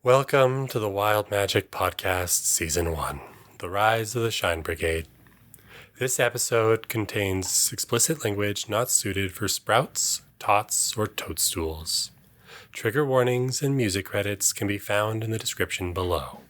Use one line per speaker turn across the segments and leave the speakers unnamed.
Welcome to the Wild Magic Podcast Season 1, The Rise of the Shine Brigade. This episode contains explicit language not suited for sprouts, tots, or toadstools. Trigger warnings and music credits can be found in the description below.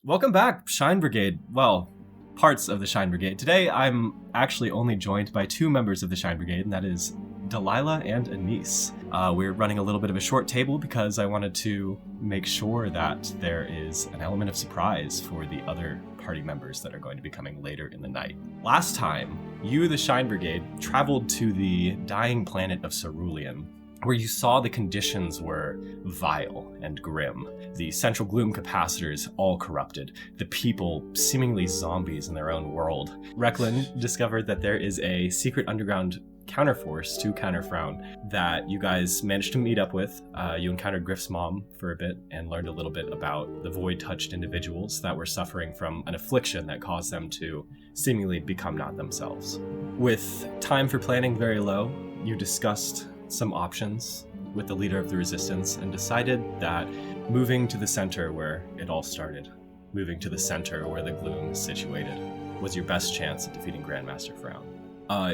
Welcome back, Shine Brigade. Well, parts of the Shine Brigade. Today, I'm actually only joined by two members of the Shine Brigade, and that is Delilah and Anise. We're running a little bit of a short table because I wanted to make sure that there is an element of surprise for the other party members that are going to be coming later in the night. Last time, you, the Shine Brigade, traveled to the dying planet of Cerulean, where you saw the conditions were vile and grim. The central gloom capacitors all corrupted, the people seemingly zombies in their own world. Recklin discovered that there is a secret underground counterforce to Counterfrown that you guys managed to meet up with. You encountered Griff's mom for a bit and learned a little bit about the void-touched individuals that were suffering from an affliction that caused them to seemingly become not themselves. With time for planning very low, you discussed some options with the leader of the resistance and decided that moving to the center where it all started, moving to the center where the gloom is situated, was your best chance at defeating Grandmaster Frown.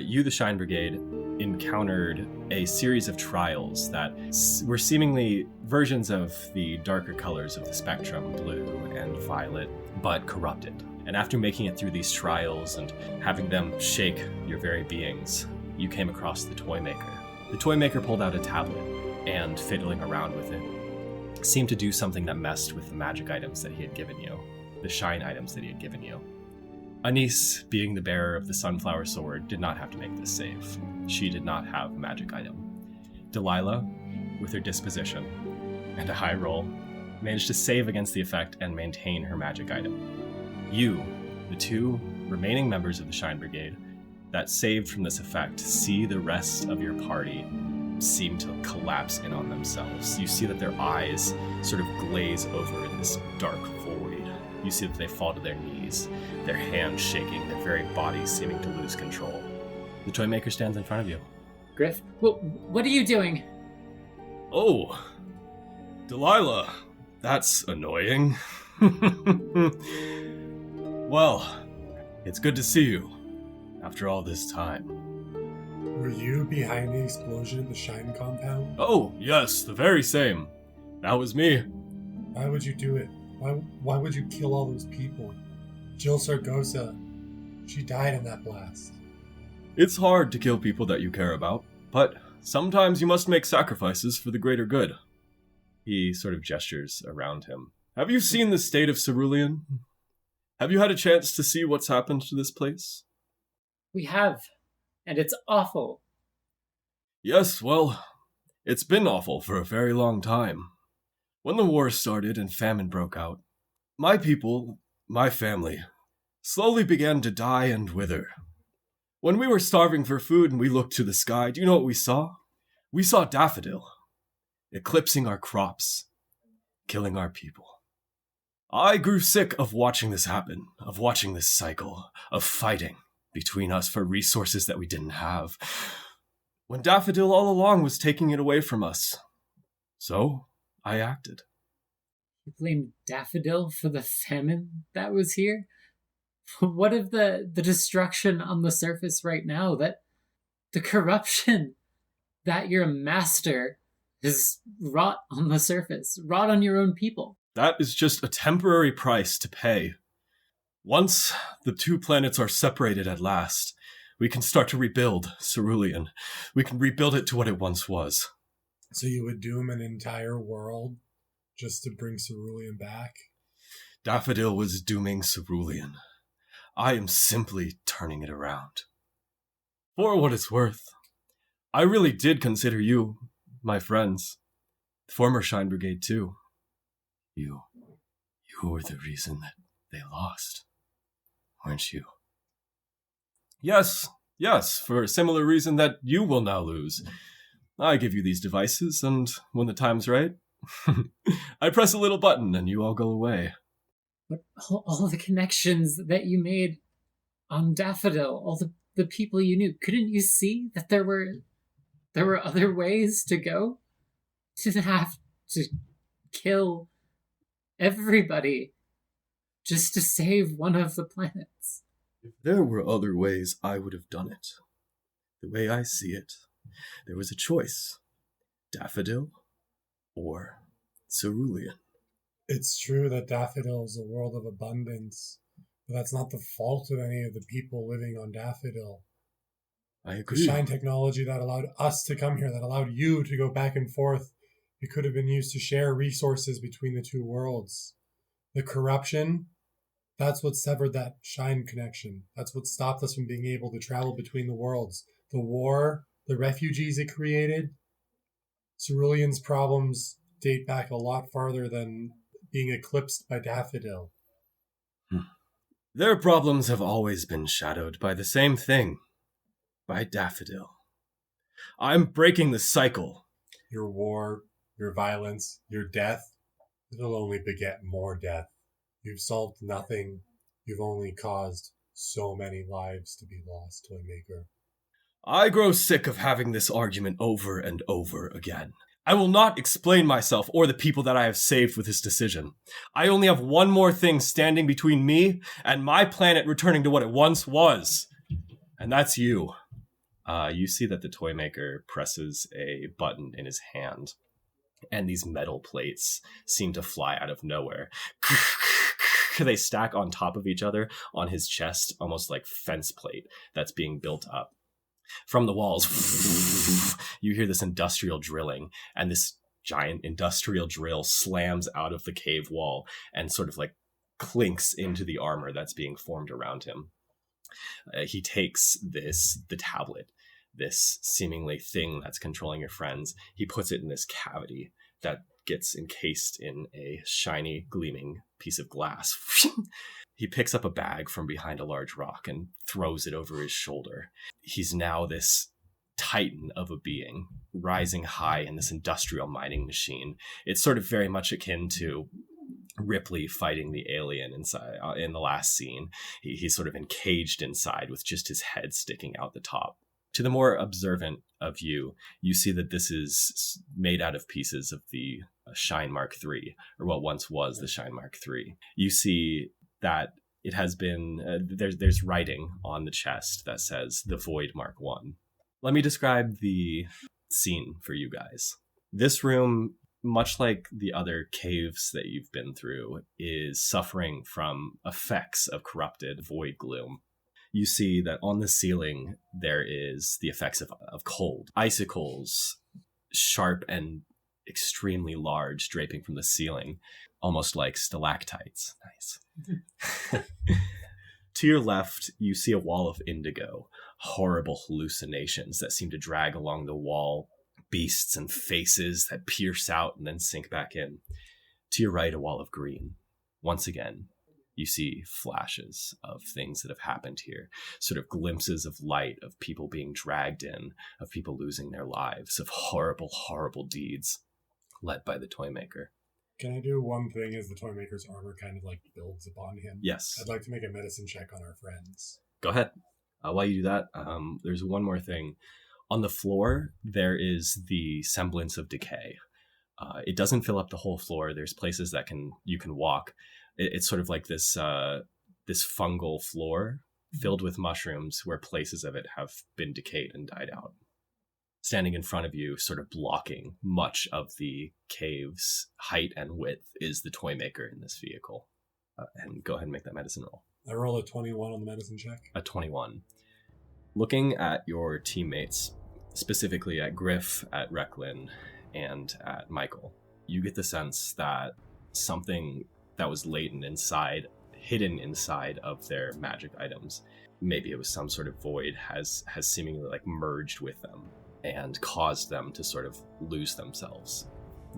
You, the Shine Brigade, encountered a series of trials that were seemingly versions of the darker colors of the spectrum, blue and violet, but corrupted. And after making it through these trials and having them shake your very beings, you came across the Toymaker. The Toymaker pulled out a tablet and, fiddling around with it, seemed to do something that messed with the magic items that he had given you, the shine items that he had given you. Anise, being the bearer of the Sunflower Sword, did not have to make this save. She did not have a magic item. Delilah, with her disposition and a high roll, managed to save against the effect and maintain her magic item. You, the two remaining members of the Shine Brigade, that saved from this effect, see the rest of your party seem to collapse in on themselves. You see that their eyes sort of glaze over in this dark void. You see that they fall to their knees, their hands shaking, their very bodies seeming to lose control. The Toymaker stands in front of you.
Griff, what are you doing?
Oh, Delilah, that's annoying. Well, it's good to see you. After all this time.
Were you behind the explosion at the Shine compound?
Oh, yes, the very same. That was me.
Why would you do it? Why would you kill all those people? Jill Sargosa, she died in that blast.
It's hard to kill people that you care about, but sometimes you must make sacrifices for the greater good. He sort of gestures around him. Have you seen the state of Cerulean? Have you had a chance to see what's happened to this place?
We have, and it's awful.
Yes, well, it's been awful for a very long time. When the war started and famine broke out, my people, my family, slowly began to die and wither. When we were starving for food and we looked to the sky, do you know what we saw? We saw Daffodil, eclipsing our crops, killing our people. I grew sick of watching this happen, of watching this cycle, of fighting between us for resources that we didn't have, when Daffodil all along was taking it away from us. So, I acted.
You blamed Daffodil for the famine that was here? What of the destruction on the surface right now? That the corruption that your master has wrought on the surface, wrought on your own people?
That is just a temporary price to pay. Once the two planets are separated at last, we can start to rebuild Cerulean. We can rebuild it to what it once was.
So you would doom an entire world just to bring Cerulean back?
Daffodil was dooming Cerulean. I am simply turning it around. For what it's worth, I really did consider you my friends. Former Shine Brigade, too. You were the reason that they lost, weren't you? Yes, for a similar reason that you will now lose. I give you these devices, and when the time's right, I press a little button and you all go away.
But all the connections that you made on Daffodil, all the people you knew, couldn't you see that there were other ways to go? To have to kill everybody just to save one of the planets.
If there were other ways, I would have done it. The way I see it, there was a choice. Daffodil or Cerulean.
It's true that Daffodil is a world of abundance, but that's not the fault of any of the people living on Daffodil.
I
The
agree.
Shine technology that allowed us to come here, that allowed you to go back and forth, it could have been used to share resources between the two worlds. The corruption, that's what severed that Shine connection. That's what stopped us from being able to travel between the worlds. The war, the refugees it created. Cerulean's problems date back a lot farther than being eclipsed by Daffodil.
Their problems have always been shadowed by the same thing. By Daffodil. I'm breaking the cycle.
Your war, your violence, your death, it'll only beget more death. You've solved nothing. You've only caused so many lives to be lost, Toymaker.
I grow sick of having this argument over and over again. I will not explain myself or the people that I have saved with this decision. I only have one more thing standing between me and my planet returning to what it once was. And that's you. You see that the Toymaker presses a button in his hand, and these metal plates seem to fly out of nowhere. They stack on top of each other on his chest, almost like fence plate that's being built up. From the walls, you hear this industrial drilling, and this giant industrial drill slams out of the cave wall and sort of like clinks into the armor that's being formed around him. He takes the tablet, this seemingly thing that's controlling your friends. He puts it in this cavity that gets encased in a shiny, gleaming piece of glass. He picks up a bag from behind a large rock and throws it over his shoulder. He's now this titan of a being, rising high in this industrial mining machine. It's sort of very much akin to Ripley fighting the alien inside in the last scene. He's sort of encaged inside with just his head sticking out the top. To the more observant of you, you see that this is made out of pieces of the Shine Mark III, or what once was the Shine Mark III. You see that it has been, there's writing on the chest that says the Void Mark I. Let me describe the scene for you guys. This room, much like the other caves that you've been through, is suffering from effects of corrupted void gloom. You see that on the ceiling, there is the effects of cold. Icicles, sharp and extremely large, draping from the ceiling, almost like stalactites. Nice. To your left, you see a wall of indigo, horrible hallucinations that seem to drag along the wall, beasts and faces that pierce out and then sink back in. To your right, a wall of green. Once again, you see flashes of things that have happened here, sort of glimpses of light, of people being dragged in, of people losing their lives, of horrible, horrible deeds led by the Toymaker.
Can I do one thing as the Toymaker's armor kind of like builds upon him?
Yes.
I'd like to make a medicine check on our friends.
Go ahead. While you do that, there's one more thing. On the floor, there is the semblance of decay. It doesn't fill up the whole floor. There's places that you can walk. It's sort of like this fungal floor filled with mushrooms where places of it have been decayed and died out. Standing in front of you, sort of blocking much of the cave's height and width, is the Toymaker in this vehicle. And go ahead and make that medicine roll.
I roll a 21 on the medicine check.
A 21. Looking at your teammates, specifically at Griff, at Recklin, and at Michael, you get the sense that something that was latent inside, hidden inside of their magic items, maybe it was some sort of void, has seemingly like merged with them. and cause them to sort of lose themselves.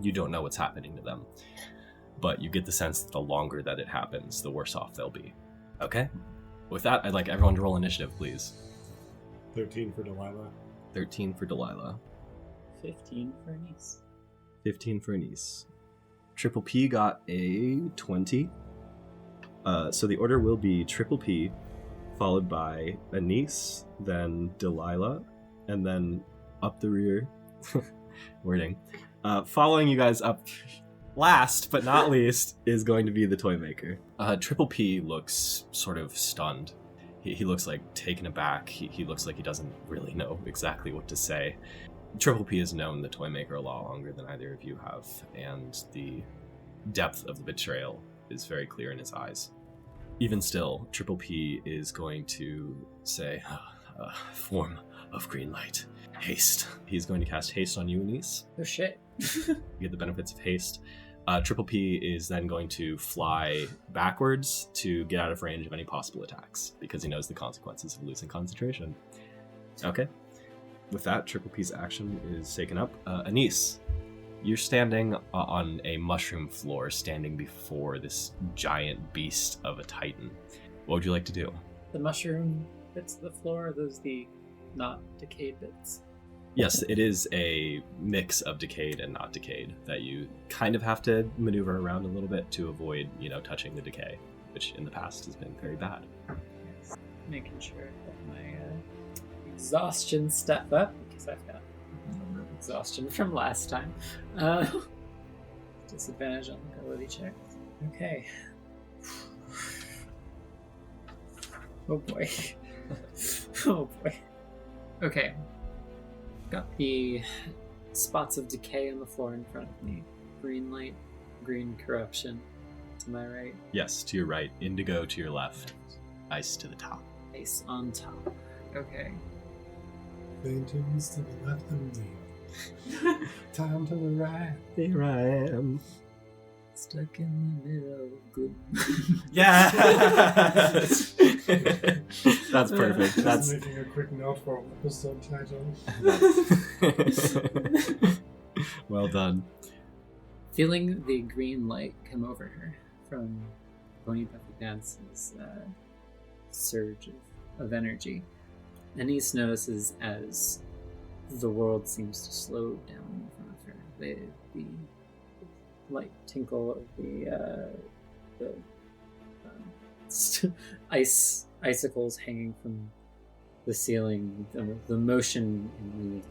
You don't know what's happening to them, but you get the sense that the longer that it happens, the worse off they'll be. Okay? With that, I'd like everyone to roll initiative, please.
13 for Delilah.
13 for Delilah.
15 for Anise.
15 for Anise. Triple P got a 20. So the order will be Triple P, followed by Anise, then Delilah, and then up the rear. Wording. Following you guys up last but not least is going to be the toy maker. Triple P looks sort of stunned. He looks like taken aback. He looks like he doesn't really know exactly what to say. Triple P has known the toy maker a lot longer than either of you have, and the depth of the betrayal is very clear in his eyes. Even still, Triple P is going to say, form of green light. Haste. He's going to cast haste on you, Anise.
Oh shit.
You get the benefits of haste. Triple P is then going to fly backwards to get out of range of any possible attacks, because he knows the consequences of losing concentration. Okay. With that, Triple P's action is taken up. Anise, you're standing on a mushroom floor, standing before this giant beast of a titan. What would you like to do?
The mushroom bits of the floor, are those the not decayed bits?
Yes, it is a mix of decayed and not decayed that you kind of have to maneuver around a little bit to avoid, touching the decay, which in the past has been very bad.
Yes. Making sure that my exhaustion step up, because I've got exhaustion from last time. Disadvantage on ability checks. Okay. Oh boy. Oh boy. Okay. Got the spots of decay on the floor in front of me. Green light, green corruption. To my right.
Yes, to your right. Indigo to your left. Ice to the top.
Ice on top. Okay.
Phantoms to the left of me. Time to the right.
Here I am.
Stuck in the middle of gloom.
Yeah. That's perfect.
Just
That's
making a quick note for episode title.
well done.
Feeling the green light come over her from Pony Puffy Dance's surge of energy, Anise notices as the world seems to slow down in front of her. The light tinkle of the icicles hanging from the ceiling, the motion in the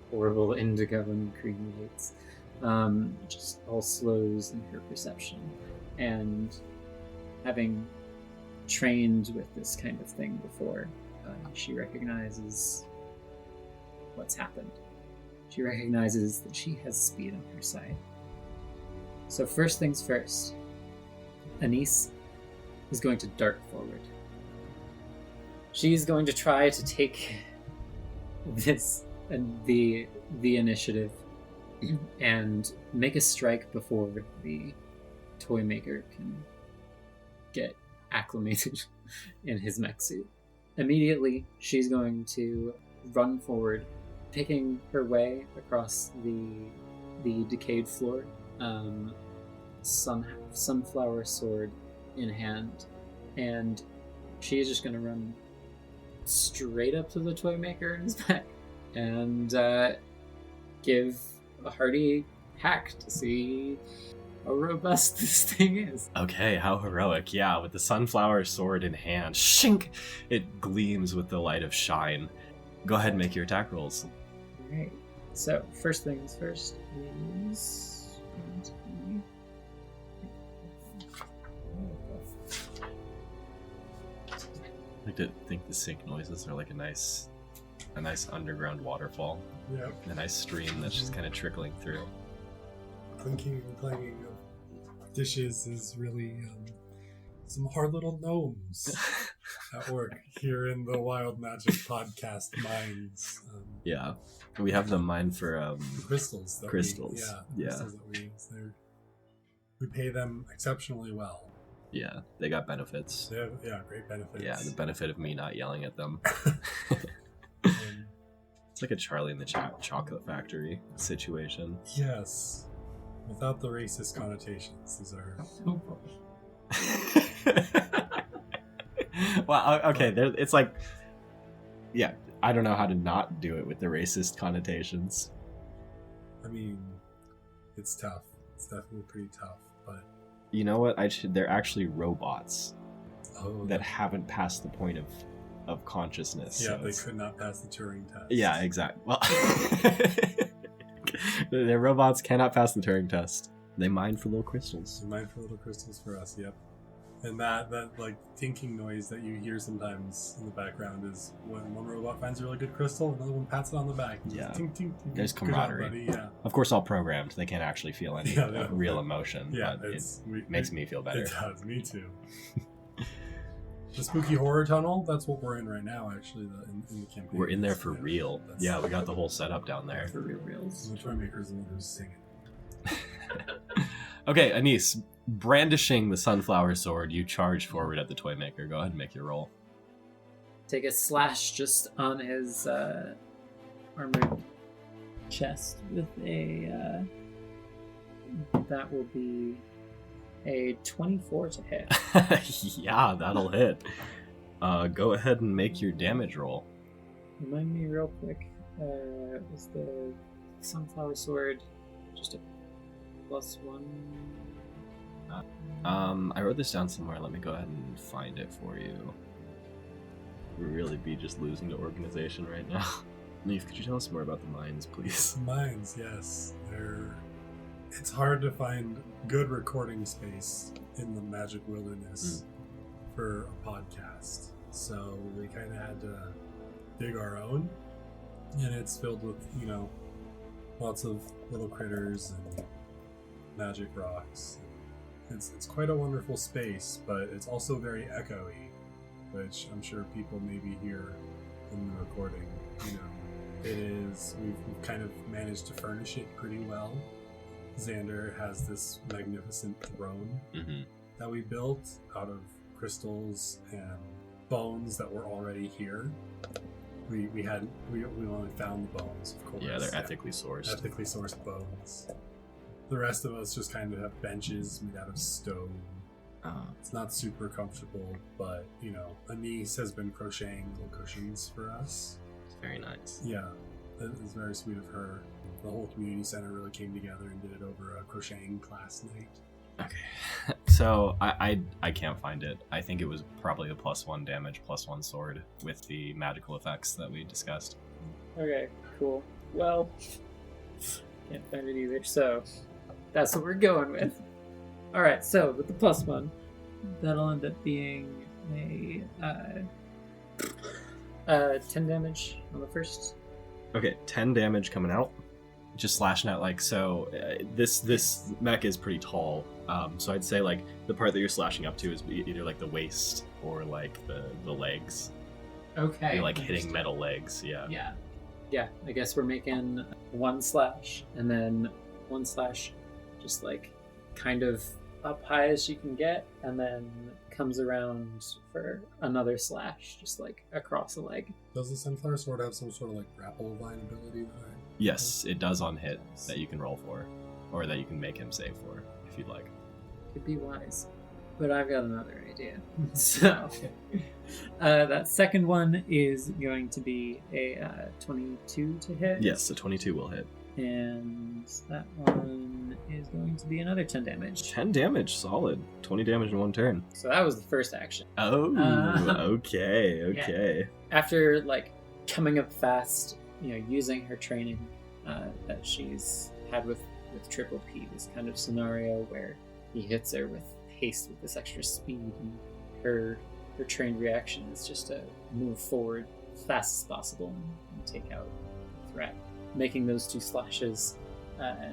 horrible indigo and green lights, just all slows in her perception. And having trained with this kind of thing before, she recognizes what's happened. She recognizes that she has speed on her side. So first things first, Anise is going to dart forward. She's going to try to take the initiative and make a strike before the toy maker can get acclimated in his mech suit. Immediately, she's going to run forward, picking her way across the decayed floor, sunflower sword in hand, and she is just going to run straight up to the toy maker in his back and give a hearty hack to see how robust this thing is.
Okay, how heroic. Yeah, with the sunflower sword in hand, shink! It gleams with the light of shine. Go ahead and make your attack rolls.
Alright, so first things first is...
I like to think the sink noises are like a nice underground waterfall.
Yep.
A nice stream that's just kind of trickling through.
Clinking and clanging of dishes is really some hard little gnomes at work here in the Wild Magic Podcast Mines.
Yeah, we have the mine for
Crystals.
Crystals.
Crystals that we use. We pay them exceptionally well.
Yeah, they got benefits.
They have, great benefits.
Yeah, the benefit of me not yelling at them. It's like a Charlie in the Chocolate Factory situation.
Yes. Without the racist connotations. These are...
Well, okay, it's like... Yeah, I don't know how to not do it with the racist connotations.
I mean, it's tough. It's definitely pretty tough, but...
You know what? They're actually robots
Oh,
that haven't passed the point of consciousness.
Yeah,
so
they could not pass the Turing test.
Yeah, exactly. Well, their robots cannot pass the Turing test. They mine for little crystals.
They mine for little crystals for us, yep. And that like tinking noise that you hear sometimes in the background is when one robot finds a really good crystal, another one pats it on the back.
Yeah.
Tink, tink, tink.
There's
Good job,
camaraderie.
buddy. Yeah.
Of course, all programmed. They can't actually feel any real emotion.
Yeah,
but it makes me feel better.
It does, me too. The spooky horror tunnel, that's what we're in right now, actually, in the campaign.
We're in there for real. Yeah, we got the whole setup down there.
For reals.
The toy makers and who's singing.
Okay, Anise, brandishing the sunflower sword, you charge forward at the toy maker. Go ahead and make your roll.
Take a slash just on his armored chest with a... that will be a 24 to hit.
Yeah, that'll hit. Go ahead and make your damage roll.
Remind me real quick, was the sunflower sword just a +1?
I wrote this down somewhere. Let me go ahead and find it for you. We'd really be just losing to organization right now. Leaf, could you tell us more about the mines, please?
Mines, yes. It's hard to find good recording space in the Magic Wilderness for a podcast. So we kind of had to dig our own. And it's filled with, lots of little critters and magic rocks. It's quite a wonderful space, but it's also very echoey, which I'm sure people maybe hear in the recording. It is, we've kind of managed to furnish it pretty well. Xander has this magnificent throne that we built out of crystals and bones that were already here. We only found the bones, of course.
Yeah, they're ethically sourced.
Ethically sourced bones. The rest of us just kind of have benches made out of stone. It's not super comfortable, but Anise has been crocheting little cushions for us.
It's very nice.
Yeah, it's very sweet of her. The whole community center really came together and did it over a crocheting class night.
Okay, so I can't find it. I think it was probably a +1 damage, +1 sword with the magical effects that we discussed.
Okay, cool. Well, can't find it either, so that's what we're going with. Alright, so with the +1, that'll end up being a 10 damage on the first.
Okay, 10 damage coming out. Just slashing out this mech is pretty tall. So I'd say the part that you're slashing up to is either the waist or the legs.
Okay.
You're hitting metal legs, yeah.
Yeah, I guess we're making 1 slash and then 1 slash just kind of up high as you can get, and then comes around for another slash just across the leg.
Does the sunflower sword have some sort of grapple line ability that
Yes, it does on hit that you can roll for, or that you can make him save for, if you'd like.
Could be wise, but I've got another idea. So, that second one is going to be a 22 to hit.
Yes, the 22 will hit.
And that one is going to be another 10 damage.
10 damage, solid. 20 damage in 1 turn.
So that was the first action.
Oh, okay.
Yeah. After coming up fast, using her training that she's had with Triple P, this kind of scenario where he hits her with haste with this extra speed, and her trained reaction is just to move forward as fast as possible and take out the threat. Making those 2 slashes,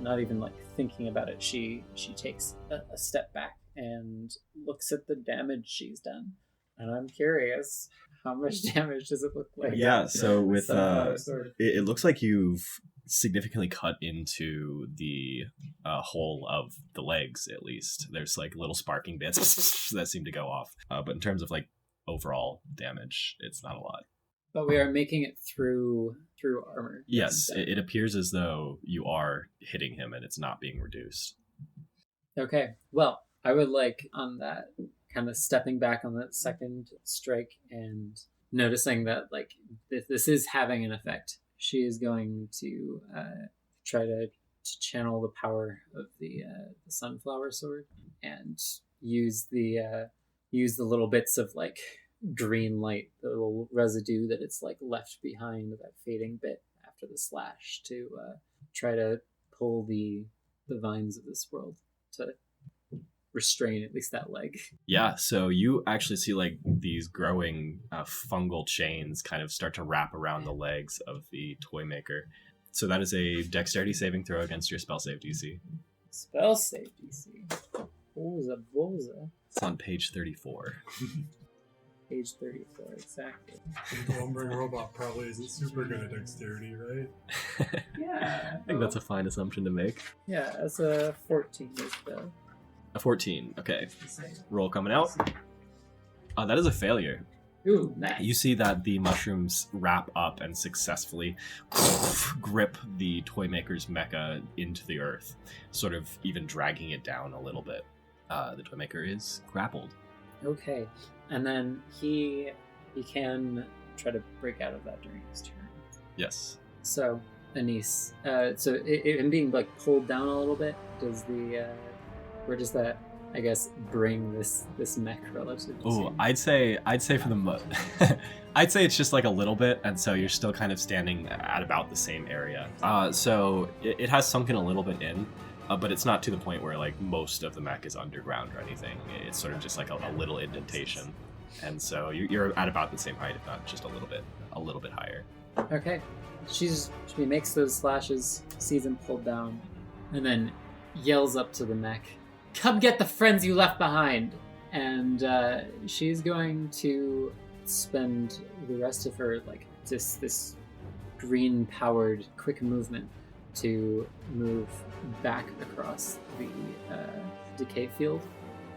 not even thinking about it, she takes a step back and looks at the damage she's done. And I'm curious, how much damage does it look like?
Yeah, so with it looks like you've significantly cut into the hole of the legs, at least. There's little sparking bits that seem to go off. But in terms of overall damage, it's not a lot.
But we are making it through through armor.
Yes, it appears as though you are hitting him and it's not being reduced.
Okay, well, I would like on that kind of stepping back on that second strike and noticing that like this is having an effect. She is going to try to channel the power of the sunflower sword and use the little bits of like green light, the little residue that it's like left behind, that fading bit after the slash, to try to pull the vines of this world to restrain at least that leg.
Yeah, so you actually see like these growing fungal chains kind of start to wrap around the legs of the toy maker. So that is a dexterity saving throw against your spell save DC.
Spell save DC. Bolza.
It's on page 34.
Page 34, exactly.
The lumbering robot probably isn't super good at dexterity, right?
Yeah.
I think that's a fine assumption to make.
Yeah, that's a 14 is the
A 14, okay.
save.
Roll coming out. That is a failure.
Ooh, nice.
You see that the mushrooms wrap up and successfully grip the toy maker's mecha into the earth, sort of even dragging it down a little bit. The toy maker is grappled.
Okay, and then he can try to break out of that during his turn.
Yes.
So, Anise, so him being like pulled down a little bit, does the where does that, I guess, bring this mech relative to?
Oh, I'd say for the I'd say it's just like a little bit, and so you're still kind of standing at about the same area. So it has sunken a little bit in, but it's not to the point where like most of the mech is underground or anything. It's sort of just like a little indentation, and so you're at about the same height, if not just a little bit higher.
Okay, she makes those slashes, sees him pulled down, and then yells up to the mech, "Come get the friends you left behind!" And she's going to spend the rest of her like this green-powered quick movement to move back across the decay field.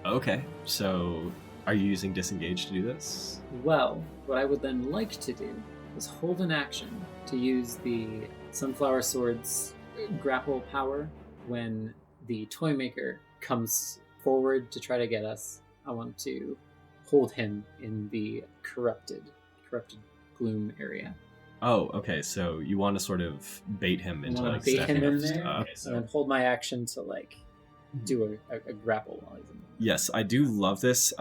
Okay, so are you using disengage to do this?
Well, what I would then like to do is hold an action to use the Sunflower Sword's grapple power when the toy maker comes forward to try to get us. I want to hold him in the corrupted gloom area.
Oh, okay. So you want to sort of bait him into like
bait him
stepping
in
up.
there,
Okay,
and
so
then hold my action to like do a grapple while he's in there.
yes, I do love this.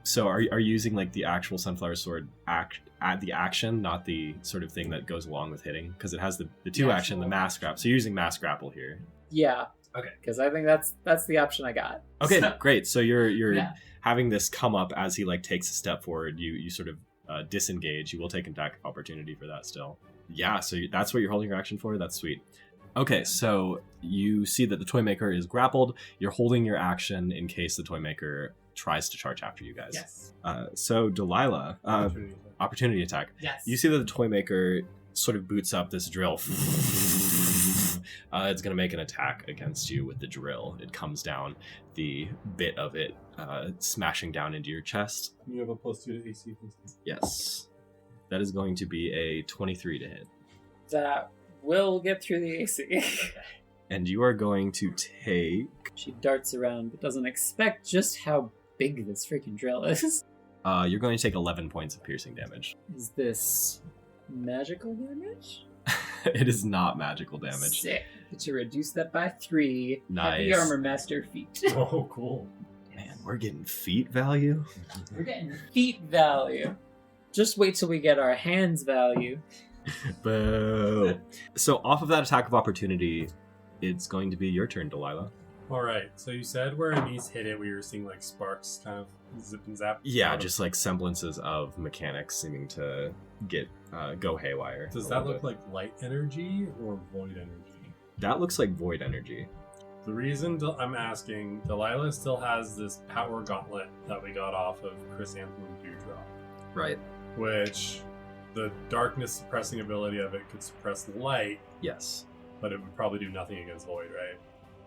So are you using like the actual Sunflower Sword at the action, not the sort of thing that goes along with hitting? Because it has the two action, the mass grapple. So you're using mass grapple here.
Yeah.
Okay.
Because I think that's the option I got.
Okay,
So,
great. So you're
yeah.
having this come up as he like takes a step forward. You sort of disengage. You will take an attack of opportunity for that still. Yeah. So that's what you're holding your action for. That's sweet. Okay, so you see that the toy maker is grappled. You're holding your action in case the toy maker tries to charge after you guys.
Yes.
So Delilah, opportunity attack.
Yes.
You see that the toy maker sort of boots up this drill. It's going to make an attack against you with the drill. It comes down, the bit of it smashing down into your chest.
You have a +2 to AC.
Yes. That is going to be a 23 to hit.
That will get through the AC.
And you are going to take...
She darts around but doesn't expect just how big this freaking drill is.
You're going to take 11 points of piercing damage.
Is this magical damage?
It is not magical damage.
Sick. Get to reduce that by 3.
Nice.
Heavy armor master feat.
Oh, cool.
Man, we're getting feet value.
We're getting feet value. Just wait till we get our hands value.
Boo. So off of that attack of opportunity, it's going to be your turn, Delilah.
All right. So you said where Anise hit it, we were seeing like sparks kind of zip and zap.
Yeah, just like semblances of mechanics seeming to get go haywire.
Does
a
that
little
look
bit.
like light energy or void energy?
That looks like void energy.
The reason I'm asking, Delilah still has this power gauntlet that we got off of Chrysanthemum Dewdrop,
Right.
which the darkness suppressing ability of it could suppress light,
Yes.
but it would probably do nothing against void, right?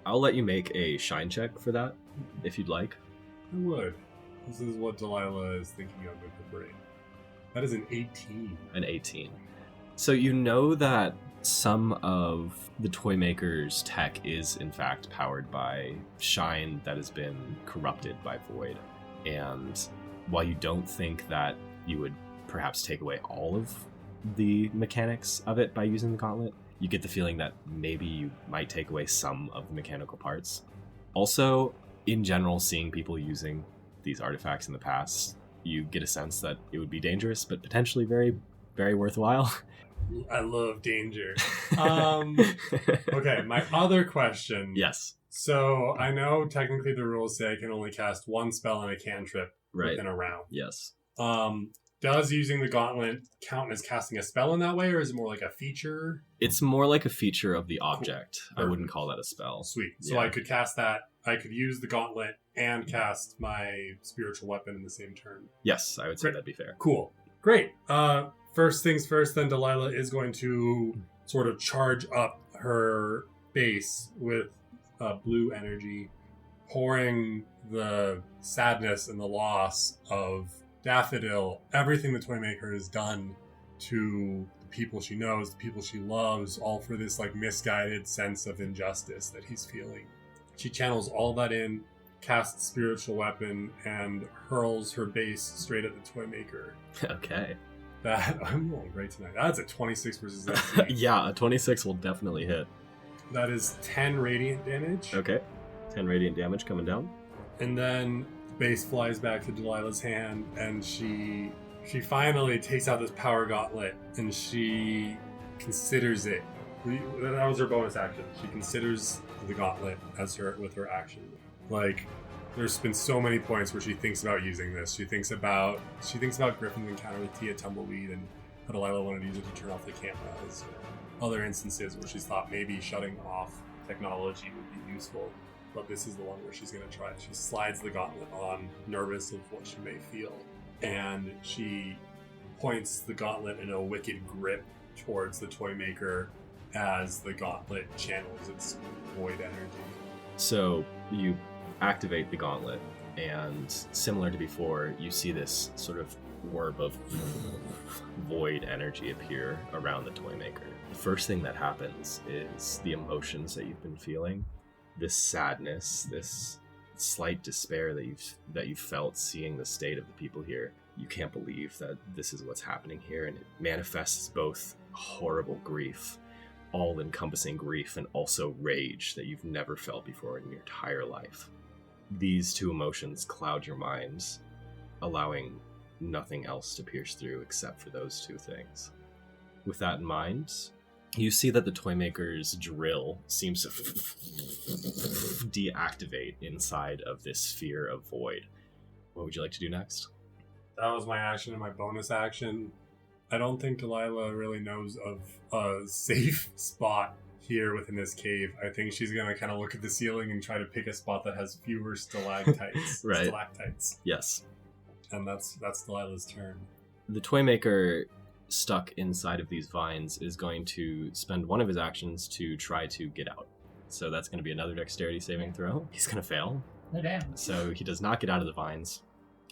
I'll let you make a shine check for that, if you'd like.
I would. This is what Delilah is thinking of with her brain. That is an 18.
An 18. So you know that some of the Toymaker's tech is in fact powered by Shine that has been corrupted by Void. And while you don't think that you would perhaps take away all of the mechanics of it by using the gauntlet, you get the feeling that maybe you might take away some of the mechanical parts. Also, in general, seeing people using these artifacts in the past, you get a sense that it would be dangerous, but potentially very, very worthwhile.
I love danger. Okay, my other question.
Yes.
So I know technically the rules say I can only cast one spell and a cantrip within a round.
Yes.
Does using the gauntlet count as casting a spell in that way, or is it more like a feature?
It's more like a feature of the object.
Cool.
I wouldn't call that a spell.
Sweet. So
Yeah.
I could cast that. I could use the gauntlet and cast my spiritual weapon in the same turn.
Yes, I would say
Great.
that'd be fair.
Cool. Great. First things first, then Delilah is going to sort of charge up her base with blue energy, pouring the sadness and the loss of Daffodil, everything the Toymaker has done to the people she knows, the people she loves, all for this like misguided sense of injustice that he's feeling. She channels all that in, casts spiritual weapon, and hurls her base straight at the Toymaker.
Okay.
That I'm rolling great tonight. That's a 26 versus 18.
Yeah, a 26 will definitely hit.
That is 10 radiant damage.
Okay. 10 radiant damage coming down.
And then the base flies back to Delilah's hand, and she finally takes out this power gauntlet, and she considers it. That was her bonus action. She considers the gauntlet as with her action. Like, there's been so many points where she thinks about using this. She thinks about Griffin's encounter with Tia Tumbleweed and how Delilah wanted to use it to turn off the cameras. Or other instances where she's thought maybe shutting off technology would be useful. But this is the one where she's going to try it. She slides the gauntlet on, nervous of what she may feel. And she points the gauntlet in a wicked grip towards the Toymaker as the gauntlet channels its void energy.
So you activate the gauntlet, and similar to before, you see this sort of orb of void energy appear around the Toymaker. The first thing that happens is the emotions that you've been feeling, this sadness, this slight despair that you've felt seeing the state of the people here. You can't believe that this is what's happening here, and it manifests both horrible grief, all-encompassing grief, and also rage that you've never felt before in your entire life. These two emotions cloud your minds, allowing nothing else to pierce through except for those two things. With that in mind, you see that the Toymaker's drill seems to deactivate inside of this sphere of void. What would you like to do next?
That was my action and my bonus action. I don't think Delilah really knows of a safe spot here within this cave. I think she's going to kind of look at the ceiling and try to pick a spot that has fewer stalactites.
Right.
Stalactites.
Yes.
And that's Delilah's turn.
The Toymaker stuck inside of these vines is going to spend one of his actions to try to get out. So that's going to be another dexterity saving throw. He's going to fail.
Oh, damn.
So he does not get out of the vines.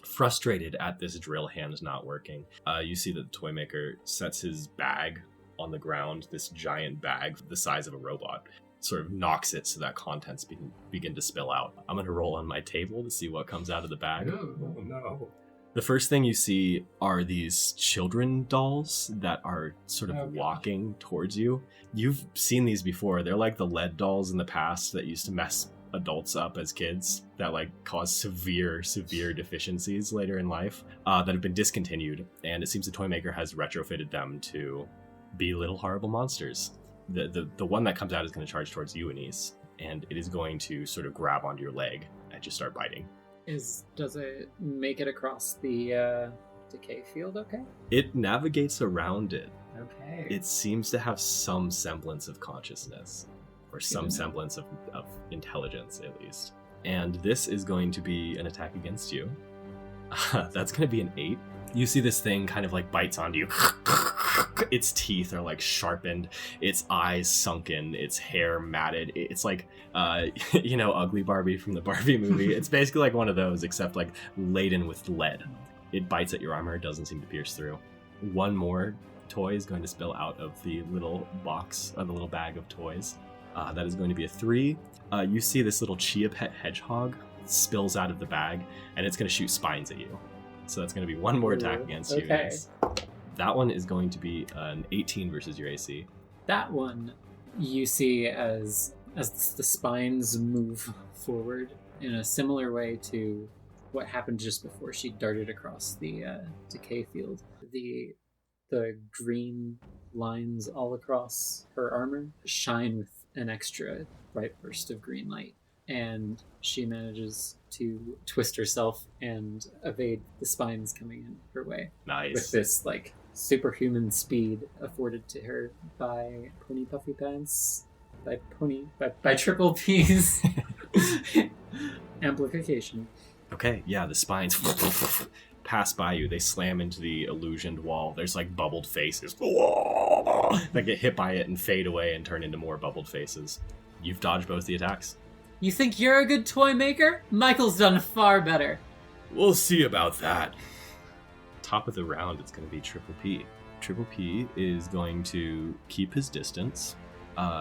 Frustrated at this drill hand not working, you see that the Toymaker sets his bag on the ground, this giant bag the size of a robot, sort of knocks it so that contents begin to spill out. I'm going to roll on my table to see what comes out of the bag.
Oh, no.
The first thing you see are these children dolls that are sort of walking towards you. You've seen these before. They're like the lead dolls in the past that used to mess adults up as kids, that like cause severe deficiencies later in life, that have been discontinued. And it seems the Toymaker has retrofitted them to be little horrible monsters. The one that comes out is going to charge towards you, Anise, and it is going to sort of grab onto your leg and just start biting.
Does it make it across the decay field okay?
It navigates around it.
Okay.
It seems to have some semblance of consciousness, or some semblance of intelligence, at least. And this is going to be an attack against you. That's going to be an 8. You see this thing kind of like bites onto you. Its teeth are like sharpened, its eyes sunken, its hair matted. It's like, Ugly Barbie from the Barbie movie. It's basically like one of those, except like laden with lead. It bites at your armor, doesn't seem to pierce through. One more toy is going to spill out of the little box, or the little bag of toys. That is going to be a 3. You see this little Chia Pet hedgehog spills out of the bag, and it's going to shoot spines at you. So that's going to be one more attack against you.
Okay.
That one is going to be an 18 versus your AC.
That one you see as the spines move forward in a similar way to what happened just before she darted across the decay field. The green lines all across her armor shine with an extra bright burst of green light, and she manages to twist herself and evade the spines coming in her way.
Nice.
With this like superhuman speed afforded to her by Pony Puffy Pants, by Triple P's amplification.
Okay, yeah, the spines pass by you. They slam into the illusioned wall. There's like bubbled faces that get hit by it and fade away and turn into more bubbled faces. You've dodged both the attacks.
You think you're a good toy maker? Michael's done far better.
We'll see about that. Top of the round, it's going to be Triple P. Triple P is going to keep his distance.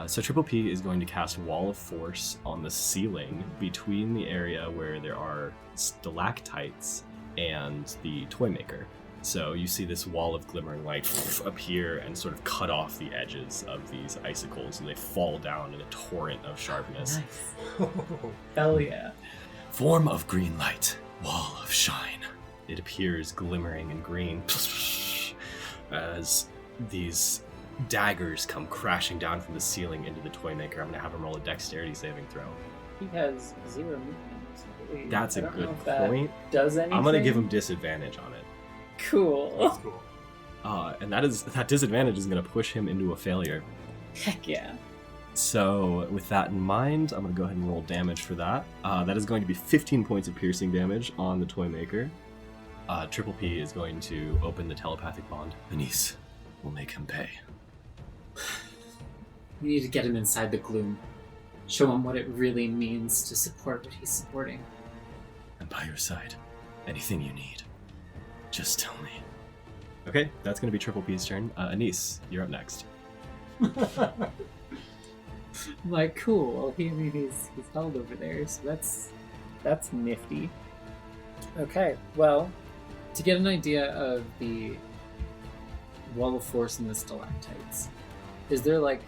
So Triple P is going to cast Wall of Force on the ceiling between the area where there are stalactites and the toy maker. So you see this wall of glimmering light appear and sort of cut off the edges of these icicles, and they fall down in a torrent of sharpness.
Nice. Hell yeah.
Form of green light, wall of shine. It appears glimmering and green as these daggers come crashing down from the ceiling into the toy maker. I'm going to have him roll a dexterity saving throw.
He has 0 movement.
That's a good point.
Does anything?
I'm going to give him disadvantage on it.
Cool.
That's cool.
And that disadvantage is going to push him into a failure.
Heck yeah.
So with that in mind, I'm going to go ahead and roll damage for that. That is going to be 15 points of piercing damage on the toy maker. Triple P is going to open the telepathic bond. Anise will make him pay.
We need to get him inside the gloom. Show him what it really means to support what he's supporting.
I'm by your side. Anything you need, just tell me. Okay, that's going to be Triple P's turn. Anise, you're up next.
I'm like, cool. Well, he's held over there, so that's nifty. Okay, well, to get an idea of the wall of force in the stalactites, is there like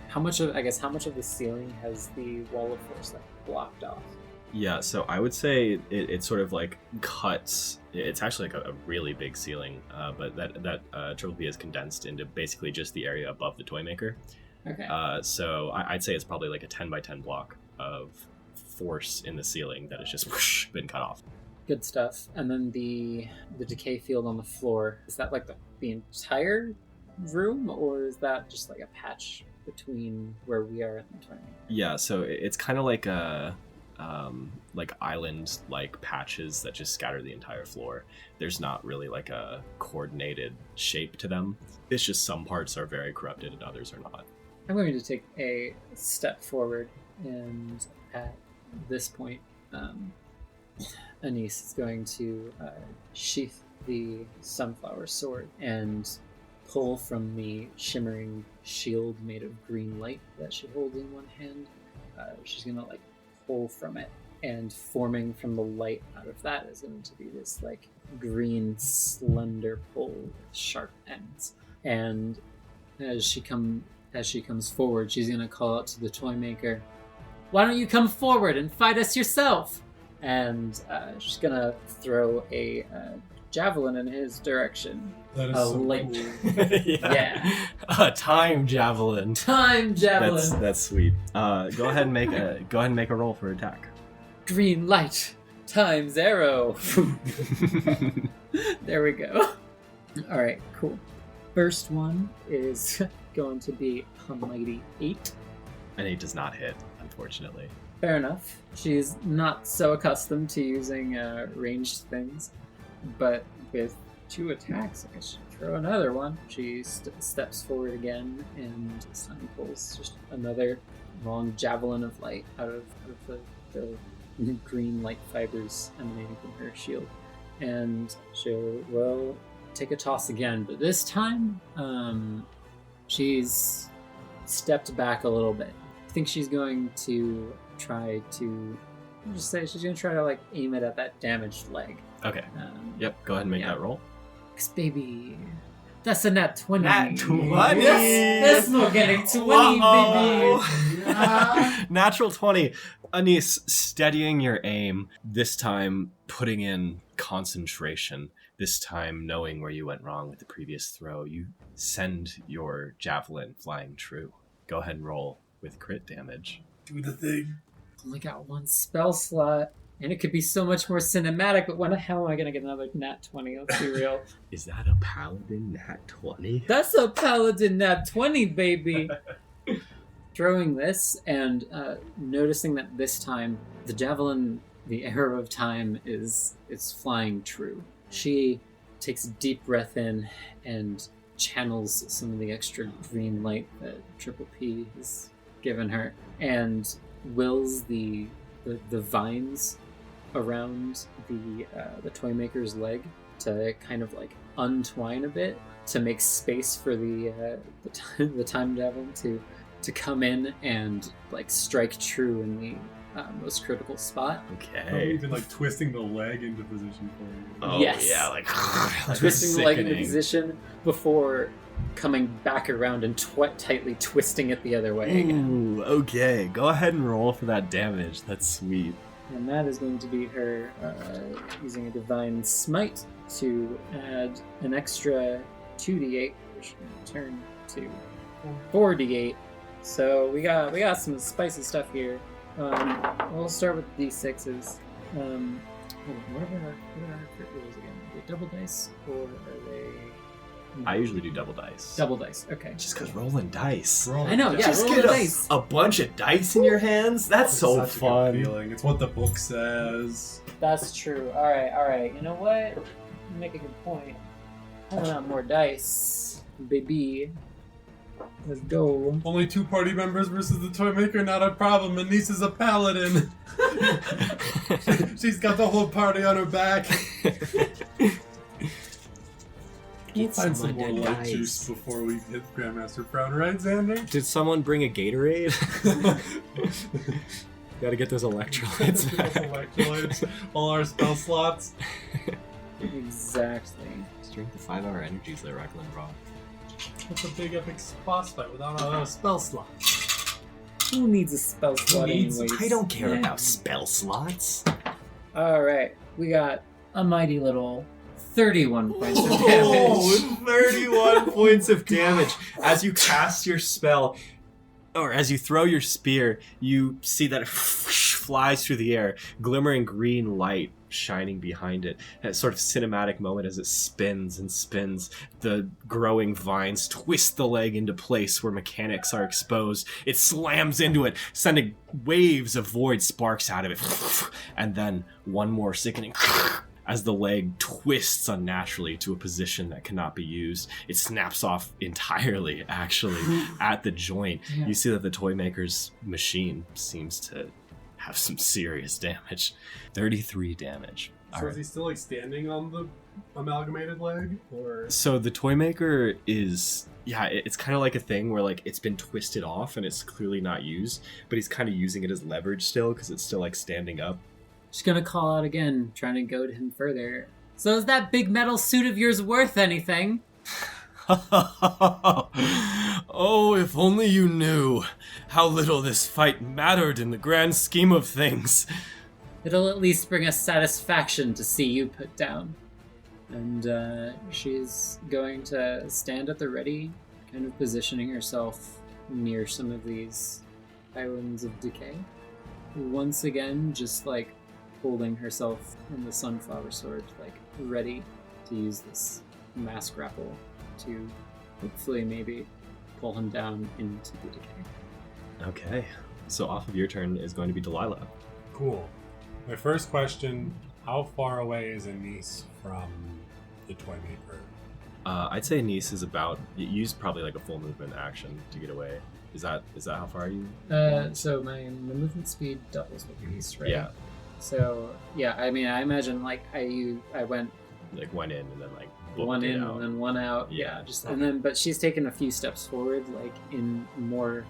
how much of the ceiling has the wall of force like blocked off?
Yeah, so I would say it sort of like cuts. It's actually like a really big ceiling, but that Triple P is condensed into basically just the area above the toy maker.
Okay.
So I'd say it's probably like a 10 by 10 block of force in the ceiling that has just whoosh, been cut off.
Good stuff. And then the decay field on the floor, is that like the entire room, or is that just like a patch between where we are and the toy maker?
Yeah, so it's kind of like a like island like patches that just scatter the entire floor. There's not really like a coordinated shape to them. It's just some parts are very corrupted and others are not.
I'm going to take a step forward, and at this point, Anise is going to sheath the sunflower sword and pull from the shimmering shield made of green light that she holds in one hand. She's going to like pull from it, and forming from the light out of that is going to be this like green slender pole with sharp ends. And as she comes forward, she's going to call out to the toy maker, "Why don't you come forward and fight us yourself?" And she's going to throw a javelin in his direction.
That is
A
so
light.
cool.
Yeah.
A time javelin.
Time javelin.
That's sweet. Go ahead and make a roll for attack.
Green light times arrow. There we go. All right, cool. First one is going to be a mighty 8.
An 8 does not hit, unfortunately.
Fair enough. She's not so accustomed to using ranged things, but with 2 attacks, I should throw another one. She steps forward again, and this time pulls just another long javelin of light out of the green light fibers emanating from her shield. And she will take a toss again, but this time, she's stepped back a little bit. I think she's going to try to, I'll just say she's going to try to, like, aim it at that damaged leg.
Okay. Yep, go ahead and make that roll.
'Cause baby, that's a nat 20.
Nat 20?
That's not getting 20, baby.
Natural 20. Anise, steadying your aim, this time putting in concentration, this time knowing where you went wrong with the previous throw, you send your javelin flying true. Go ahead and roll with crit damage.
Do the thing.
Only got one spell slot, and it could be so much more cinematic, but when the hell am I going to get another nat 20? Let's be real.
Is that a paladin nat 20?
That's a paladin nat 20, baby! Throwing this and noticing that this time the javelin, the arrow of time, is flying true. She takes a deep breath in and channels some of the extra green light that Triple P has given her, and wills the vines around the toy maker's leg to kind of like untwine a bit to make space for the time javelin to come in and like strike true in the most critical spot.
Okay.
Even like twisting the leg into position for you.
Oh,
yes.
Yeah, like
Twisting the leg into
sickening.
position before coming back around and tightly twisting it the other way again.
Ooh, okay. Go ahead and roll for that damage. That's sweet.
And that is going to be her using a Divine Smite to add an extra 2d8, which is going to turn to 4d8. So we got some spicy stuff here. We'll start with d6s. What are our crit rolls again? Are they double dice or are they?
I usually do double dice.
Double dice. Okay.
Just because rolling dice.
I know. Yeah.
Just
Roll
get
the dice.
a bunch of dice in your hands. That's so
Such a good
fun.
feeling. It's what the book says.
That's true. All right. You know what? You make a good point. I want more dice, baby. Let's go.
Only 2 party members versus the toy maker, not a problem. Anise is a paladin. She's got the whole party on her back. We'll find some more light juice before we hit Grandmaster Brown, right, Xander?
Did someone bring a Gatorade? Gotta get those electrolytes.
Electrolytes, all our spell slots.
Exactly.
Just drink the 5-hour energies that Raglan brought.
That's a big epic boss fight without a spell slot.
Who needs a spell slot anyways?
I don't care
Yeah.
about spell slots.
Alright, we got a mighty little 31 points of damage.
Oh, 31 points of damage. As you cast your spell, or as you throw your spear, you see that it flies through the air, glimmering green light shining behind it. A sort of cinematic moment as it spins and spins. The growing vines twist the leg into place where mechanics are exposed. It slams into it, sending waves of void sparks out of it. And then one more sickening as the leg twists unnaturally to a position that cannot be used. It snaps off entirely, actually, at the joint.
Yeah.
You see that the toy maker's machine seems to have some serious damage. 33 damage.
So is he still like standing on the amalgamated leg? Or
So the toy maker is, it's kind of like a thing where like it's been twisted off and it's clearly not used, but he's kind of using it as leverage still because it's still like standing up.
Just gonna call out again, trying to goad him further. So is that big metal suit of yours worth anything?
Oh, if only you knew how little this fight mattered in the grand scheme of things.
It'll at least bring us satisfaction to see you put down. And she's going to stand at the ready, kind of positioning herself near some of these islands of decay. Once again, just like holding herself in the sunflower sword, like ready to use this mass grapple to hopefully maybe pull him down into the decay.
Okay, so off of your turn is going to be Delilah.
cool. My first question: how far away is Anise from the toy maker?
I'd say Nice is about, you used probably like a full movement action to get away. Is that how far you?
So my movement speed doubles with these, right?
Yeah.
So yeah, I mean, I imagine like I went
Like went in and then like booked
one
it
in
out.
and then one out.
Yeah.
And then but she's taken a few steps forward, like in more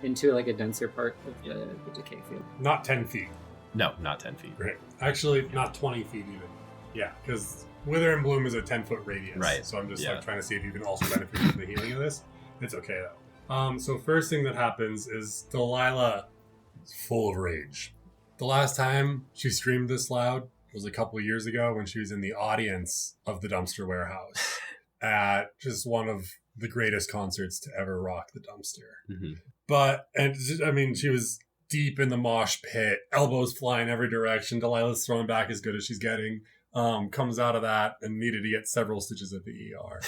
into like a denser part of the decay field.
Not 10 feet.
No, not 10 feet.
Right. Actually, not 20 feet even. Yeah, because Wither and Bloom is a 10-foot radius.
Right.
So I'm just
Yeah.
like trying to see if you can also benefit from the healing of this. It's okay though. So first thing that happens is Delilah is full of rage. The last time she screamed this loud was a couple of years ago when she was in the audience of the Dumpster Warehouse at just one of the greatest concerts to ever rock the dumpster.
Mm-hmm.
But, and I mean, she was deep in the mosh pit, elbows flying every direction. Delilah's throwing back as good as she's getting. Comes out of that and needed to get several stitches at the ER.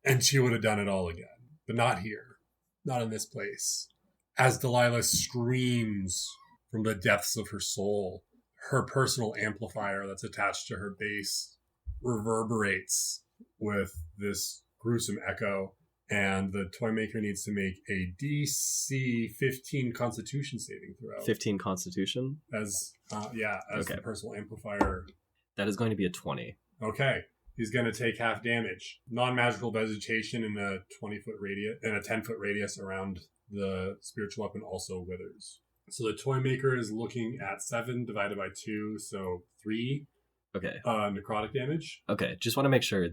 And she would have done it all again. But not here. Not in this place. As Delilah screams from the depths of her soul, her personal amplifier that's attached to her base reverberates with this gruesome echo. And the toy maker needs to make a DC 15 Constitution saving throw.
15 Constitution?
As
Okay.
the personal amplifier.
That is going to be a 20.
Okay. He's going to take half damage. Non-magical vegetation in a 20-foot radius and a 10-foot radius around the spiritual weapon also withers. So the toy maker is looking at 7 divided by 2, so 3
Okay.
necrotic damage.
Okay, just want to make sure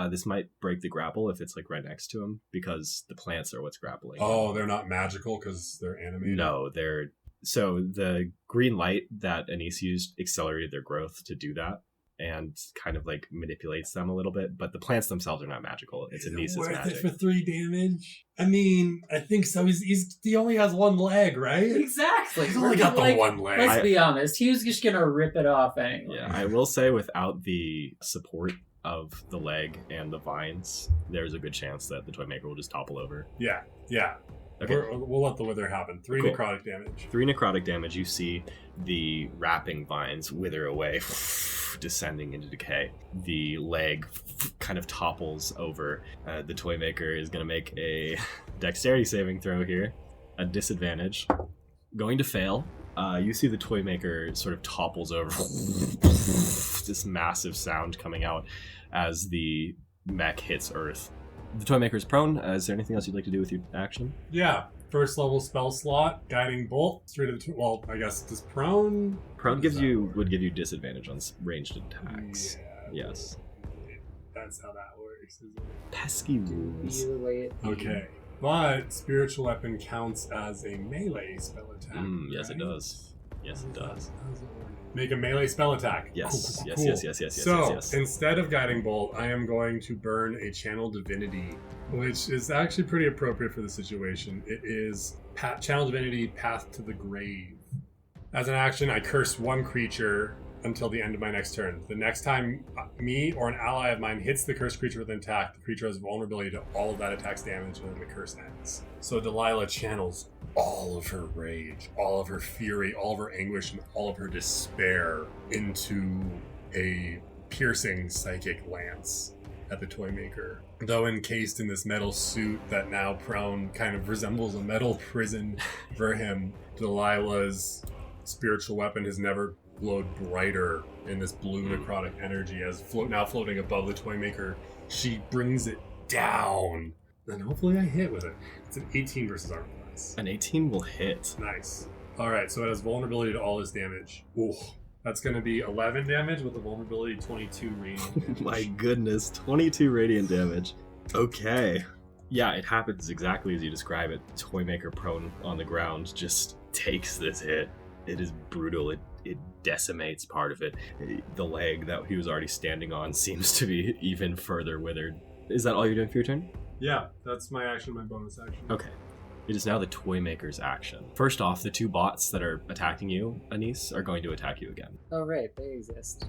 this might break the grapple if it's like right next to him, because the plants are what's grappling.
Oh, they're not magical because they're animated?
No, they're... So the green light that Anise used accelerated their growth to do that, and kind of like manipulates them a little bit, but the plants themselves are not magical. It's Anise's
worth
magic.
it for 3 damage? I mean, I think so. He only has 1 leg, right?
Exactly.
He's only got the 1 leg.
Let's be honest. He was just gonna rip it off anyway.
Yeah, I will say without the support of the leg and the vines, there's a good chance that the toy maker will just topple over.
Yeah.
Okay.
We'll let the wither happen. 3
Cool.
necrotic damage.
3 necrotic damage. You see the wrapping vines wither away, descending into decay. The leg kind of topples over. The toy maker is going to make a dexterity saving throw here. A disadvantage. Going to fail. You see the toy maker sort of topples over. This massive sound coming out as the mech hits Earth. The toy maker is prone. Is there anything else you'd like to do with your action?
Yeah. First level spell slot, guiding bolt, straight to the well, I guess does prone.
Prone would give you disadvantage on ranged attacks.
Yeah,
Yes.
that's how that works, isn't it?
Pesky rules.
Either way it be.
Okay, but spiritual weapon counts as a melee spell attack.
Yes, it
right?
does. Yes, it does.
How does it work? Make a melee spell attack.
Yes.
Cool,
Yes,
cool.
yes.
So
yes.
instead of guiding bolt, I am going to burn a channel divinity, which is actually pretty appropriate for the situation. It is channel divinity, path to the grave. As an action, I curse 1 creature until the end of my next turn. The next time me or an ally of mine hits the cursed creature with an attack, the creature has vulnerability to all of that attack's damage, and then the curse ends. So Delilah channels all of her rage, all of her fury, all of her anguish, and all of her despair into a piercing psychic lance at the toy maker. Though encased in this metal suit that now prone kind of resembles a metal prison for him, Delilah's spiritual weapon has never glowed brighter in this blue necrotic energy as now floating above the toy maker. She brings it down. And hopefully I hit with it. It's an 18 versus armor class.
An 18 will hit.
Nice. Alright, so it has vulnerability to all this damage. Ooh. That's going to be 11 damage with a vulnerability 22 radiant damage.
My goodness, 22 radiant damage. Okay. Yeah, it happens exactly as you describe it. Toy maker prone on the ground just takes this hit. It is brutal. It decimates part of it. The leg that he was already standing on seems to be even further withered. Is that all you're doing for your turn?
Yeah, that's my action, my bonus action.
Okay. It is now the toy maker's action. First off, the 2 bots that are attacking you, Anise, are going to attack you again.
Oh right, they exist.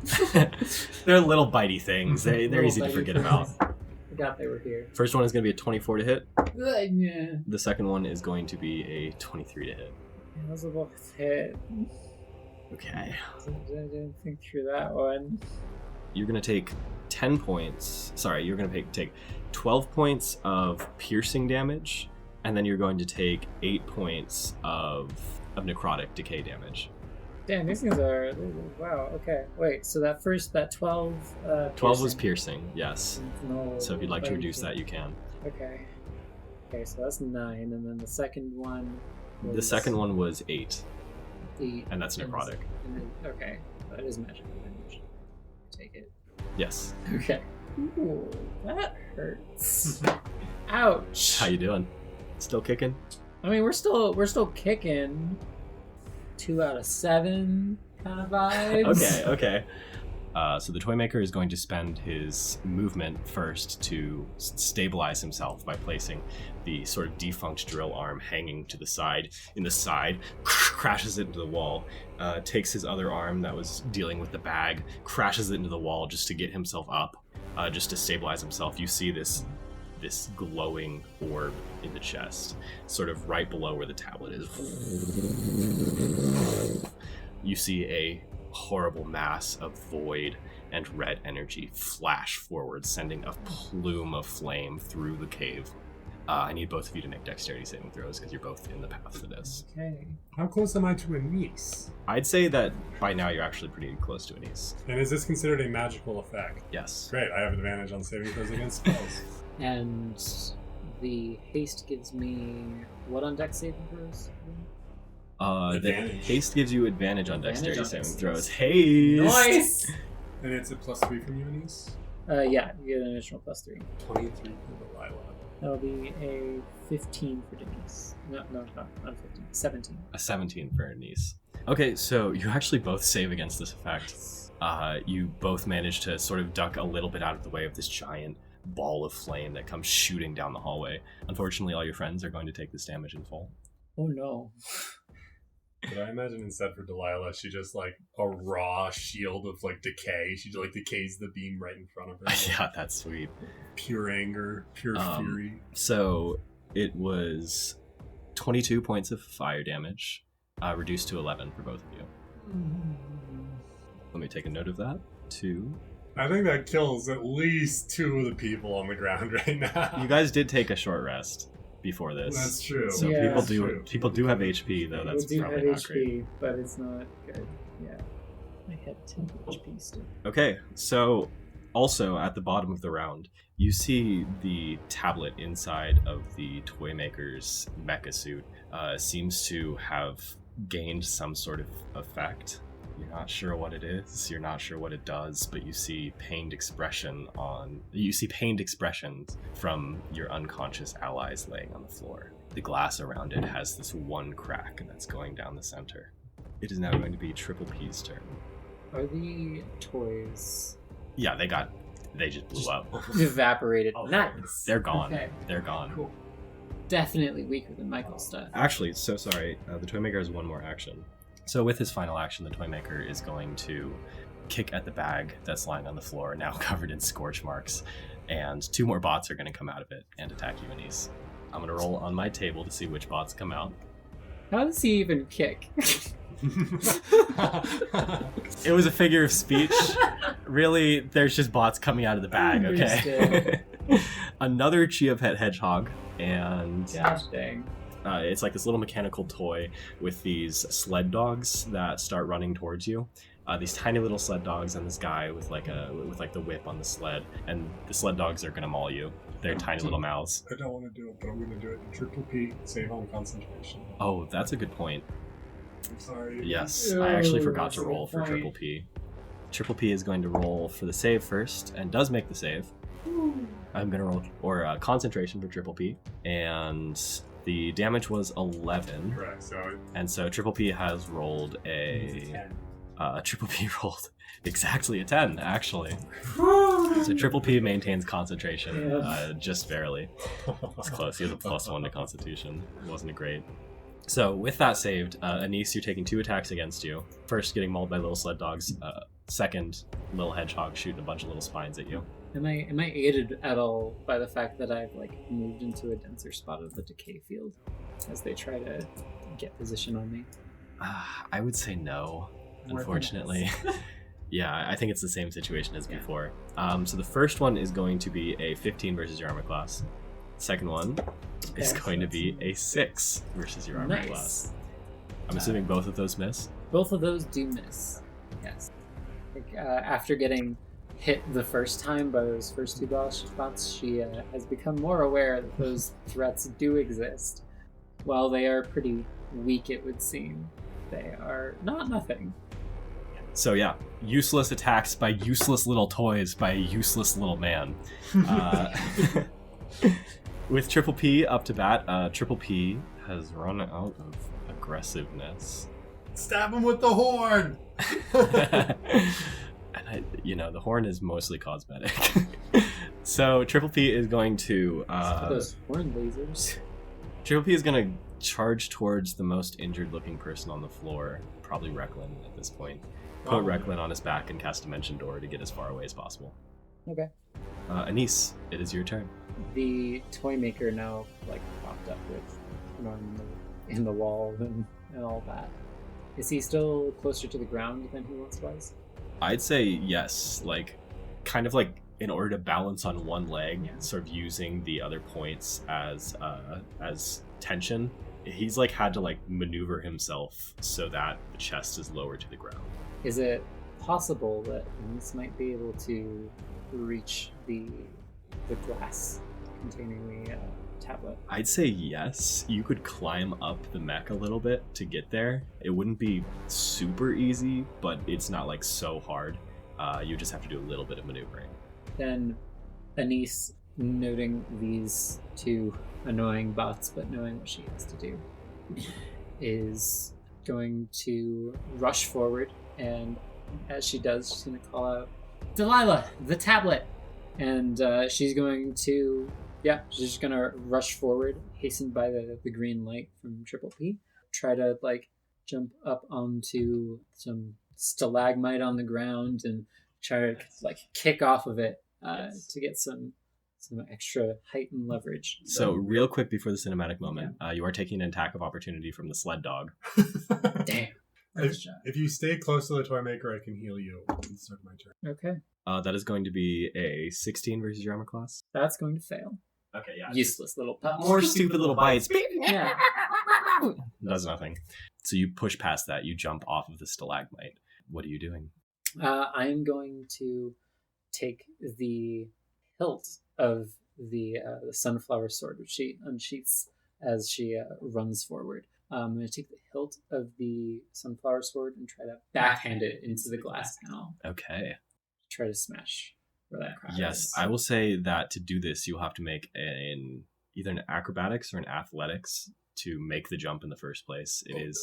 They're little bitey things. They're
Little
easy to
bitey
forget
things.
about.
Forgot they were here.
First one is going to be a 24 to hit.
Yeah.
The second one is going to be a 23 to hit.
I was about to hit.
Okay.
I didn't think through that one.
You're going to take 10 points. Sorry, you're going to take 12 points of piercing damage, and then you're going to take 8 points of necrotic decay damage.
Damn, these things are... Wow, okay. Wait, so that 12...
12 was piercing, yes.
No,
So if you'd like to reduce that, you can.
Okay. Okay, so that's 9, and then the second one was...
The second one was 8.
8.
And that's necrotic.
Okay, that is magical damage. Take it.
Yes.
Okay. Ooh, that hurts. Ouch.
How you doing? Still kicking?
I mean, we're still kicking. 2 out of 7 kind of vibes.
Okay. So the Toymaker is going to spend his movement first to stabilize himself by placing the sort of defunct drill arm hanging to the side. In the side, crashes it into the wall, takes his other arm that was dealing with the bag, crashes it into the wall just to get himself up, just to stabilize himself. You see this glowing orb in the chest, sort of right below where the tablet is. You see a horrible mass of void and red energy flash forward, sending a plume of flame through the cave. I need both of you to make dexterity saving throws because you're both in the path for this.
Okay.
How close am I to a niece?
I'd say that by now you're actually pretty close to a niece.
And is this considered a magical effect?
Yes.
Great, I have advantage on saving throws against spells.
And the haste gives me what on dex saving throws?
The
Advantage.
haste gives you advantage on
Advantage
dexterity
on
saving
dexterity.
throws. Haste!
Nice!
And it's a +3 from you, niece?
Yeah, you get an additional +3.
23 for Delilah.
That'll be a 15 for Denise. No, not 15. 17.
A 17 for a niece. Okay, so you actually both save against this effect. You both manage to sort of duck a little bit out of the way of this giant ball of flame that comes shooting down the hallway. Unfortunately, all your friends are going to take this damage in full.
Oh no.
But I imagine instead for Delilah, she just like a raw shield of like decay. She like decays the beam right in front of her.
Yeah, that's sweet.
Pure anger, pure fury.
So it was 22 points of fire damage, reduced to 11 for both of you. Let me take a note of that. 2.
I think that kills at least 2 of the people on the ground right now.
You guys did take a short rest before this.
That's true.
So
Yeah.
people do have HP though. That's
we do have
probably not
HP,
great.
but it's not good. Yeah. I had 10 HP still.
Okay, so also at the bottom of the round, you see the tablet inside of the Toymaker's mecha suit seems to have gained some sort of effect. You're not sure what it is, you're not sure what it does, but you see pained expressions from your unconscious allies laying on the floor. The glass around it has this one crack that's going down the center. It is now going to be Triple P's turn.
Are the toys
Yeah, they just blew up.
evaporated?
Oh,
Nice.
They're gone.
Okay.
They're gone.
Cool. Definitely weaker than Michael's stuff.
Actually, so sorry. The Toymaker has one more action. So with his final action, the Toymaker is going to kick at the bag that's lying on the floor, now covered in scorch marks, and 2 more bots are going to come out of it and attack you, Anise. I'm going to roll on my table to see which bots come out.
How does he even kick?
It was a figure of speech. Really, there's just bots coming out of the bag, okay? Another Chia Pet Hedgehog, and
Gosh dang.
it's like this little mechanical toy with these sled dogs that start running towards you. These tiny little sled dogs and this guy with the whip on the sled, and the sled dogs are gonna maul you. They're tiny little mouths.
I don't want to do it, but I'm going to do it. Triple P, save on concentration.
Oh, that's a good point.
I'm sorry.
Yes, I actually
Oh,
forgot
that's
to
a good
roll for
point.
Triple P. Triple P is going to roll for the save first, and does make the save. I'm going to roll concentration for Triple P, and the damage was 11.
Correct.
So Triple P has rolled Triple P rolled exactly a 10, actually. So Triple P maintains concentration, just barely. It's close. He has a +1 to Constitution. It wasn't great. So with that saved, Anise, you're taking 2 attacks against you. First, getting mauled by little sled dogs. Second, little hedgehog shooting a bunch of little spines at you.
Am I aided at all by the fact that I've moved into a denser spot of the decay field as they try to get position on me?
I would say no, unfortunately. Yeah, I think it's the same situation as before. So the first one is going to be a 15 versus your armor class. Second one is going to be a 6 versus your armor class. I'm assuming both of those miss.
Both of those do miss. Yes. After getting hit the first time by those first 2 ball shots, she has become more aware that those threats do exist. While they are pretty weak, it would seem, they are not nothing.
So yeah, useless attacks by useless little toys by a useless little man. With Triple P up to bat, Triple P has run out of aggressiveness.
Stab him with the horn!
And the horn is mostly cosmetic. So Triple P is going to...
those horn lasers.
Triple P is going to charge towards the most injured-looking person on the floor, probably Recklin at this point. Put Recklin on his back and cast Dimension Door to get as far away as possible.
Okay.
Anise, it is your turn.
The toy maker now popped up with an arm in the wall and all that. Is he still closer to the ground than he once was?
I'd say yes, kind of in order to balance on one leg, sort of using the other points as tension. He's had to maneuver himself so that the chest is lower to the ground.
Is it possible that this might be able to reach the glass containing the tablet?
I'd say yes. You could climb up the mech a little bit to get there. It wouldn't be super easy, but it's not so hard. You just have to do a little bit of maneuvering.
Then Anise, noting these 2 annoying bots, but knowing what she has to do, is going to rush forward, and as she does, she's going to call out, "Delilah, the tablet!" And she's going to, she's just going to rush forward, hastened by the green light from Triple P, try to jump up onto some stalagmite on the ground and try to kick off of it to get some extra height and leverage.
So real quick before the cinematic moment, you are taking an attack of opportunity from the sled dog.
Damn.
If you stay close to the toy maker, I can heal you. It's my turn.
Okay.
That is going to be a 16 versus your armor class.
That's going to fail.
Okay, yeah.
Useless little pup.
More stupid little bites.
Yeah.
Does nothing. So you push past that. You jump off of the stalagmite. What are you doing?
I am going to take the hilt of the sunflower sword, which she unsheaths as she runs forward. I'm going to take the hilt of the sunflower sword and try to backhand it into the glass panel.
Okay.
Try to smash where that crack
Yes,
is.
I will say that to do this, you'll have to make either an acrobatics or an athletics to make the jump in the first place. It is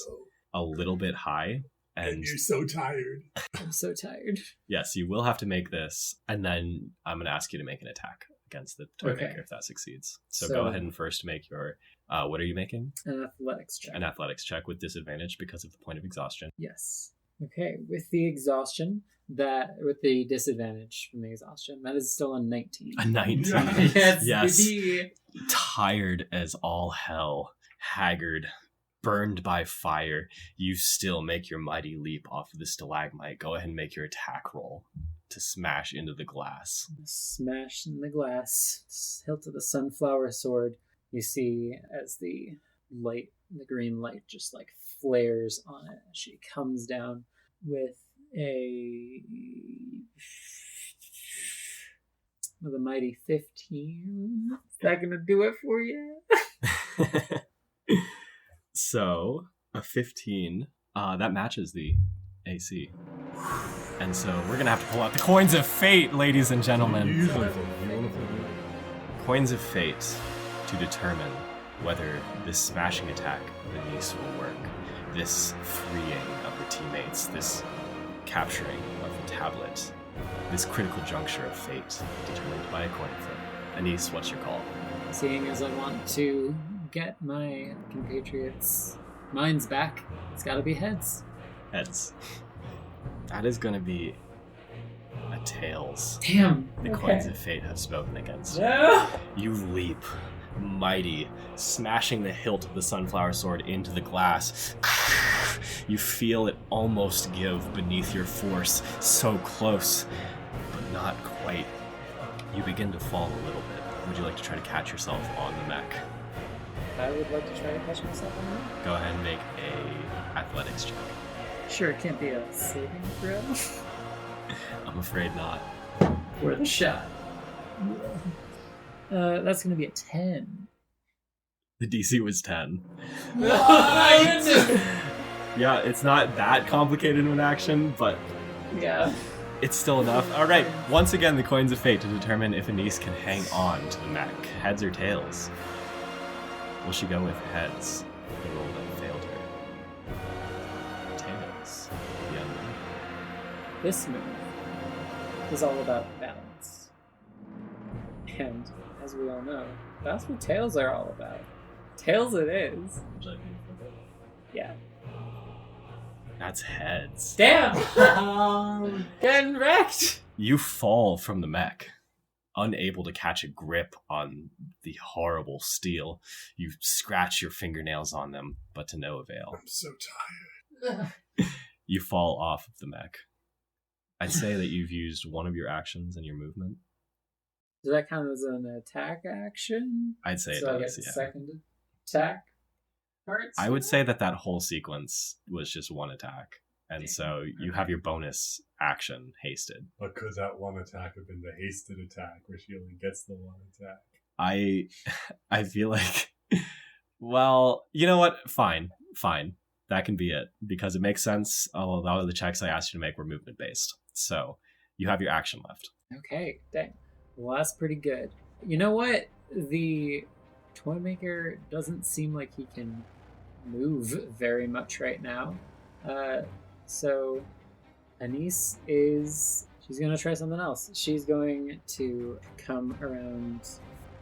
a little bit high. And
you're so tired.
I'm so tired.
Yes, you will have to make this, and then I'm going to ask you to make an attack against the toy maker if that succeeds. So go ahead and first make your... what are you making?
An athletics check.
An athletics check with disadvantage because of the point of exhaustion.
Yes. Okay, with the exhaustion, with the disadvantage from the exhaustion, that is still a 19.
A 19?
Yes.
Tired as all hell, haggard, burned by fire, you still make your mighty leap off of the stalagmite. Go ahead and make your attack roll to smash into the glass.
Smash in the glass. Hilt of the sunflower sword. You see as the green light just flares on it. She comes down with a mighty 15. Is that gonna do it for you?
So a 15 that matches the AC, and so we're gonna have to pull out the coins of fate, ladies and gentlemen. Coins of fate to determine whether this smashing attack of Anise will work, this freeing of her teammates, this capturing of the tablet, this critical juncture of fate determined by a coin flip. Anise, what's your call?
Seeing as I want to get my compatriots' minds back, it's gotta be heads.
Heads. That is gonna be a tails.
Damn.
The coins of fate have spoken against you.
No!
You leap, mighty, smashing the hilt of the sunflower sword into the glass. You feel it almost give beneath your force, so close, but not quite. You begin to fall a little bit. Would you like to try to catch yourself on the mech?
I would like to try to catch myself on that.
Go ahead and make a athletics check.
Sure, it can't be a saving throw.
I'm afraid not.
For the shot. That's gonna be a 10.
The DC was 10.
What?
Yeah, it's not that complicated of an action, but
Yeah.
it's still enough. All right, once again, the coins of fate to determine if Anise can hang on to the mech. Heads or tails? Will she go with heads? The roll that failed her. Tails. The unknown.
This move is all about balance. And as we all know, that's what tails are all about. Tails it is. Yeah.
That's heads.
Damn! Getting wrecked!
You fall from the mech, unable to catch a grip on the horrible steel. You scratch your fingernails on them, but to no avail.
I'm so tired.
You fall off of the mech. I'd say that you've used one of your actions in your movement.
Does that count as an attack action?
I'd say
So
it
I
does,
get
yeah.
second attack parts?
I would say that whole sequence was just one attack. And so you have your bonus action hasted.
But could that one attack have been the hasted attack where she only gets the one attack?
I feel like, well, you know what? Fine. That can be it, because it makes sense. A lot of the checks I asked you to make were movement based. So you have your action left.
Okay, dang. Well, that's pretty good. You know what? The toy maker doesn't seem like he can move very much right now. So Anise she's going to try something else. She's going to come around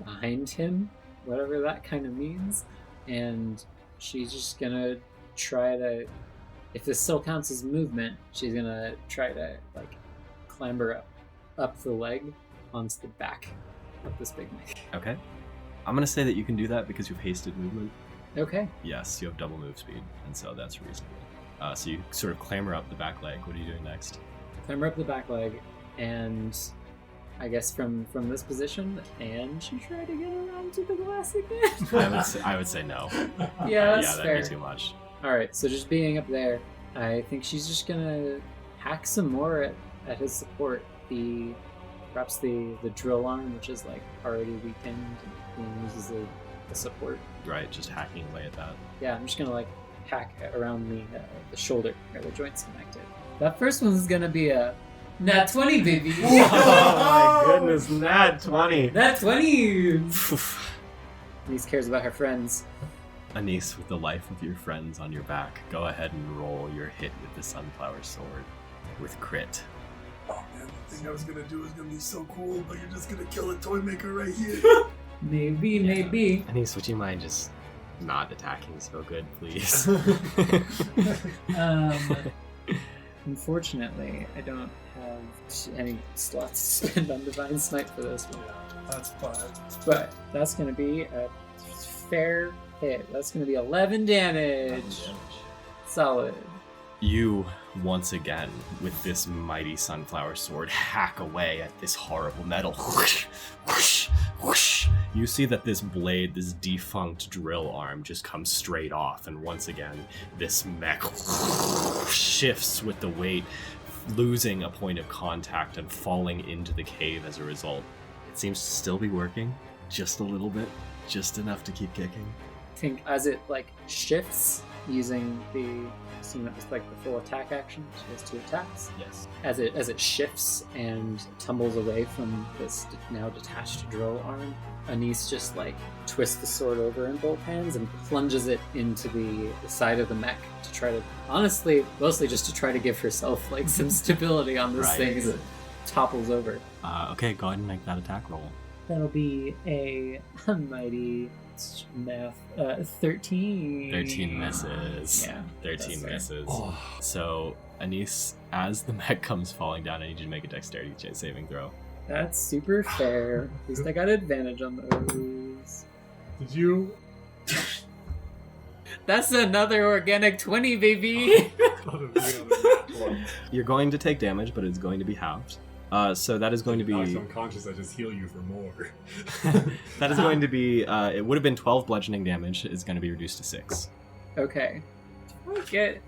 behind him, whatever that kind of means, and she's just going to try to, if this still counts as movement, she's going to try to like clamber up the leg onto the back of this big mech.
Okay. I'm going to say that you can do that because you've hasted movement.
Okay.
Yes, you have double move speed, and so that's reasonable. So you sort of clamber up the back leg. What are you doing next?
Clamber up the back leg, and I guess from this position, and she tried to get around to the glass again.
I would say no.
Yeah, that's
that'd
fair.
be too much.
Alright, so just being up there, I think she's just gonna hack some more at his support. Perhaps the drill arm, which is like already weakened, being used as a support.
Right, just hacking away at that.
Yeah, I'm just gonna like hack around the shoulder where the joint's connected. That first one's gonna be a nat 20, baby.
Oh my goodness, nat 20.
Nat 20. Anise cares about her friends.
Anise, with the life of your friends on your back, go ahead and roll your hit with the sunflower sword with crit.
Oh man, the thing I was gonna do is gonna be so cool, but you're just gonna kill a toy maker right here.
Maybe.
Anise, would you mind just not attacking so good, please?
Unfortunately, I don't have any slots to spend on Divine Smite for this one.
That's fine.
But that's going to be a fair hit. That's going to be 11 damage. Solid.
You, once again, with this mighty sunflower sword, hack away at this horrible metal. Whoosh, whoosh, whoosh. You see that this blade, this defunct drill arm, just comes straight off, and once again, this mech shifts with the weight, losing a point of contact and falling into the cave as a result. It seems to still be working, just a little bit, just enough to keep kicking.
I think as it like shifts using that was like the full attack action. She has 2 attacks.
Yes.
As it shifts and tumbles away from this now detached drill arm, Anise just like twists the sword over in both hands and plunges it into the side of the mech to try to, honestly, mostly just to try to give herself like some stability on this thing as it topples over.
Okay, go ahead and make that attack roll.
That'll be a mighty math 13.
13 misses.
Yeah.
13
that's fair.
misses. So, Anise, as the mech comes falling down, I need you to make a dexterity saving throw.
That's super fair. At least I got advantage on those.
Did you?
That's another organic 20, baby!
You're going to take damage, but it's going to be halved. So that is going to be...
If I'm unconscious, I just heal you for more.
That is going to be... it would have been 12 bludgeoning damage. It's going to be reduced to 6.
Okay. Do I get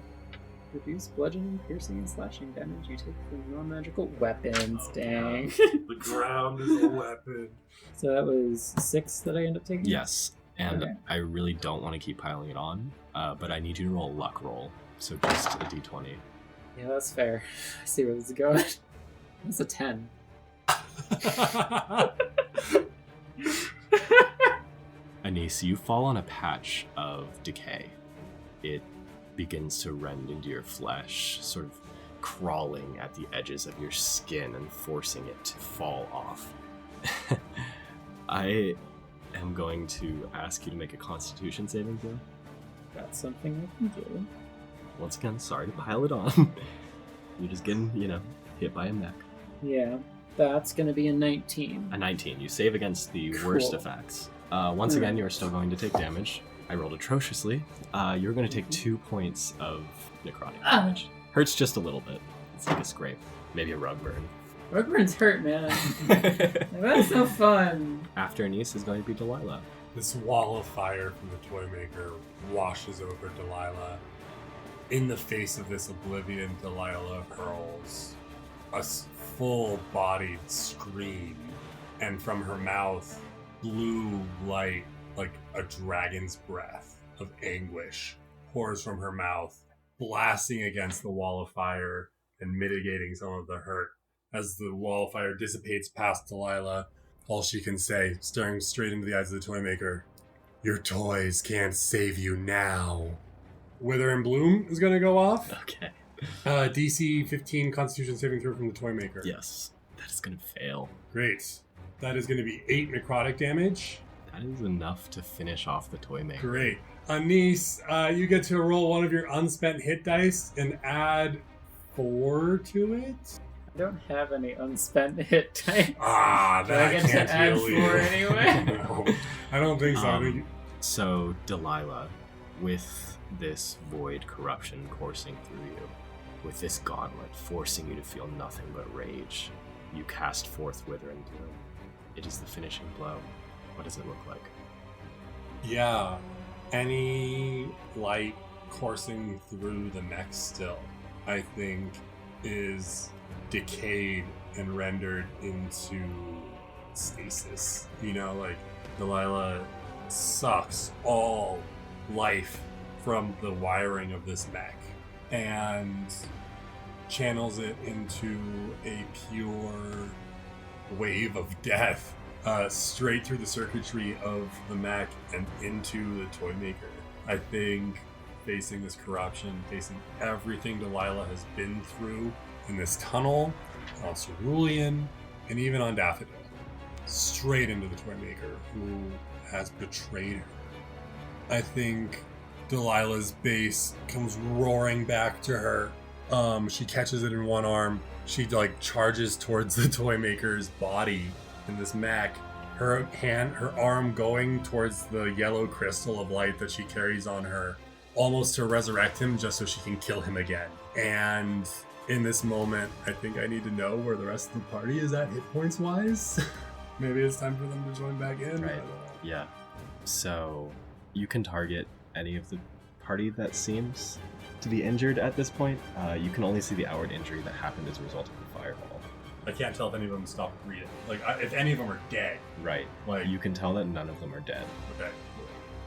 reduced bludgeoning, piercing, and slashing damage you take from non-magical weapons? Dang.
The ground is a weapon.
So that was 6 that I end up taking?
Yes. And
Okay.
I really don't want to keep piling it on, but I need you to roll a luck roll. So just a d20.
Yeah, that's fair. I see where this is going. That's a 10.
Anise, you fall on a patch of decay. It begins to rend into your flesh, sort of crawling at the edges of your skin and forcing it to fall off. I am going to ask you to make a Constitution saving throw.
That's something I can do.
Once again, sorry to pile it on. You're just getting, hit by a mech.
Yeah, that's going to be a 19.
A 19. You save against the worst
Cool.
effects. Once again, you're still going to take damage. I rolled atrociously. You're going to take 2 points of necrotic damage. Hurts just a little bit. It's like a scrape. Maybe a rug burn.
Rug burns hurt, man. That's so fun.
After Anise is going to be Delilah.
This wall of fire from the Toymaker washes over Delilah. In the face of this oblivion, Delilah hurls a full-bodied scream, and from her mouth, blue light, like a dragon's breath of anguish, pours from her mouth, blasting against the wall of fire and mitigating some of the hurt. As the wall of fire dissipates past Delilah, all she can say, staring straight into the eyes of the Toymaker, "Your toys can't save you now." Wither and Bloom is going to go off.
Okay.
DC 15 Constitution saving throw from the Toymaker.
Yes. That is going to fail.
Great. That is going to be 8 necrotic damage.
That is enough to finish off the Toymaker.
Great. Anise, you get to roll one of your unspent hit dice and add 4 to it.
I don't have any unspent hit dice.
Ah,
Do I
that
get to
can't
add
heal you.
4 anyway?
No, I don't think so. I think
So, Delilah, with this void corruption coursing through you, with this gauntlet forcing you to feel nothing but rage, you cast forth Wither and Bloom. It is the finishing blow. What does it look like?
yeah, any light coursing through the mech still, I think, is decayed and rendered into stasis. Like Delilah sucks all life from the wiring of this mech and channels it into a pure wave of death straight through the circuitry of the mech and into the Toymaker. I think facing this corruption, facing everything Delilah has been through in this tunnel, on Cerulean, and even on Daffodil, straight into the Toymaker, who has betrayed her. I think Delilah's base comes roaring back to her. She catches it in one arm. She charges towards the Toymaker's body in this mech. Her arm going towards the yellow crystal of light that she carries on her, almost to resurrect him just so she can kill him again. And in this moment, I think I need to know where the rest of the party is at hit points wise. Maybe it's time for them to join back in.
Right. Yeah. So you can target any of the party that seems to be injured at this point. You can only see the outward injury that happened as a result of the fireball.
I can't tell if any of them stopped breathing. If any of them are dead.
Right. You can tell that none of them are dead.
Okay.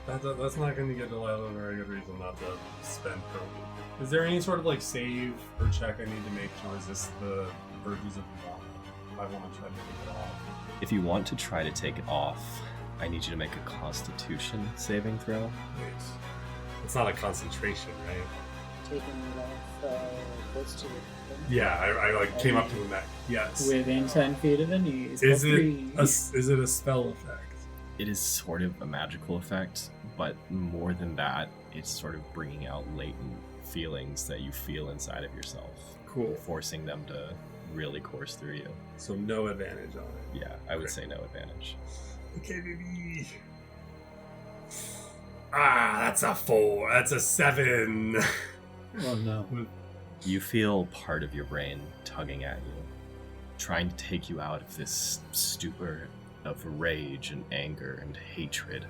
That's not going to get Delilah a very good reason not to spend her. Is there any sort of save or check I need to make to resist the urges of the moment if I want to try to take it off?
If you want to try to take it off, I need you to make a Constitution saving throw.
Wait. It's not a concentration, right?
Taking it off close to the
Yeah, I came up to the mech. Yes.
within 10 feet of the knees.
Is it a spell effect?
It is sort of a magical effect, but more than that, it's sort of bringing out latent feelings that you feel inside of yourself.
Cool.
Forcing them to really course through you.
So no advantage on it.
Yeah, I would
Okay.
say no advantage.
Okay, baby. That's a 4. That's a 7.
Oh no.
You feel part of your brain tugging at you. trying to take you out of this stupor of rage and anger and hatred.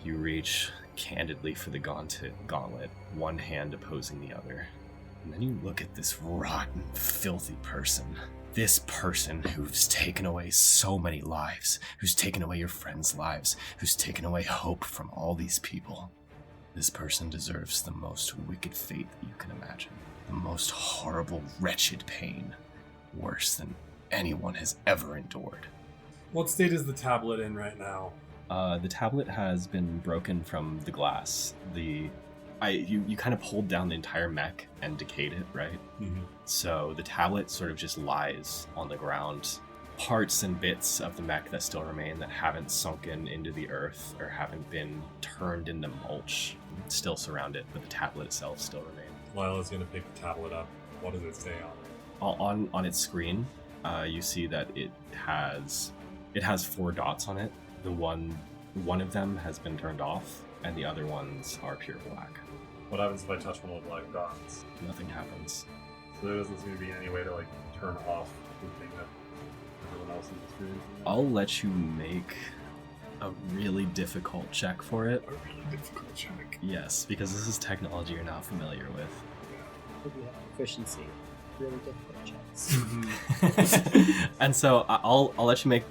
You reach candidly for the gauntlet, one hand opposing the other. And then you look at this rotten, filthy person. This person who's taken away so many lives, who's taken away your friends' lives, who's taken away hope from all these people. This person deserves the most wicked fate that you can imagine. The most horrible, wretched pain. Worse than anyone has ever endured.
What state is the tablet in right now?
The tablet has been broken from the glass. You kind of pulled down the entire mech and decayed it, right?
Mm-hmm.
So the tablet sort of just lies on the ground. Parts and bits of the mech that still remain that haven't sunken into the earth or haven't been turned into mulch still surround it, but the tablet itself still remains.
Lila's going to pick the tablet up. What does it say on it?
On its screen, you see that it has 4 dots on it. The one of them has been turned off, and the other ones are pure black.
What happens if I touch one of the black dots?
Nothing happens.
So there doesn't seem to be any way to turn off the thing that everyone else is experiencing.
I'll let you make a really difficult check for it.
A really difficult check.
Yes, because this is technology you're not familiar with.
If you have proficiency, really difficult checks.
And so I'll let you make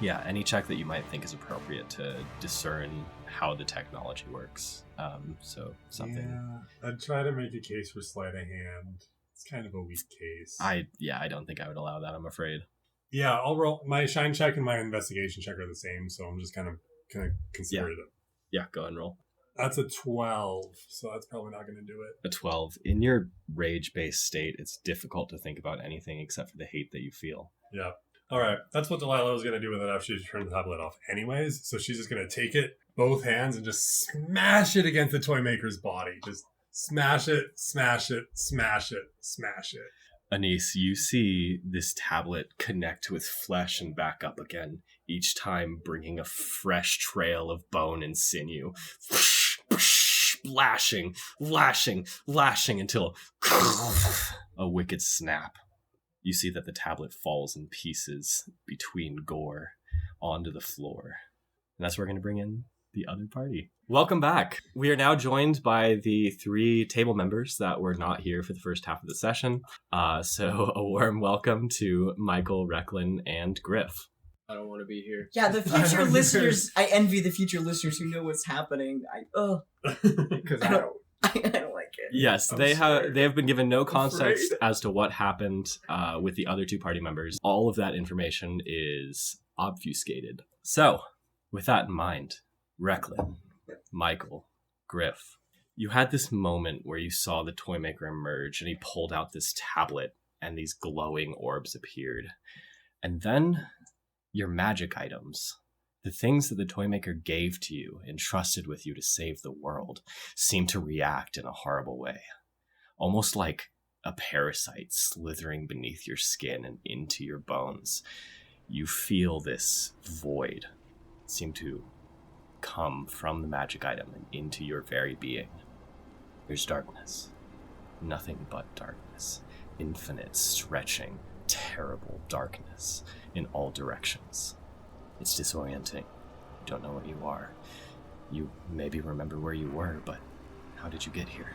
any check that you might think is appropriate to discern how the technology works. So something.
Yeah, I'd try to make a case for sleight of hand. It's kind of a weak case.
I don't think I would allow that, I'm afraid.
Yeah, I'll roll. My shine check and my investigation check are the same, so I'm just kind of consider it.
Yeah, go ahead and roll.
That's a 12, so that's probably not going to do it.
A 12. In your rage-based state, it's difficult to think about anything except for the hate that you feel.
Yeah. All right. That's what Delilah was going to do with it after she turned the tablet off anyways. So she's just going to take it, both hands, and just smash it against the toy maker's body. Just smash it, smash it, smash it, smash it.
Anise, you see this tablet connect with flesh and back up again, each time bringing a fresh trail of bone and sinew. Lashing until a wicked snap. You see that the tablet falls in pieces between gore onto the floor. And that's where we're going to bring in the other party. Welcome back. We are now joined by the 3 table members that were not here for the first half of the session. So a warm welcome to Michael, Recklin, and Griff.
I don't want to be here.
Yeah, the future listeners, I envy the future listeners who know what's happening.
Because
I don't like it.
Yes, they have been given no context as to what happened with the other 2 party members. All of that information is obfuscated. So, with that in mind, Recklin, Michael, Griff, you had this moment where you saw the toy maker emerge and he pulled out this tablet and these glowing orbs appeared. And then your magic items, the things that the toy maker gave to you, entrusted with you to save the world, seem to react in a horrible way. Almost like a parasite slithering beneath your skin and into your bones. You feel this void seem to come from the magic item and into your very being. There's darkness. Nothing but darkness. Infinite, stretching, terrible darkness in all directions. It's disorienting. You don't know what you are. You maybe remember where you were, but how did you get here?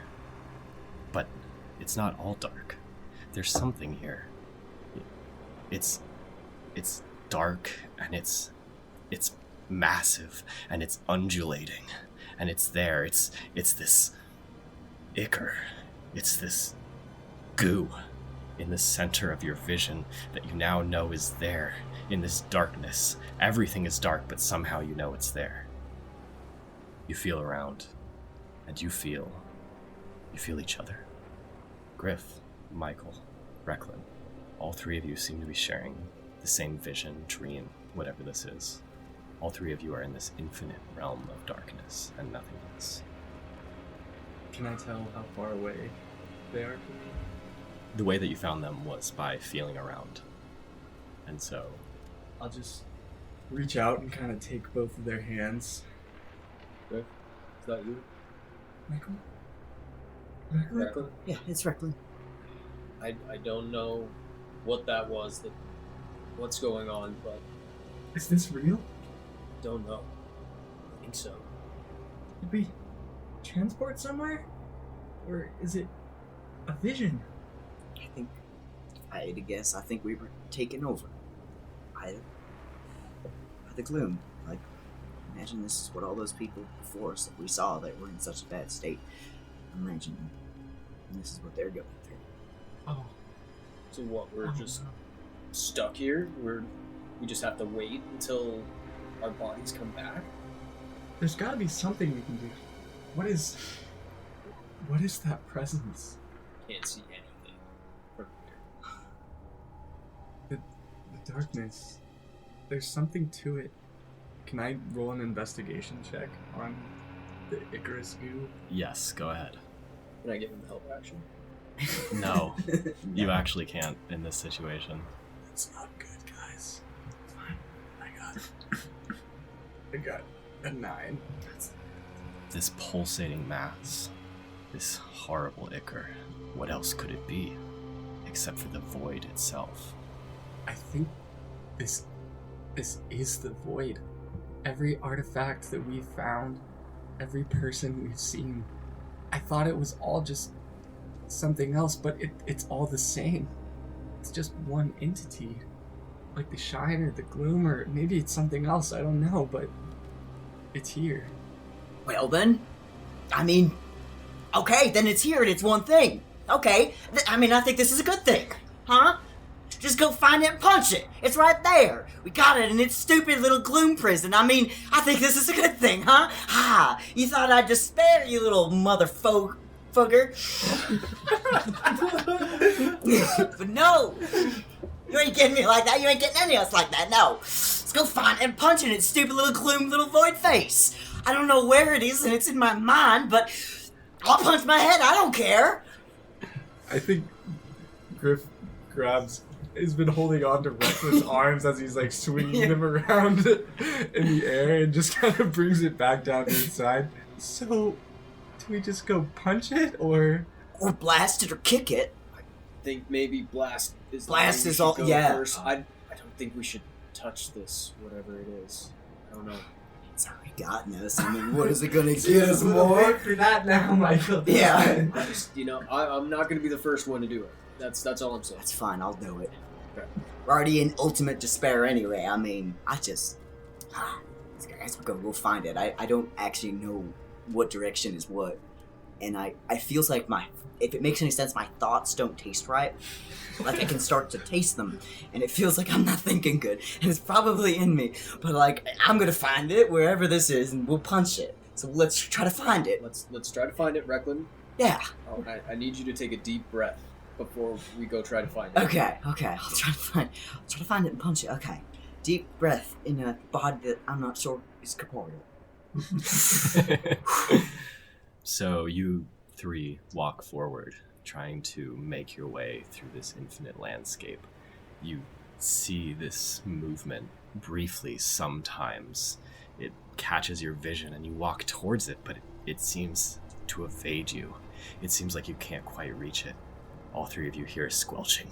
But it's not all dark. There's something here. It's dark, and it's massive, and it's undulating, and it's there. It's this ichor. It's this goo in the center of your vision that you now know is there in this darkness. Everything is dark, but somehow you know it's there. You feel around, and you feel each other. Griff, Michael, Recklin, all 3 of you seem to be sharing the same vision, dream, whatever this is. All 3 of you are in this infinite realm of darkness and nothingness.
Can I tell how far away they are from me?
The way that you found them was by feeling around. And so
I'll just reach out and kind of take both of their hands. Griff, is that you?
Michael?
Recklin?
Yeah, it's Recklin.
I don't know what that was that
what's going on, but
Is this real?
don't know. I think so.
Did we transport somewhere? Or is it a vision?
I think, if I had to guess, I think we were taken over by the gloom. Like, imagine this is what all those people before us that we saw that were in such a bad state. Imagine this is what they're going through.
Oh.
So what, we're just stuck here? We just have to wait until our bodies come back?
There's gotta be something we can do. What is that presence?
Can't see anything from here.
The darkness. There's something to it. Can I roll an investigation check on the Icarus goo?
Yes, go ahead.
Can I give him help action?
No, you actually can't in this situation.
It's not good, guys. Fine. I got a 9.
This pulsating mass, this horrible ichor, what else could it be except for the void itself?
I think this is the void. Every artifact that we've found, every person we've seen, I thought it was all just something else, but it's all the same. It's just one entity. Like the shine or the gloom, or maybe it's something else, I don't know, but it's here.
Well then, I mean, okay, then it's here and it's one thing. Okay, I think this is a good thing, huh? Just go find it and punch it. It's right there. We got it in its stupid little gloom prison. I think this is a good thing, huh? Ha! You thought I'd despair, you little motherfucker. But no! You ain't getting me like that. You ain't getting any of us like that, no. Let's go find it and punch it in its stupid little gloom little void face. I don't know where it is and it's in my mind, but I'll punch my head. I don't care.
I think Griff has been holding on to Reckless' arms as he's like swinging them around in the air and just kind of brings it back down to his side. So, do we just go punch it or
blast it or kick it?
I think maybe blast is
Blast
the way we
is
should
all-
go
yeah.
first. I don't think we should touch this, whatever it is. I don't know.
It's already gotten us. What is it gonna get us more?
for that now, Michael?
Yeah.
I just, I'm not going to be the first one to do it. That's all I'm saying.
That's fine, I'll do it.
Okay.
We're already in ultimate despair anyway. I guess we'll find it. I don't actually know what direction is what. And I feels like if it makes any sense, my thoughts don't taste right. Like I can start to taste them, and it feels like I'm not thinking good, and it's probably in me. But like, I'm gonna find it wherever this is, and we'll punch it. So let's try to find it.
Let's try to find it, Recklin.
Yeah.
Oh, I need you to take a deep breath before we go try to find it.
Okay. I'll try to find it and punch it. Okay. Deep breath in a body that I'm not sure is corporeal.
So you three walk forward, trying to make your way through this infinite landscape. You see this movement briefly sometimes. It catches your vision and you walk towards it, but it seems to evade you. It seems like you can't quite reach it. All three of you hear a squelching.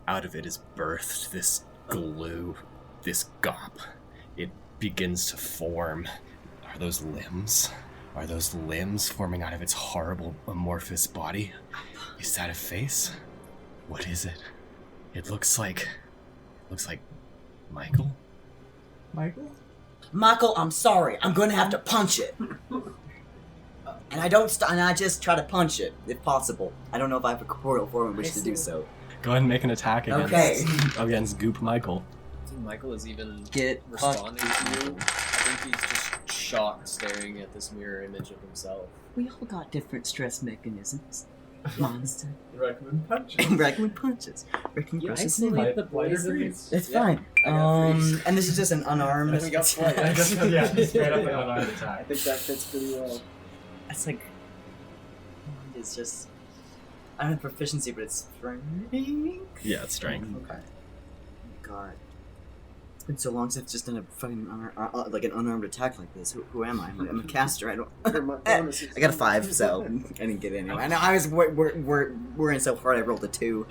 Out of it is birthed this glue, this gop. It begins to form. Are those limbs? Are those limbs forming out of its horrible amorphous body? Is that a face? What is it? It looks like Michael?
Michael, I'm sorry. I'm going to have to punch it. And I just try to punch it, if possible. I don't know if I have a corporeal form in which to do so.
Go ahead and make an attack against Goop Michael.
I think Michael is even
Get
responding to you. I think he's just shocked staring at this mirror image of himself.
We all got different stress mechanisms. Monster.
Recommend punches.
Recommend punches. Recommend
You
versus
isolate the
Lighter
poison.
greens.
It's
Yeah,
fine.
I got freeze.
And this is just an unarmed.
And then we got flight.
straight up an unarmed
I
attack.
think that fits pretty well.
It's like it's just I don't have proficiency, but it's strength.
Yeah, it's strength.
Okay. God. been so long since I've just done a fucking like an unarmed attack like this. Who am I? I'm a caster. I don't. I got a 5, so I didn't get it anyway. I know I was we're in so hard. I rolled a 2.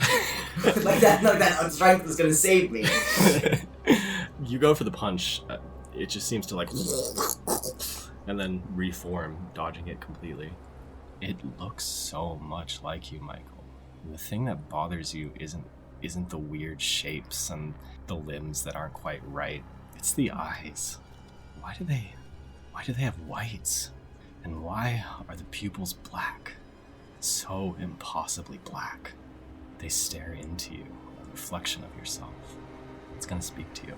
like that strength was gonna save me.
You go for the punch. It just seems to like, and then reform, dodging it completely. It looks so much like you, Michael. The thing that bothers you isn't the weird shapes and the limbs that aren't quite right. It's the eyes. Why do they have whites? And why are the pupils black? So impossibly black. They stare into you, a reflection of yourself. It's gonna speak to you.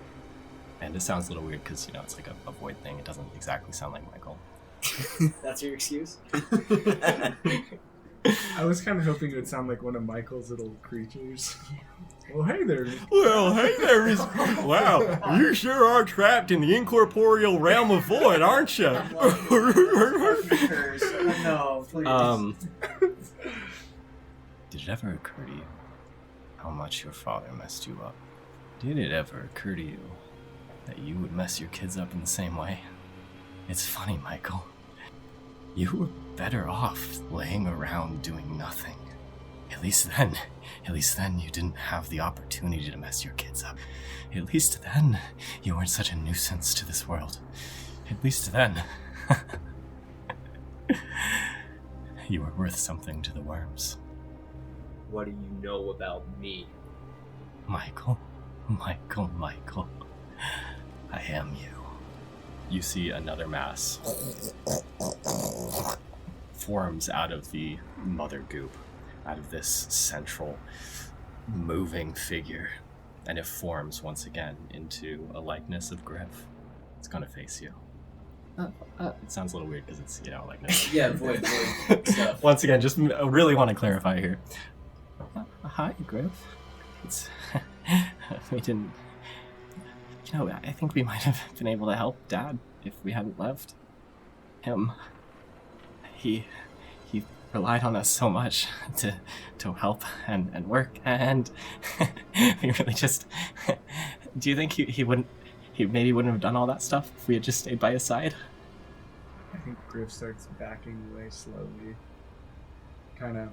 And it sounds a little weird because, it's like a void thing. It doesn't exactly sound like Michael.
That's your excuse?
I was kind of hoping it would sound like one of Michael's little creatures. Well, hey there.
Wow, you sure are trapped in the incorporeal realm of void, aren't you?
No, please.
Did it ever occur to you how much your father messed you up? Did it ever occur to you that you would mess your kids up in the same way? It's funny, Michael. You were better off laying around doing nothing. At least then you didn't have the opportunity to mess your kids up. At least then you weren't such a nuisance to this world. At least then you were worth something to the worms.
What do you know about me?
Michael. I am you. You see another mass forms out of the mother goop, out of this central moving figure, and it forms once again into a likeness of Griff. It's gonna face you. It sounds a little weird because it's, likeness.
Yeah, void stuff.
Once again, just really want to clarify here. Hi, Griff. We didn't... I think we might have been able to help Dad if we hadn't left him. He relied on us so much to help and work, and we really just... Do you think he maybe wouldn't have done all that stuff if we had just stayed by his side?
I think Griff starts backing away slowly. Kind of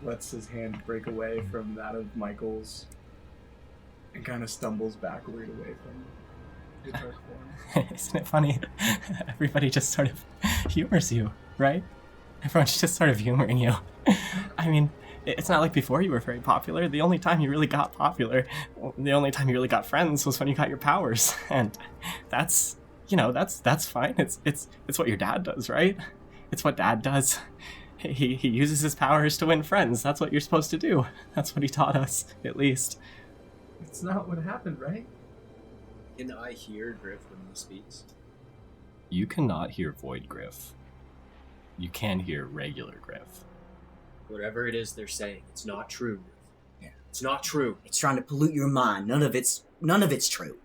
lets his hand break away from that of Michael's and kind of stumbles backward away from the dark form.
Isn't it funny? Everybody just sort of humors you, right? Everyone's just sort of humoring you. I mean, it's not like before you were very popular. The only time you really got popular, the only time you really got friends was when you got your powers. And that's fine. It's what your dad does, right? It's what Dad does. He uses his powers to win friends. That's what you're supposed to do. That's what he taught us, at least.
It's not what happened, right?
Can I hear Griff when he speaks?
You cannot hear Void Griff. You can hear regular Griff.
Whatever it is they're saying, it's not true.
Yeah.
It's not true.
It's trying to pollute your mind. None of it's true.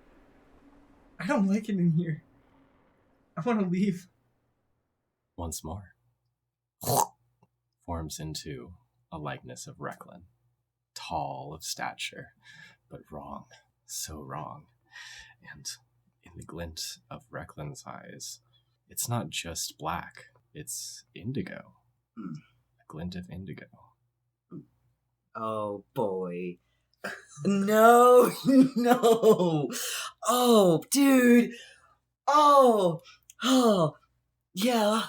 I don't like it in here. I want to leave.
Once more. Forms into a likeness of Recklin. Tall of stature, but wrong. So wrong. And in the glint of Recklin's eyes, it's not just black. It's indigo. A glint of indigo.
Oh, boy. No. Oh, dude. Oh, yeah.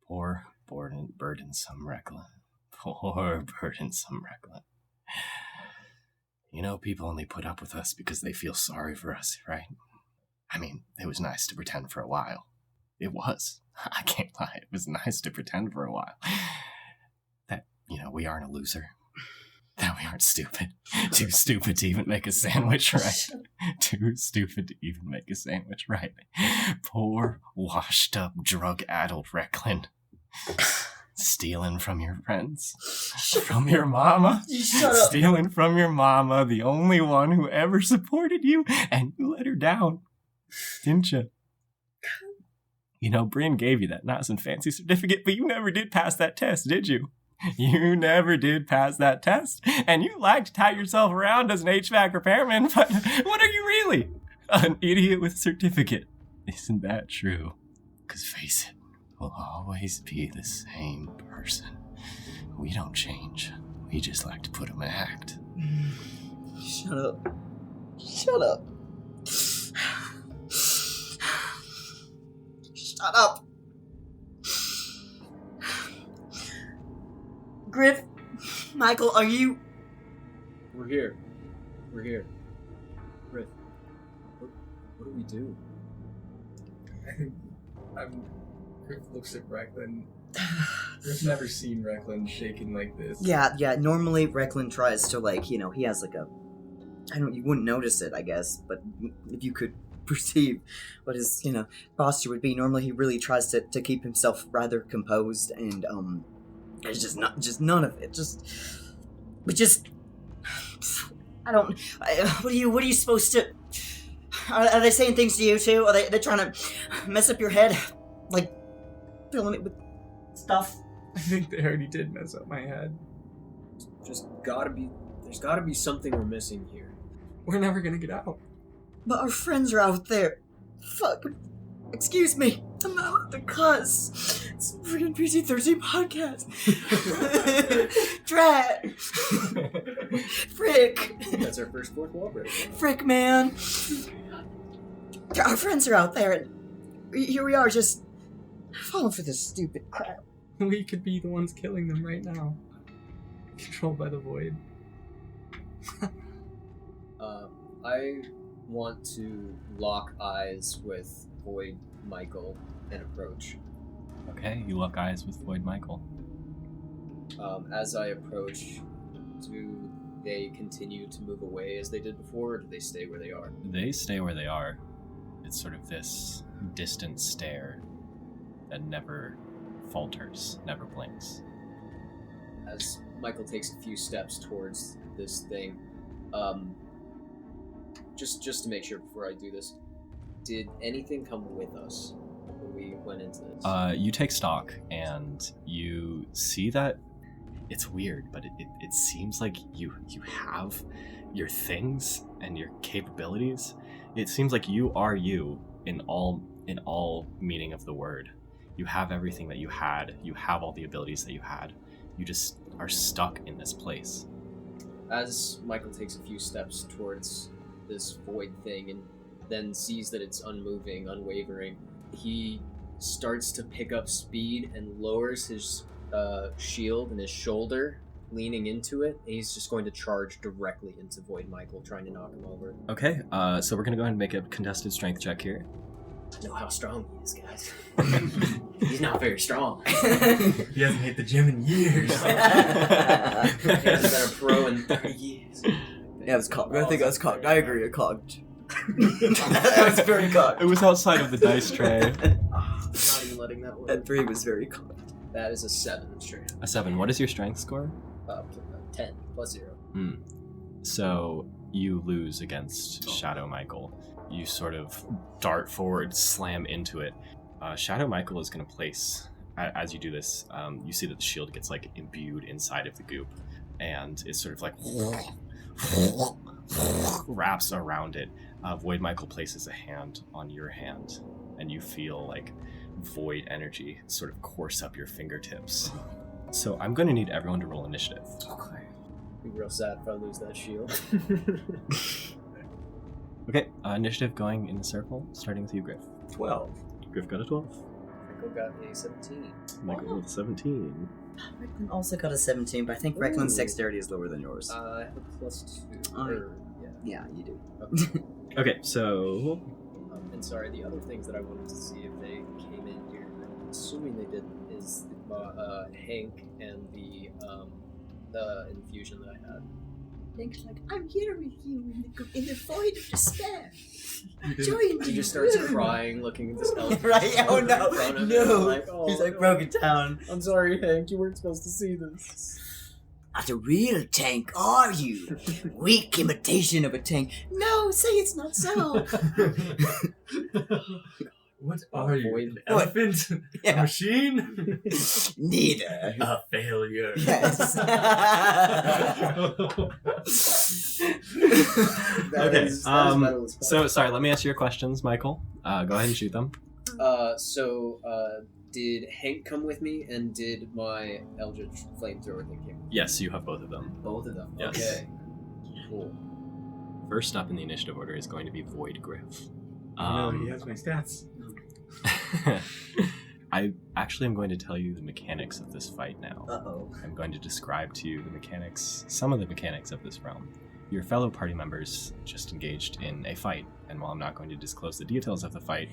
Poor, burdensome Recklin. Poor, burdensome Recklin. People only put up with us because they feel sorry for us, right? I mean, it was nice to pretend for a while. It was. I can't lie. It was nice to pretend for a while. That, we aren't a loser. That we aren't stupid. Too stupid to even make a sandwich right. Too stupid to even make a sandwich right. Poor, washed up, drug-addled Recklin. Stealing from your friends. From your mama. Stealing from your mama, the only one who ever supported you, and you let her down. Didn't you? Bryn gave you that nice and fancy certificate, but you never did pass that test, did you? You never did pass that test, and you like to tout yourself around as an HVAC repairman, but what are you really? An idiot with a certificate. Isn't that true? Because face it, we'll always be the same person. We don't change. We just like to put them in act.
Shut up. Shut up. Shut up. Griff, Michael, are you...
We're here. Griff, what do we do?
Griff looks at Recklin. Griff's never seen Recklin shaking like this.
Yeah, normally Recklin tries to, he has you wouldn't notice it, I guess, but if you could perceive what his, posture would be, normally he really tries to keep himself rather composed, and, it's just none of it, what are you supposed to, are they saying things to you too? Are they trying to mess up your head, filling it with stuff?
I think they already did mess up my head.
There's gotta be something we're missing here.
We're never gonna get out.
But our friends are out there. Fuck. Excuse me. I'm not allowed to cuss. It's a freaking PG-13 podcast. Drat. Frick.
That's our first fourth wall break.
Frick, man. Our friends are out there, and here we are just falling for this stupid crap.
We could be the ones killing them right now. Controlled by the void.
I want to lock eyes with Void Michael and approach.
Okay, you lock eyes with Void Michael.
As I approach, do they continue to move away as they did before, or do they stay where they are?
They stay where they are. It's sort of this distant stare that never falters, never blinks.
As Michael takes a few steps towards this thing, just to make sure before I do this, did anything come with us when we went into this?
You take stock, and you see that it's weird, but it seems like you have your things and your capabilities. It seems like you are you in all meaning of the word. You have everything that you had. You have all the abilities that you had. You just are stuck in this place.
As Michael takes a few steps towards this void thing and then sees that it's unmoving, unwavering, he starts to pick up speed and lowers his shield and his shoulder, leaning into it, and he's just going to charge directly into Void Michael, trying to knock him over.
Okay, so we're going to go ahead and make a contested strength check here.
I know how strong he is, guys. He's not very strong.
He hasn't hit the gym in years.
He hasn't been a pro in 30 years.
Yeah, it was cocked. I think I was cocked. I agree, it cocked. That was very cocked.
It was outside of the dice tray.
Not even letting that work.
That 3 was very cocked.
That is a 7 straight.
A 7. What is your strength score?
10 plus 0.
So you lose against Shadow Michael. You sort of dart forward, slam into it. Shadow Michael is going to place, as you do this, you see that the shield gets imbued inside of the goop, and it's sort of wraps around it. Void Michael places a hand on your hand, and you feel void energy sort of course up your fingertips. So I'm going to need everyone to roll initiative.
Okay. Be real sad if I lose that shield.
Okay, initiative going in the circle, starting with you, Griff.
12.
Griff got a 12.
Michael got a 17.
Michael with a 17.
Recklin also got a 17, but I think Recklin's dexterity is lower than yours.
I have a +2.
Yeah, you do.
Okay.
Okay, so...
And sorry, the other things that I wanted to see if they came in here, I'm assuming they did, is Hank and the infusion that I had.
Hank's like, I'm here with you in the void of despair.
He just starts crying, looking at this elf.
Right? Oh no, no. He's
no.
broken down.
I'm sorry, Hank, you weren't supposed to see this.
Not a real tank, are you? Weak imitation of a tank. No, say it's not so.
What are you?
Void.
An elephant?
Yeah.
A machine?
Neither.
A failure.
Yes.
Okay.
That is metal as fuck.
So sorry. Let me answer your questions, Michael. Go ahead and shoot them.
Did Hank come with me, and did my Eldritch flamethrower thing came?
Yes, you have both of them.
Both of them.
Yes.
Okay. Cool.
First up in the initiative order is going to be Void Griff.
No, he has my stats.
I actually am going to tell you the mechanics of this fight now.
Uh-oh.
I'm going to describe to you the mechanics, some of the mechanics of this realm. Your fellow party members just engaged in a fight, and while I'm not going to disclose the details of the fight,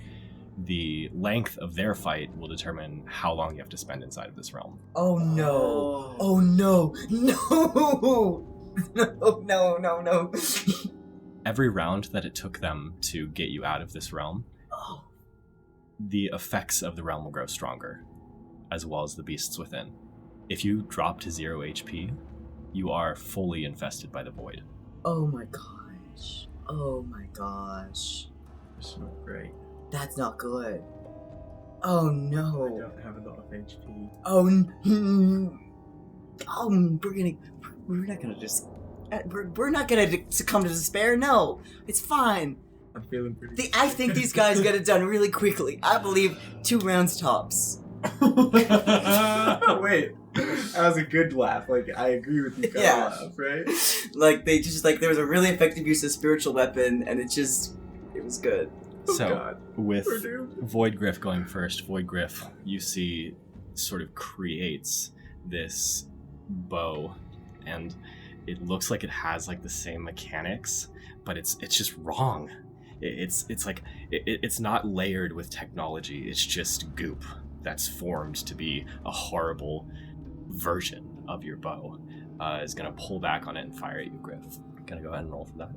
the length of their fight will determine how long you have to spend inside of this realm.
Oh no. Oh no. No. No.
Every round that it took them to get you out of this realm,
Oh.
the effects of the realm will grow stronger, as well as the beasts within. If you drop to 0 HP, you are fully infested by the void.
Oh my gosh. Oh my gosh.
It's not great.
That's not good. Oh
I
no.
don't have a lot of HP.
Oh, we're not gonna succumb to despair. No, it's fine.
I'm feeling pretty.
I think these guys get it done really quickly. I believe 2 rounds tops.
Wait, that was a good laugh. Like, I agree with you. Kind
Yeah.
of laugh, right?
Like they just there was a really effective use of spiritual weapon, and it was good.
Oh,
So,
God.
with
We're doomed.
Void Griff going first, Void Griff, you see, sort of creates this bow, and it looks like it has like the same mechanics, but it's just wrong. It's not layered with technology. It's just goop that's formed to be a horrible version of your bow. Is gonna pull back on it and fire at you, Griff. Gonna go ahead and roll for that.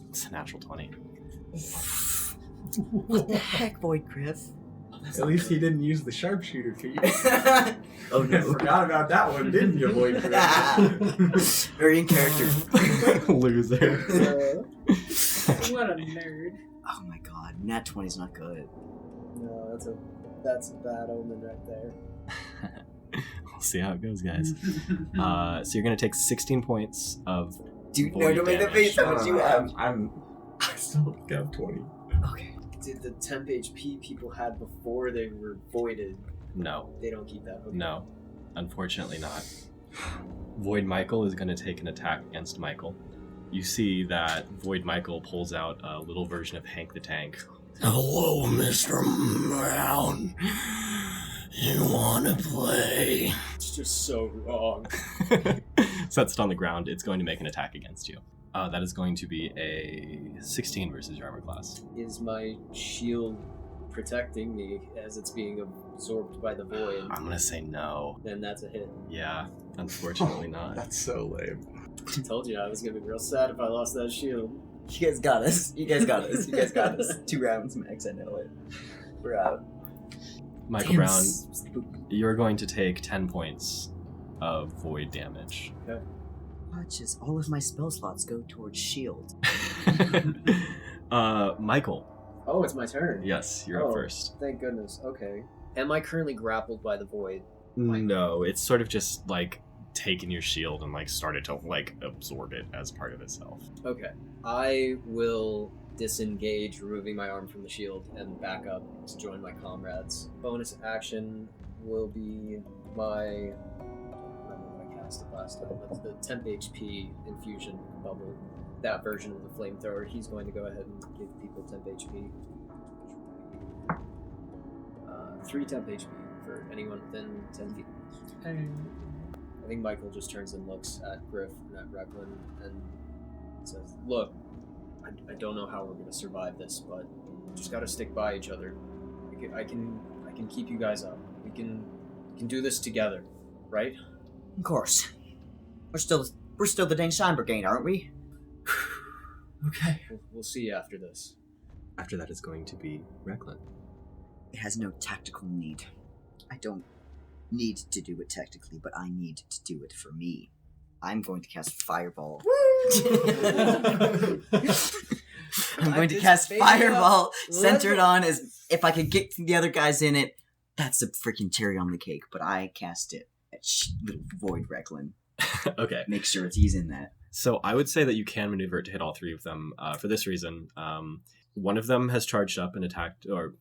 It's a natural 20.
What the heck, Void Griff?
At least he didn't use the sharpshooter feat.
Oh
You
no.
forgot about that one, didn't you, boy?
Very in character.
Loser.
What a nerd.
Oh my god, nat 20's not good.
No, that's a bad omen right there.
We'll see how it goes, guys. So you're gonna take 16 points of
Dude, no,
void
don't make the
damage.
face how much you have.
I still got 20.
Okay.
Did the temp HP people had before they were voided?
No,
They don't keep that. Okay.
no, unfortunately not. Void Michael is gonna take an attack against Michael. You see that Void Michael pulls out a little version of Hank the Tank. Hello, Mr. Brown. You wanna play?
It's just so wrong.
Sets it on the ground. It's going to make an attack against you. That is going to be a 16 versus your armor class.
Is my shield protecting me as it's being absorbed by the void?
I'm gonna say no.
Then that's a hit.
Yeah, unfortunately not.
That's so lame.
I told you I was gonna be real sad if I lost that shield.
You guys got us. You guys got us. 2 rounds max, I know it. We're out.
Michael
Damn,
Brown, you're going to take 10 points of void damage.
Watches all of my spell slots go towards shield.
Michael.
Oh, it's my turn.
Yes, you're up first.
Thank goodness. Okay. Am I currently grappled by the void?
No, it's sort of just like taken your shield and like started to like absorb it as part of itself.
Okay. I will disengage, removing my arm from the shield, and back up to join my comrades. Bonus action will be my... I don't remember when I cast it last time. That's the temp HP infusion bubble. That version of the flamethrower. He's going to go ahead and give people temp HP. 3 temp HP for anyone within 10 feet. I think Michael just turns and looks at Griff and at Reckland and says, "Look, I don't know how we're going to survive this, but we just got to stick by each other. I can keep you guys up. We can do this together, right?"
Of course. We're still the dang Shine Brigade, aren't we?
Okay. We'll see you after this.
After that is going to be Reckland.
It has no tactical need. I don't need to do it tactically, but I need to do it for me. I'm going to cast Fireball. I'm going to
just
cast
made it
Fireball
up.
centered on as if I could get the other guys in it. That's the freaking cherry on the cake, but I cast it at little Void Recklin.
Okay.
Make sure he's in that.
So I would say that you can maneuver it to hit all three of them for this reason. One of them has charged up and attacked, or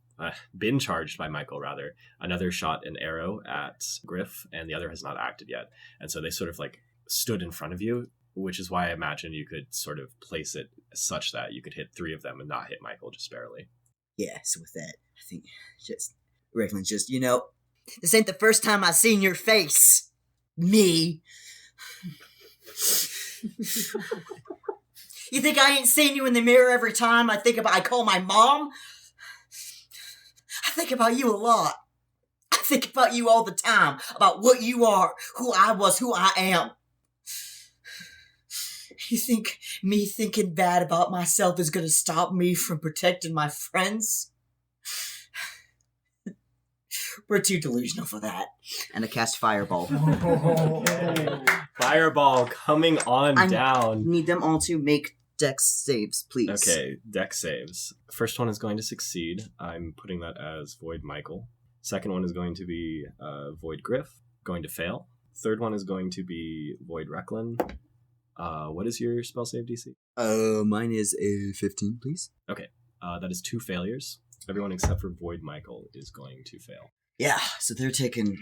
been charged by Michael, rather. Another shot an arrow at Griff, and the other has not acted yet. And so they sort of like stood in front of you, which is why I imagine you could sort of place it such that you could hit three of them and not hit Michael, just barely.
Yeah, so with that, I think just Recklin's just, this ain't the first time I've seen your face. Me. You think I ain't seen you in the mirror every time I call my mom? I think about you a lot. I think about you all the time, about what you are, who I was, who I am. You think me thinking bad about myself is gonna stop me from protecting my friends? We're too delusional for that. And I cast Fireball.
Fireball coming on down.
Need them all to make Dex saves, please.
Okay, Dex saves. First one is going to succeed. I'm putting that as Void Michael. Second one is going to be Void Griff. Going to fail. Third one is going to be Void Recklin. What is your spell save DC?
Mine is a 15, please.
Okay, that is 2 failures. Everyone except for Void Michael is going to fail.
Yeah, so they're taking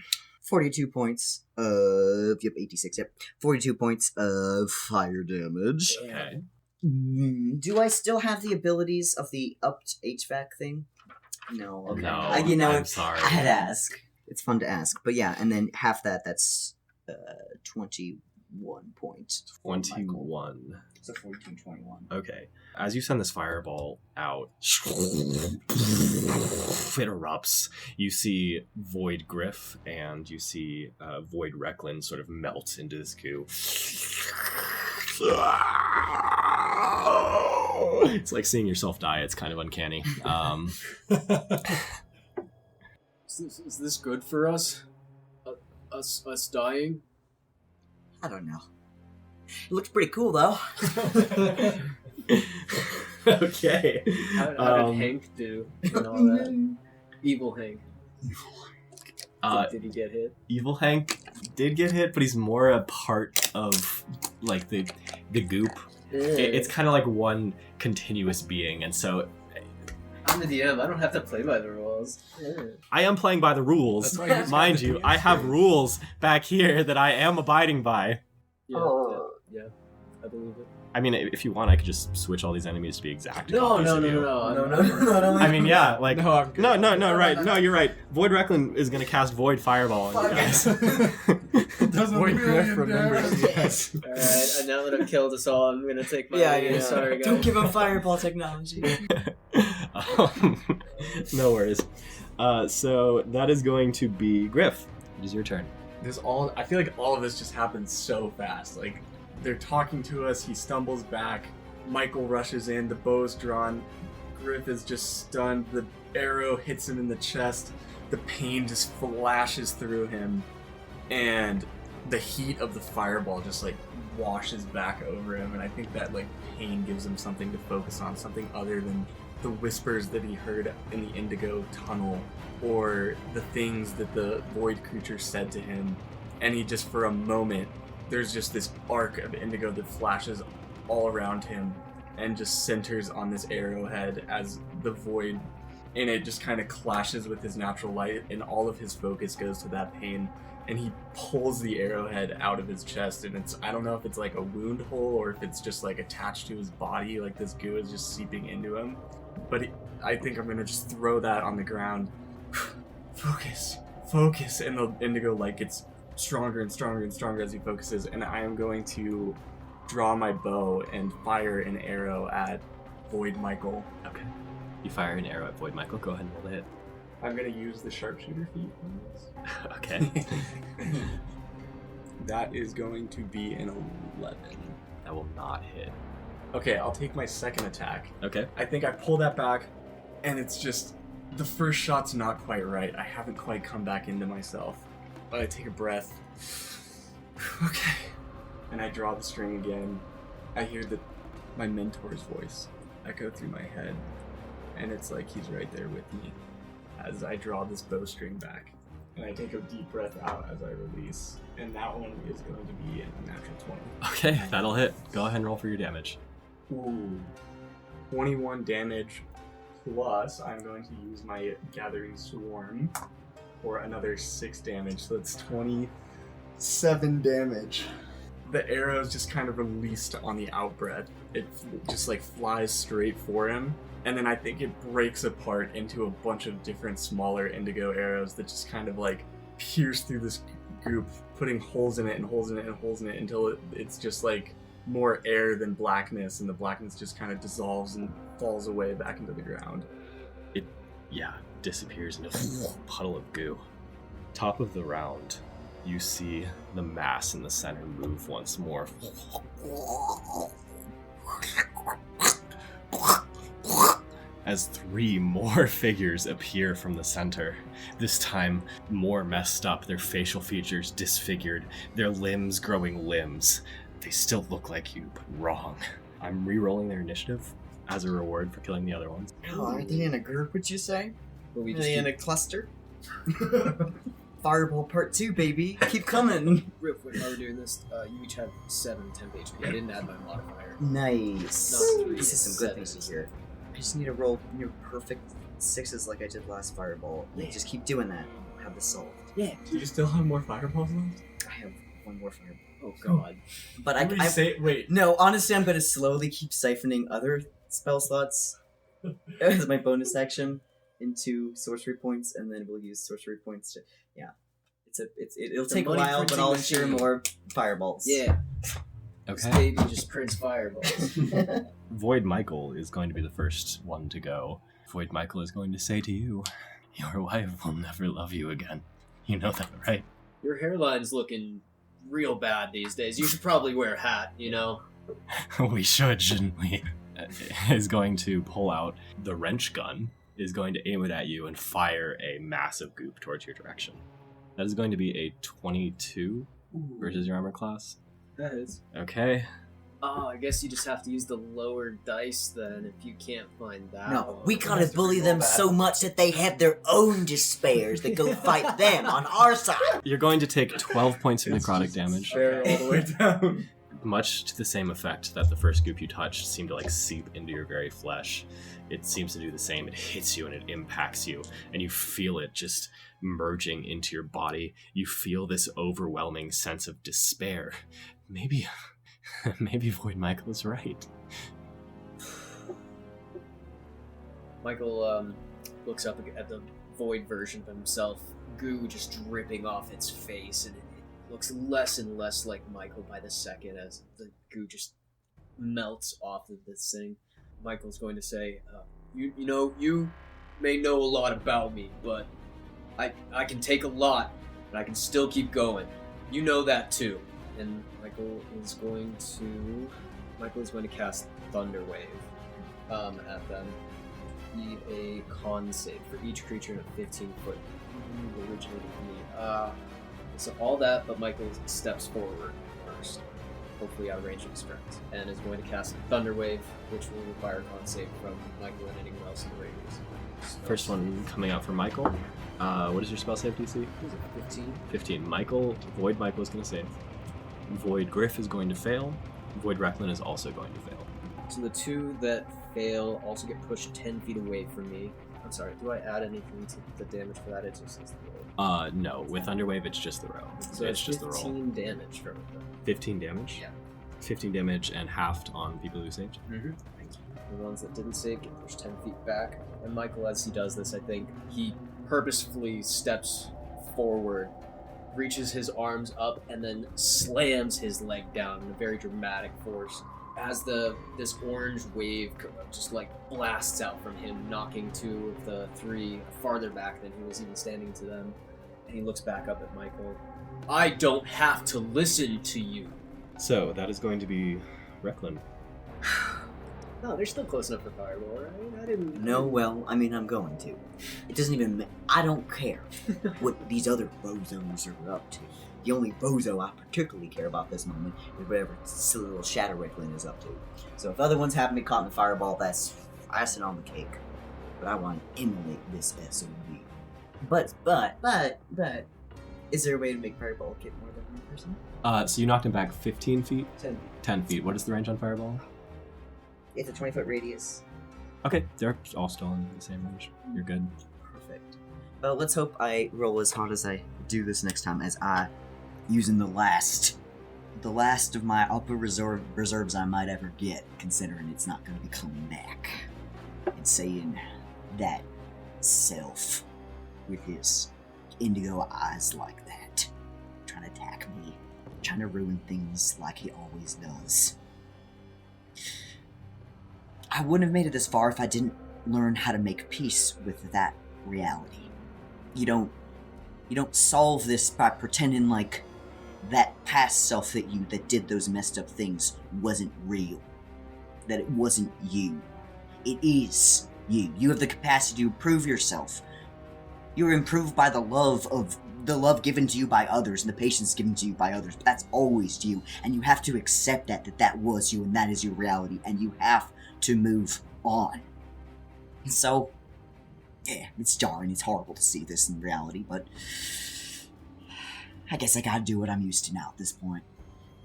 42 points of... Yep, 86, yep. 42 points of fire damage.
Okay.
Do I still have the abilities of the upped HVAC thing? No. Okay.
No, I'm sorry.
I had to ask. It's fun to ask. But yeah, and then half that's 21 points.
21.
So 14, 21.
Okay. As you send this fireball out, it erupts. You see Void Griff and you see Void Recklin sort of melt into this goo. It's like seeing yourself die. It's kind of uncanny.
Is this good for us? Us dying?
I don't know. It looks pretty cool, though.
Okay.
How did Hank do and all that? Evil Hank. Did he get hit?
Evil Hank did get hit, but he's more a part of like the goop. It's kind of like one continuous being, and so
I'm the DM. I don't have to play by the rules.
I am playing by the rules. Mind you, I have rules back here that I am abiding by.
Yeah, I believe it.
I mean, if you want, I could just switch all these enemies to be exact.
No.
I mean, yeah, like
No, I'm good.
no, right? No, you're right. Void Recklin is gonna cast Void Fireball on you guys.
Doesn't
Void Griff
million
remembers.
damage.
Yes.
Alright, and now that I've killed us all, I'm gonna take my
Yeah.
Sorry, guys.
Don't give him fireball technology.
No worries. So that is going to be Griff. It is your turn.
I feel like all of this just happens so fast. Like, they're talking to us, he stumbles back, Michael rushes in, the bow's drawn, Griff is just stunned, the arrow hits him in the chest, the pain just flashes through him, and the heat of the fireball just like washes back over him, and I think that like pain gives him something to focus on, something other than the whispers that he heard in the Indigo tunnel, or the things that the void creature said to him, and he just for a moment, there's just this arc of indigo that flashes all around him and just centers on this arrowhead as the void in it just kind of clashes with his natural light, and all of his focus goes to that pain, and he pulls the arrowhead out of his chest, and I don't know if it's like a wound hole or if it's just like attached to his body, like this goo is just seeping into him, but I think I'm gonna just throw that on the ground. Focus, and the indigo light gets stronger and stronger and stronger as he focuses, and I am going to draw my bow and fire an arrow at Void Michael.
Okay. You fire an arrow at Void Michael. Go ahead and roll the hit.
I'm going to use the sharpshooter feat on this.
Okay.
That is going to be an 11.
That will not hit.
Okay, I'll take my second attack.
Okay.
I think I pull that back, and it's just, the first shot's not quite right. I haven't quite come back into myself. I take a breath. Okay. And I draw the string again. I hear my mentor's voice. echo through my head, and it's like he's right there with me as I draw this bowstring back. And I take a deep breath out as I release, and that one is going to be a natural 20.
Okay, that'll hit. Go ahead and roll for your damage.
Ooh. 21 damage, plus I'm going to use my Gathering Swarm for another 6 damage, so that's 27 damage. The arrow is just kind of released on the outbred. It just like flies straight for him, and then I think it breaks apart into a bunch of different smaller indigo arrows that just kind of like pierce through this goop, putting holes in it and holes in it and holes in it until it's just like more air than blackness, and the blackness just kind of dissolves and falls away back into the ground.
It, disappears into a puddle of goo. Top of the round, you see the mass in the center move once more. As 3 more figures appear from the center, this time more messed up, their facial features disfigured, their limbs growing limbs. They still look like you, but wrong. I'm re-rolling their initiative as a reward for killing the other ones.
Oh, are they in a group, would you say?
But we
Are
just
they in a cluster? Fireball part 2, baby. Keep coming.
real quick while we're doing this, you each have 7 temp HP. I didn't add my modifier.
Nice.
Not 3,
This is some good
7.
things to hear. I just need to roll near perfect 6s like I did last fireball. Just keep doing that. I'll have this solved.
Yeah.
Do you still have more fireballs left?
I have one more fireball.
Oh god.
But I
Wait.
no, honestly, I'm gonna slowly keep siphoning other spell slots as my bonus action into sorcery points, and then we'll use sorcery points to it'll
The
take a
money
while, but
printing
I'll ensure
machine.
more fireballs.
Yeah. This
Okay.
baby just prints fireballs.
Void Michael is going to be the first one to go. Void Michael is going to say to you, your wife will never love you again. You know that, right?
Your hairline's looking real bad these days. You should probably wear a hat, you know?
We should, shouldn't we? Is going to pull out the wrench gun, is going to aim it at you and fire a massive goop towards your direction. That is going to be a 22 versus your armor class.
That is.
Okay.
Oh, I guess you just have to use the lower dice then if you can't find that
No,
one.
we gotta bully them so much that they have their own despairs that go fight them on our side.
You're going to take 12 points of necrotic damage.
Bear all the way down.
Much to the same effect that the first goop you touched seemed to like seep into your very flesh. It seems to do the same. It hits you and it impacts you, and you feel it just merging into your body. You feel this overwhelming sense of despair. Maybe Void Michael is right.
Michael looks up at the void version of himself, goo just dripping off its face, and it looks less and less like Michael by the second as the goo just melts off of this thing. Michael's going to say, you know, you may know a lot about me, but I can take a lot, but I can still keep going. You know that too. And Michael is going to cast Thunder Wave at them. Be a con save for each creature in a 15-foot originated from me. So all that, but Michael steps forward first, hopefully out of range of his friends, and is going to cast Thunder Wave, which will require a con save from Michael and anyone else in the radius. So,
First one coming out for Michael. What is your spell save DC?
is it 15?
15. Void Michael is going to save. Void Griff is going to fail. Void Recklin is also going to fail.
So the two that fail also get pushed 10 feet away from me. I'm sorry, do I add anything to the damage for that? It just is the roll.
No. With Underwave, it's just the roll.
So
it's just the roll.
15 damage from it.
15 damage?
Yeah.
15 damage and halved on people who saved.
Mm-hmm. The ones that didn't save get pushed 10 feet back. And Michael, as he does this, I think he purposefully steps forward, reaches his arms up, and then slams his leg down in a very dramatic force. As this orange wave just like blasts out from him, knocking two of the three farther back than he was even standing to them. And he looks back up at Michael. I don't have to listen to you.
So, that is going to be Recklin.
No, they're still close enough for fireball, right? I didn't.
No, well, I mean, I'm going to. It doesn't even. I don't care what these other bozos are up to. The only bozo I particularly care about this moment is whatever silly little Shadow Recklin is up to. So if other ones haven't been caught in the fireball, that's icing on the cake. But I want to emulate this SOB. But, is there a way to make fireball get more than one person?
So you knocked him back 15 feet?
10.
10 feet. What is the range on fireball?
It's a 20-foot radius.
Okay, they're all still in the same range. You're good.
Perfect. Well, let's hope I roll as hard as I do this next time, as I, using the last of my upper reserves I might ever get, considering it's not going to be coming back, and saying that self with his indigo eyes like that, trying to attack me, trying to ruin things like he always does. I wouldn't have made it this far if I didn't learn how to make peace with that reality. You don't solve this by pretending like that past self that did those messed up things wasn't real. That it wasn't you. It is you. You have the capacity to improve yourself. You are improved by the love given to you by others and the patience given to you by others. But that's always you. And you have to accept that was you and that is your reality. And you have to move on. And so, yeah, it's jarring. It's horrible to see this in reality, but I guess I gotta do what I'm used to now at this point.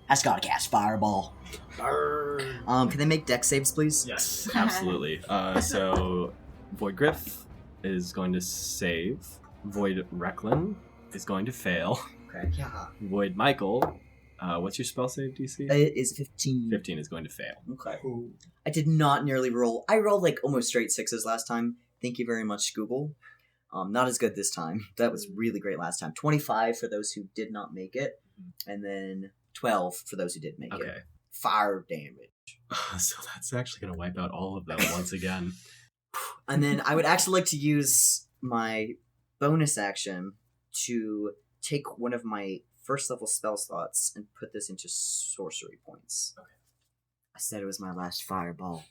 I just gotta cast Fireball. Can they make dex saves, please?
Yes, absolutely. So, Void Griff is going to save. Void Recklin is going to fail.
Okay. Yeah.
Void Michael, what's your spell save DC?
It is 15.
15 is going to fail.
Okay. I did not nearly roll. I rolled like almost straight 6s last time. Thank you very much, Google. Not as good this time. That was really great last time. 25 for those who did not make it, and then 12 for those who did make it. Fire damage.
So that's actually going to wipe out all of them once again.
And then I would actually like to use my bonus action to take one of my first level spell slots and put this into sorcery points. Okay. I said it was my last fireball.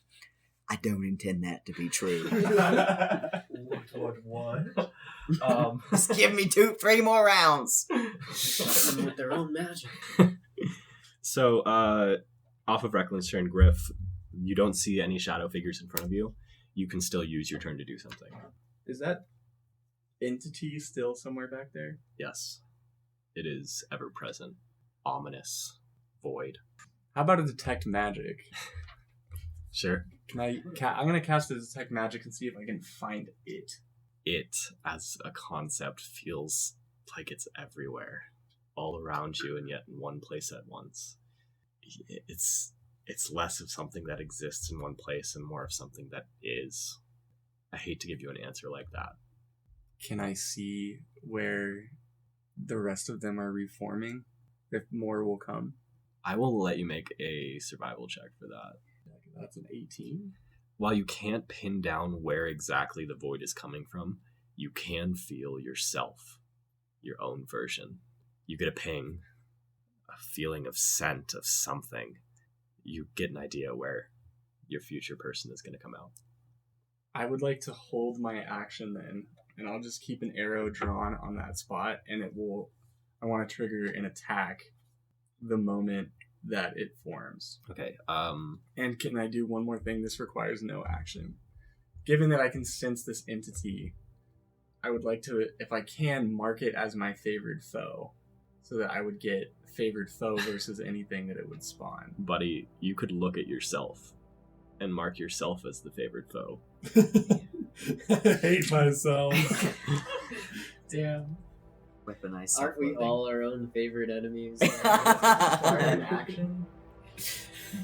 I don't intend that to be true.
What?
Just give me 3 more rounds.
With their own magic.
So, off of Recklin's turn, Griff, you don't see any shadow figures in front of you. You can still use your turn to do something.
Is that entity still somewhere back there?
Yes. It is ever present. Ominous. Void.
How about a detect magic?
Sure.
I'm gonna cast a detect magic and see if I can find it.
It, as a concept, feels like it's everywhere. All around you and yet in one place at once. It's less of something that exists in one place and more of something that is. I hate to give you an answer like that.
Can I see where the rest of them are reforming? If more will come?
I will let you make a survival check for that.
That's an 18.
While you can't pin down where exactly the void is coming from, you can feel yourself, your own version. You get a ping, a feeling of scent of something. You get an idea where your future person is going to come out.
I would like to hold my action then, and I'll just keep an arrow drawn on that spot, and I want to trigger an attack the moment that it forms.
Okay.
And can I do one more thing? This requires no action. Given that I can sense this entity, I would like to, if I can, mark it as my favored foe, so that I would get favored foe versus anything that it would spawn.
Buddy, you could look at yourself and mark yourself as the favored foe.
I hate myself.
Damn.
Weaponized.
Aren't we
self-loathing.
all our own favorite enemies? Require an action?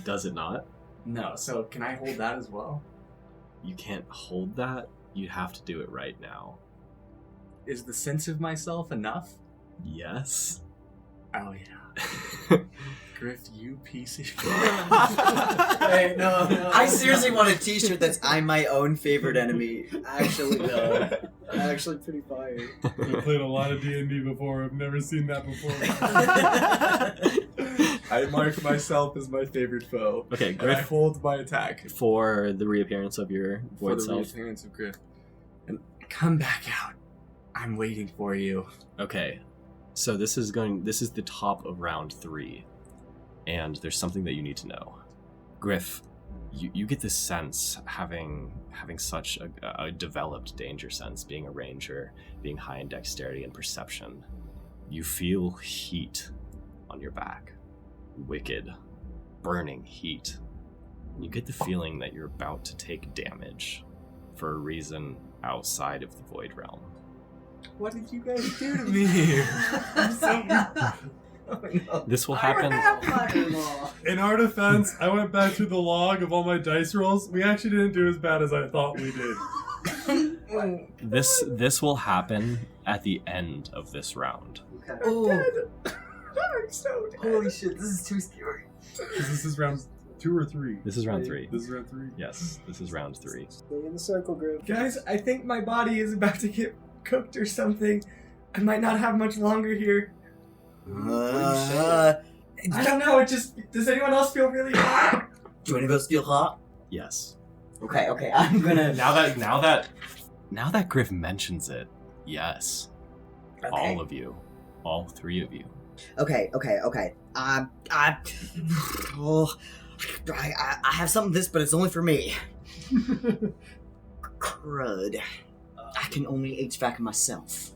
Does it not?
No, so can I hold that as well?
You can't hold that. You have to do it right now.
Is the sense of myself enough?
Yes.
Oh yeah. Griff, you piece of shit.
Hey, no.
I seriously want a t-shirt that's I'm my own favorite enemy.
Actually, no. Actually, pretty fire.
I've played a lot of D&D before. I've never seen that before.
I mark myself as my favorite foe.
Okay,
And I
Griff,
hold my attack
for the reappearance of your
for
void
the
self.
reappearance of Griff. And come back out. I'm waiting for you.
Okay, so this is the top of round 3, and there's something that you need to know. Griff, you get this sense, having such a developed danger sense, being a ranger, being high in dexterity and perception. You feel heat on your back. Wicked, burning heat. You get the feeling that you're about to take damage for a reason outside of the Void Realm.
What did you guys do to me? I'm so...
Oh, no.
This will happen.
In our defense, I went back through the log of all my dice rolls. We actually didn't do as bad as I thought we did.
This will happen at the end of this round.
Okay.
Oh. I'm so dead.
Holy shit, this is too scary.
Because this is round 2 or 3.
This is round 3.
This is round 3?
Yes, this is round 3.
Stay in the circle, Griff.
Guys, I think my body is about to get cooked or something. I might not have much longer here.
Uh,
I don't know, does anyone else feel really hot?
do you want to go steal hot?
Yes.
Okay, I'm gonna...
Now that Griff mentions it, yes.
Okay.
All of you. All 3 of you.
Okay. I have some of this, but it's only for me. Crud. I can only HVAC myself.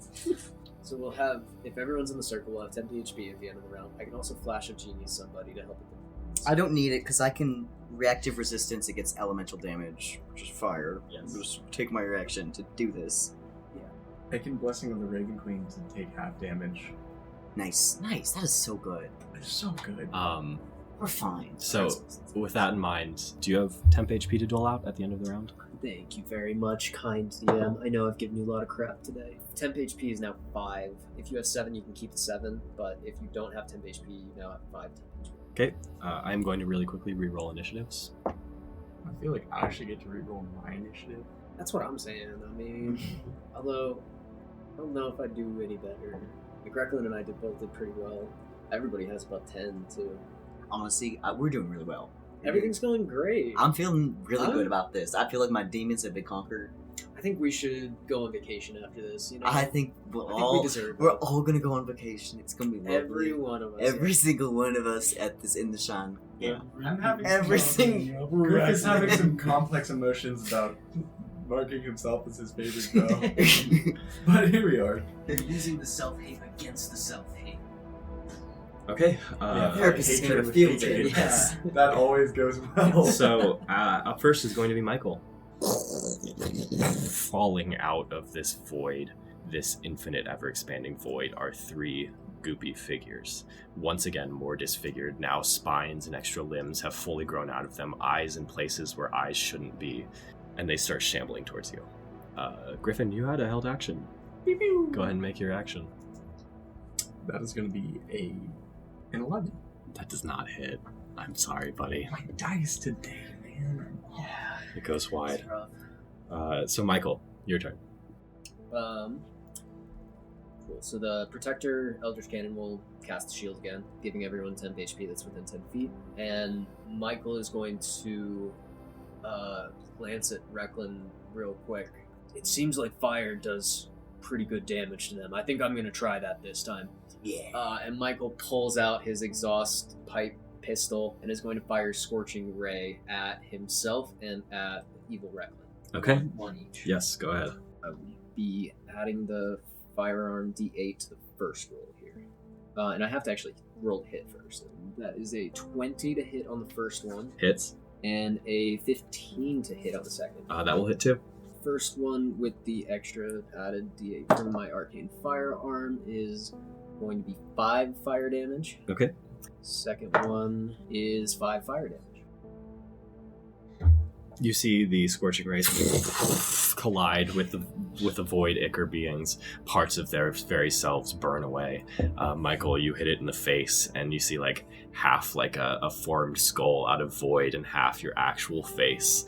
So we'll have, if everyone's in the circle, we'll have 10 HP at the end of the round. I can also flash a genie somebody to help with them.
I don't need it because I can reactive resistance against elemental damage, which is fire.
Yes.
Just take my reaction to do this.
I can Blessing of the Raven Queen to take half damage.
Nice. That is so good.
It's so good.
We're fine.
So, with that in mind, do you have temp HP to dole out at the end of the round?
Thank you very much, kind DM. I know I've given you a lot of crap today. Temp HP is now 5. If you have 7, you can keep the 7, but if you don't have temp HP, you now have 5 temp HP.
Okay, I am going to really quickly re-roll initiatives.
I feel like I should get to reroll my initiative.
That's what I'm saying. I mean, although I don't know if I do any better. Like, Recklin and I both did pretty well. Everybody has about 10 too.
Honestly, we're doing really well.
Everything's going great.
I'm feeling really good about this. I feel like my demons have been conquered.
I think we should go on vacation after this. You know,
I think
we deserve
we're
it.
all gonna go on vacation. It's gonna be lovely.
Every one of us.
Every single one of us at this in the Shine. Yeah.
I'm having
Everything.
Griff is having some complex emotions about marking himself as his favorite foe. But here we are.
using the self-hate against the self-hate.
Okay,
Therapist is gonna feel it. Yes.
That always goes well.
so up first is going to be Michael. Falling out of this void, this infinite, ever-expanding void, are 3 goopy figures. Once again, more disfigured. Now spines and extra limbs have fully grown out of them, eyes in places where eyes shouldn't be, and they start shambling towards you. Griffin, you had a held action. Go ahead and make your action.
That is going to be an 11.
That does not hit. I'm sorry, buddy.
My dice today, man.
Yeah, it goes wide.
That's rough.
So Michael, your turn.
Cool. So the Protector Eldritch Cannon will cast the shield again, giving everyone 10 HP that's within 10 feet. And Michael is going to glance at Recklin real quick. It seems like fire does pretty good damage to them. I think I'm going to try that this time.
Yeah.
And Michael pulls out his exhaust pipe pistol and is going to fire Scorching Ray at himself and at Evil Recklin.
Okay.
One each.
Yes, go ahead.
I will be adding the firearm D8 to the first roll here. And I have to actually roll hit first. That is a 20 to hit on the first one,
Hits.
and a 15 to hit on the second.
That will hit too.
First one with the extra added D8 from my arcane firearm is going to be 5 fire damage.
Okay.
Second one is 5 fire damage.
You see the scorching rays collide with the void ichor beings. Parts of their very selves burn away. Michael, you hit it in the face, and you see like half like a formed skull out of void, and half your actual face.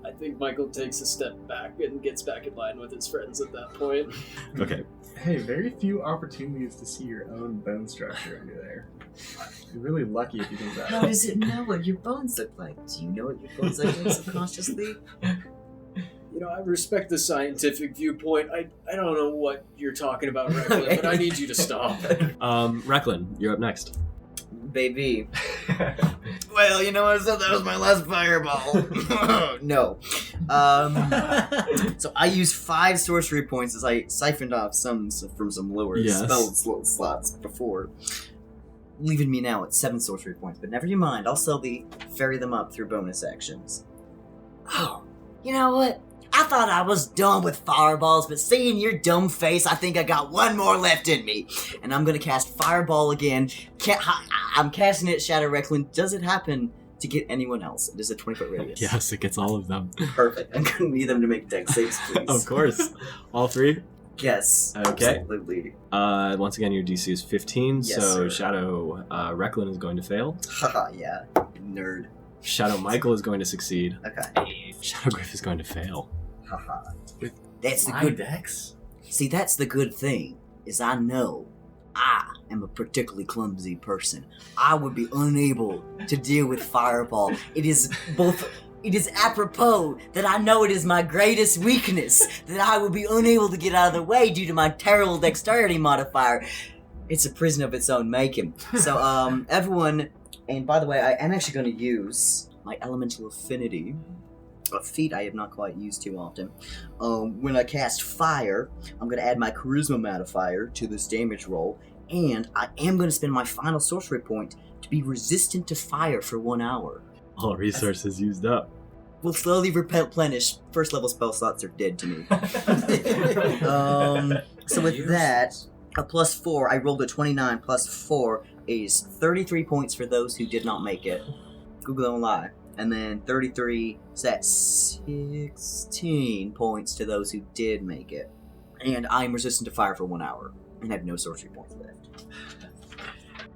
I think Michael takes a step back and gets back in line with his friends at that point.
Okay.
Hey, very few opportunities to see your own bone structure under there. You're really lucky if you do that.
How does it know what your bones look like? Do you know what your bones look like subconsciously?
You know, I respect the scientific viewpoint. I don't know what you're talking about, Recklin, but I need you to stop.
Recklin, you're up next.
Baby. Well, you know what I said? That was my last fireball. No. So I used 5 sorcery points as I siphoned off some from some lower spell slots before, leaving me now at 7 sorcery points. But never you mind, I'll slowly ferry them up through bonus actions. Oh, you know what? I thought I was done with fireballs, but seeing your dumb face, I think I got one more left in me. And I'm gonna cast Fireball again. I'm casting it, Shadow Recklin. Does it happen to get anyone else? It is a 20-foot radius.
Yes, it gets all of them.
Perfect. I'm gonna need them to make dex saves, please.
Of course. All 3?
Yes.
Okay.
Absolutely.
Once again, your DC is 15,
Yes,
so
sir.
Shadow Recklin is going to fail.
Haha, yeah. Nerd.
Shadow Michael is going to succeed.
Okay.
Shadow Griff is going to fail.
Haha.
With
That's the
my
good.
dex?
See, that's the good thing, is I know I am a particularly clumsy person. I would be unable to deal with Fireball. It is apropos that I know it is my greatest weakness, that I would be unable to get out of the way due to my terrible dexterity modifier. It's a prison of its own making. So, everyone, and by the way, I am actually going to use my elemental affinity, a feat I have not quite used too often. When I cast fire, I'm going to add my charisma modifier to this damage roll, and I am going to spend my final sorcery point to be resistant to fire for 1 hour.
All resources used up.
Will slowly replenish. First level spell slots are dead to me. So with that, a +4, I rolled a 29 +4 is 33 points for those who did not make it. Google don't lie. And then 33 is at 16 points to those who did make it. And I'm resistant to fire for 1 hour and have no sorcery points left.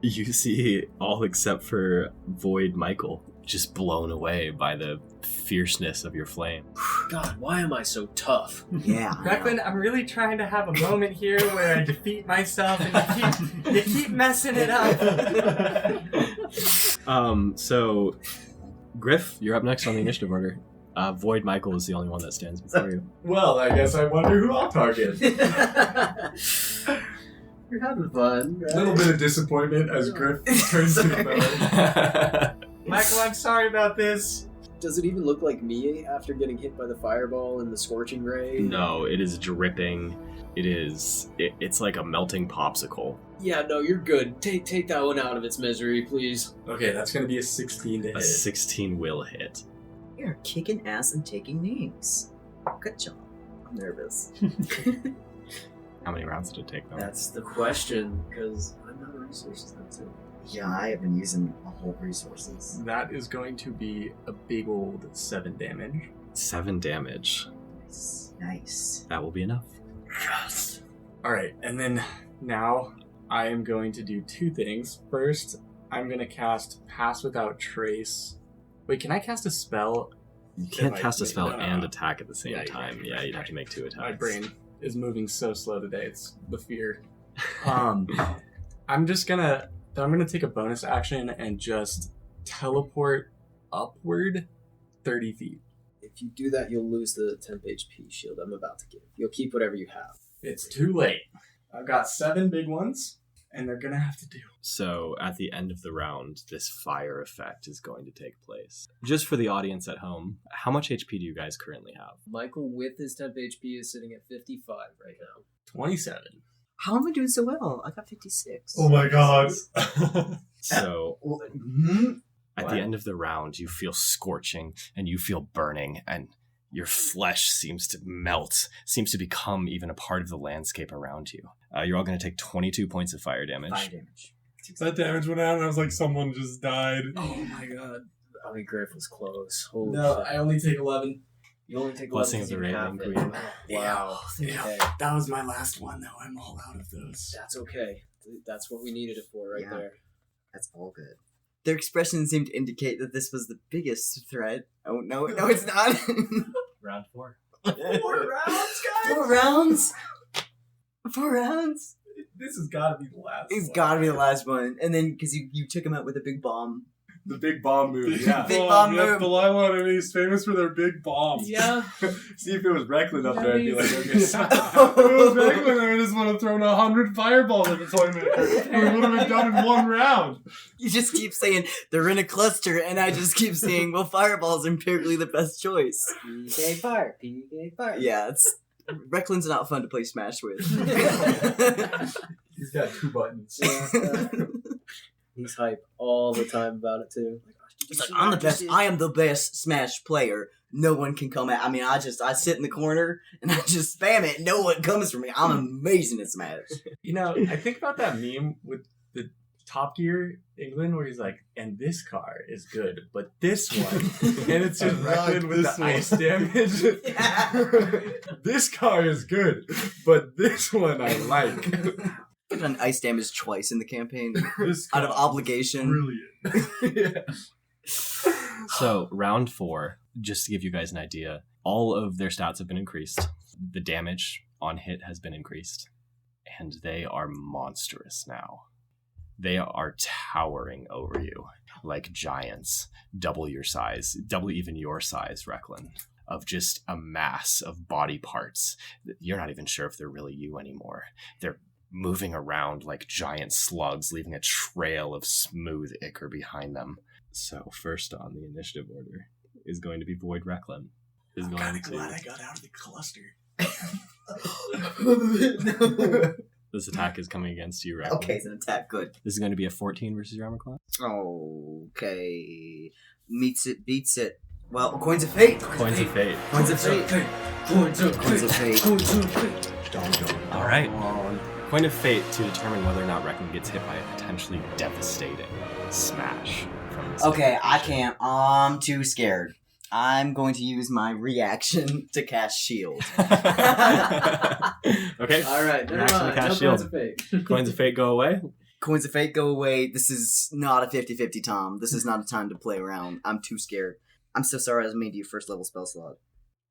You see all except for Void Michael just blown away by the fierceness of your flame.
God, why am I so tough?
Yeah. I know.
Recklin, I'm really trying to have a moment here where I defeat myself and you keep messing it up.
So Griff, you're up next on the initiative order. Void Michael is the only one that stands before you.
Well, I guess I wonder who I'll target.
You're having fun,
A
right?
little bit of disappointment as Griff turns to the bow. Michael, I'm sorry about this.
Does it even look like me after getting hit by the fireball and the scorching ray?
No, it is dripping. It's like a melting popsicle.
Yeah, no, you're good. Take that one out of its misery, please.
Okay, that's going to be a 16 to
A
hit.
16 will hit.
You're kicking ass and taking names. Good job. I'm nervous.
How many rounds did it take, though?
That's the question, because I'm not a resources now, too.
Yeah, I have been using a whole resources.
That is going to be a big old 7 damage.
7 damage.
Nice.
That will be enough.
Yes.
Alright, and then now I am going to do 2 things. First, I'm going to cast Pass Without Trace. Wait, can I cast a spell?
You can't
If I-
cast a
wait,
spell
no.
and attack at the same
Yeah,
time.
right,
Yeah,
right,
you'd have
right.
to make 2 attacks.
My brain is moving so slow today. It's the fear. I'm gonna take a bonus action and just teleport upward 30 feet.
If you do that, you'll lose the temp HP shield I'm about to give. You'll keep whatever you have.
It's too late. I've got 7 big ones, and they're gonna have to do.
So at the end of the round, this fire effect is going to take place. Just for the audience at home, how much HP do you guys currently have?
Michael, with his temp HP, is sitting at 55 right now.
27.
How am I doing so well? I got 56.
Oh my god.
So at
What?
the end of the round, you feel scorching and you feel burning, and your flesh seems to melt, seems to become even a part of the landscape around you. You're all going to take 22 points of fire damage.
Fire damage.
That damage went out and I was like, someone just died.
Oh my god. I mean, Griff was close. Holy
No,
shit.
I only take 11.
You only take
Blessing
11
of the
'cause you
Raven
have it.
Queen.
Wow.
Yeah.
Okay.
That was my last one, though. I'm all out of those.
That's okay. That's what we needed it for right
Yeah.
there.
That's all good. Their expression seemed to indicate that this was the biggest threat. Oh, no, it's not.
Round 4.
4 rounds, guys.
4 rounds? 4 rounds?
This has got to be the last.
It's
one.
gotta be the last one. And then, because you took him out with a big bomb.
The big bomb move. Yeah.
Big bomb move.
Delilah and he's famous for their big bombs.
Yeah.
See if it was Recklin up there, I'd be like, okay.
If it was Recklin, I just would have thrown 100 fireballs at the toymaker. We would have been done in 1 round.
You just keep saying, they're in a cluster, and I just keep saying, well, fireball's empirically the best choice.
PK fire. PK fire.
Yeah, Recklin's not fun to play Smash with.
He's got 2 buttons.
He's hype all the time about it too.
It's like, I'm the best. I am the best Smash player. No one can come at. I mean, I sit in the corner and I just spam it. No one comes for me. I'm amazing at Smash.
You know, I think about that meme with the Top Gear England where he's like, and this car is good, but this one, and it's just Recklin with the ice damage.
Yeah.
This car is good, but this one I like.
I've done ice damage twice in the campaign
This
out of obligation.
Brilliant.
Yeah.
So, round 4, just to give you guys an idea, all of their stats have been increased. The damage on hit has been increased. And they are monstrous now. They are towering over you like giants, double your size, double even your size, Recklin, of just a mass of body parts. You're not even sure if they're really you anymore. They're moving around like giant slugs, leaving a trail of smooth ichor behind them. So first on the initiative order is going to be Void Recklin.
I'm kind of glad I got out of the cluster.
This attack is coming against you, Recklin.
Okay, it's an attack. Good.
This is going to be a 14 versus your armor class.
Okay. Meets it, beats it. Well, coins of fate.
Coins of fate.
Coins of fate.
Coins of
Coins of fate.
Coins of fate.
All right. Coin of fate to determine whether or not Recklin gets hit by a potentially devastating smash from this.
Okay, I can't. I'm too scared. I'm going to use my reaction to cast shield.
Okay.
All right, never
Reaction to
mind.
cast
No
shield.
Coins of fate.
Coins of fate go away.
Coins of fate go away. This is not a 50-50, Tom. This is not a time to play around. I'm too scared. I'm so sorry I made you first level spell slot.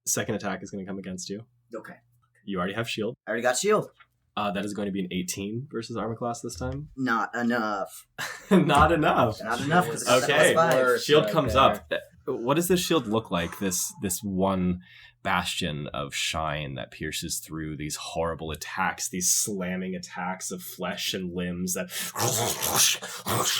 Second attack is going to come against you.
Okay.
You already have shield.
I already got shield.
That is going to be an 18 versus armor class this time.
Not enough.
Not enough.
Not enough because
Okay.
Worse
Shield
right
comes
there.
up. What does this shield look like? This one bastion of shine that pierces through these horrible attacks, these slamming attacks of flesh and limbs that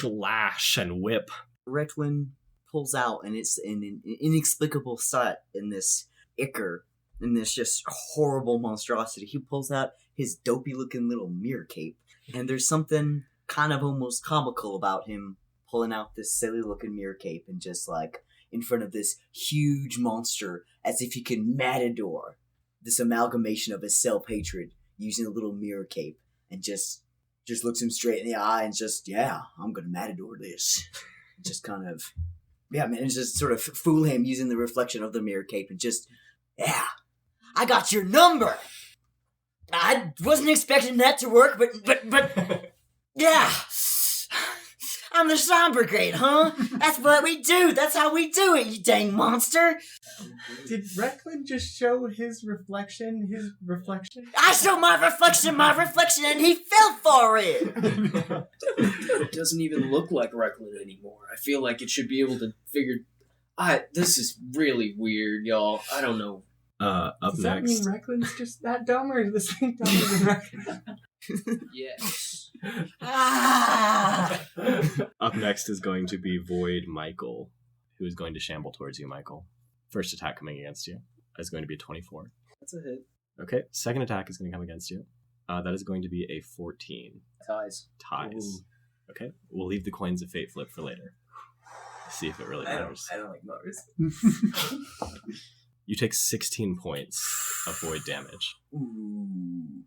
lash and whip.
Recklin pulls out, and it's an inexplicable sight in this ichor, in this just horrible monstrosity. He pulls out his dopey-looking little mirror cape, and there's something kind of almost comical about him pulling out this silly-looking mirror cape and just like in front of this huge monster, as if he could matador this amalgamation of his self-hatred using a little mirror cape, and just looks him straight in the eye and just, yeah, I'm gonna matador this. Just kind of, yeah, man, and just sort of fool him using the reflection of the mirror cape and just, yeah, I got your number. I wasn't expecting that to work, but yeah. I'm the Shine Brigade, huh? That's what we do. That's how we do it, you dang monster.
Did Recklin just show his reflection?
I showed my reflection, and he fell for it.
It doesn't even look like Recklin anymore. I feel like it should be able to figure. This is really weird, y'all. I don't know.
Up
Does that mean
next.
Recklin's just that dumb, or is this thing dumber than Recklin?
Yes.
Ah!
Up next is going to be Void Michael, who is going to shamble towards you, Michael. First attack coming against you is going to be a 24.
That's a hit.
Okay, second attack is going to come against you. That is going to be a 14.
Ties.
Ties. Okay, we'll leave the coins of fate flip for later. See if it really matters.
I don't like Mars.
You take 16 points of void damage,
Ooh.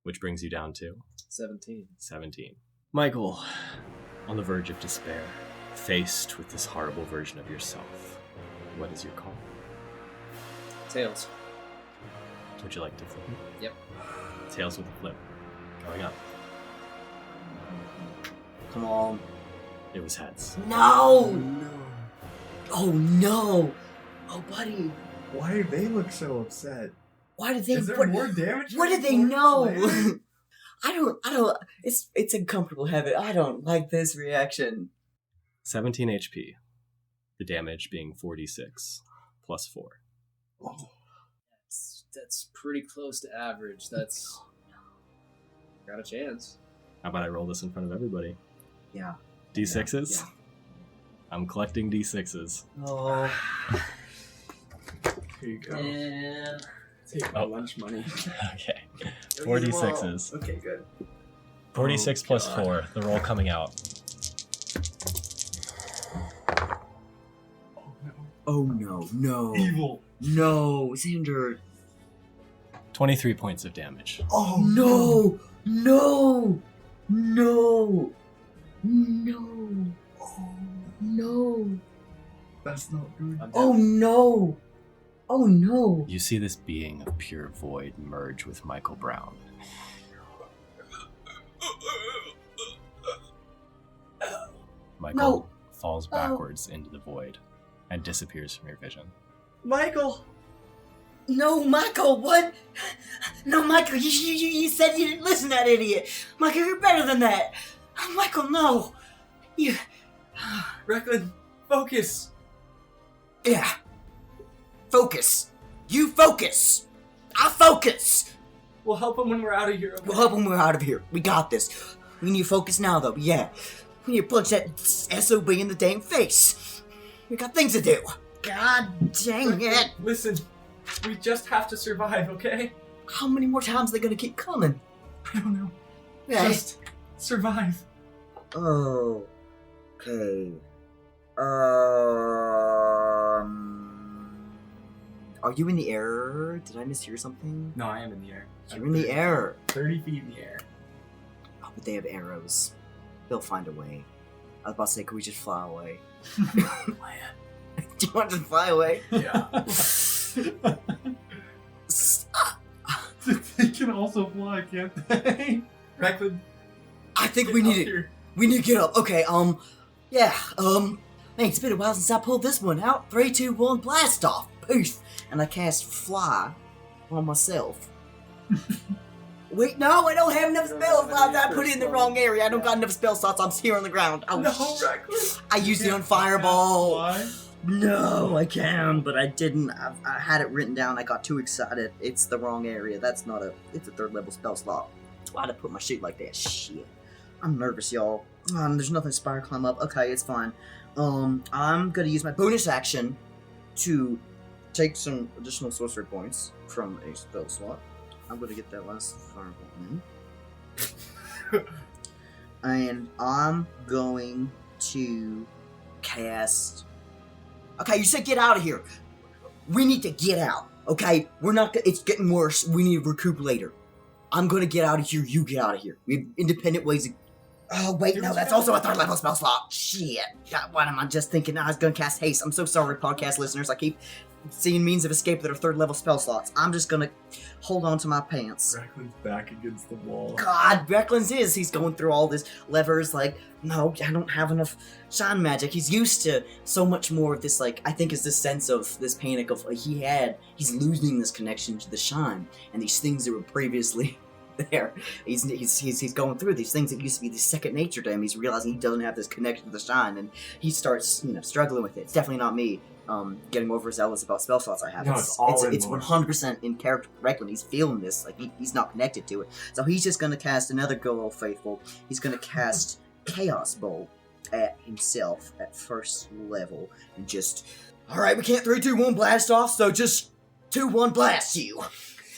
which brings you down to
17.
17. Michael, on the verge of despair, faced with this horrible version of yourself, what is your call?
Tails.
Would you like to flip it?
Yep.
Tails with a flip. Going up.
Come on.
It was heads.
No!
No.
Oh no! Oh, buddy.
Why do they look so upset?
Why did they?
Is there
what,
more damage?
what did they know? I don't. It's uncomfortable habit. I don't like this reaction.
17 HP. The damage being 46 plus 4.
Oh,
That's pretty close to average. That's got a chance.
How about I roll this in front of everybody?
Yeah.
D6s?
Yeah.
I'm collecting D6s.
Oh.
here you go.
And
Take my lunch money.
Okay. 46s.
Okay, good.
46 plus
God.
4. The roll coming out.
Oh no.
Oh no, no,
Evil.
no, Xander.
23 points of damage.
Oh
No, no, no, no,
Oh,
no.
that's not good.
I'm
Oh
down.
no, oh no.
You see this being of pure void merge with Michael Brown. Michael
No.
falls backwards into the void and disappears from your vision.
Michael.
No, Michael, what? No, Michael, you said you didn't listen to that idiot. Michael, you're better than that. Michael, no. You.
Recklin, focus.
Yeah. Focus. You focus. I focus.
We'll help him when we're out of here. Okay?
We'll help when we're out of here. We got this. We need to focus now, though. Yeah. We need to punch that SOB in the dang face. We got things to do. God dang it.
Listen, we just have to survive, okay?
How many more times are they gonna keep coming?
I don't know.
Yeah.
Just survive.
Oh. Okay. Are you in the air? Did I mishear something?
No, I am in the air.
You're in the air.
30 feet in the air.
Oh, but they have arrows. They'll find a way. I was about to say, could we just fly away? Do you want to just fly away?
Yeah.
They can also fly, can't they?
Recklin,
I think
get
we
up
need it.
here.
We need to get up. Okay, yeah, man, it's been a while since I pulled this one out. 3, 2, 1, blast off. Poof. And I cast fly on myself. Wait, no, I don't have enough
You don't
spell
have
slots.
any
I put it in the
first
wrong
level.
area. I don't
Yeah.
got enough spell slots. I'm here on the ground. Oh,
No,
shit.
Recklin.
I used it on fireball.
Fly?
No, I can, but I didn't. I had it written down. I got too excited. It's the wrong area. It's a 3rd level spell slot. Why'd I put my shit like that? Shit. I'm nervous, y'all. There's nothing to spire climb up. Okay, it's fine. I'm gonna use my bonus action to take some additional sorcery points from a spell slot. I'm gonna get that last fireball in. And I'm going to cast. Okay, you said get out of here. We need to get out. Okay, we're not. It's getting worse. We need to recoup later. I'm gonna get out of here. You get out of here. We have independent ways of. Oh wait, no, that's also a 3rd level spell slot. Shit. God, what am I just thinking? I was gonna cast haste. I'm so sorry, podcast listeners. I keep seeing means of escape that are 3rd level spell slots. I'm just gonna hold on to my pants.
Recklin's back against the wall.
God, Recklin's is. He's going through all this levers, like, no, I don't have enough shine magic. He's used to so much more of this, like, I think is this sense of this panic of, he's losing this connection to the shine, and these things that were previously there. He's going through these things that used to be the second nature to him. He's realizing he doesn't have this connection to the shine, and he starts, struggling with it. It's definitely not me. Getting overzealous about spell slots I have.
No, it's all in
it's
Lord.
100% in character correctly. He's feeling this, like he's not connected to it. So he's just gonna cast another Go Old Faithful. He's gonna cast Chaos Bolt at himself at 1st level and just. All right, we can't 3, 2, 1 blast off. So just 2, 1 blast you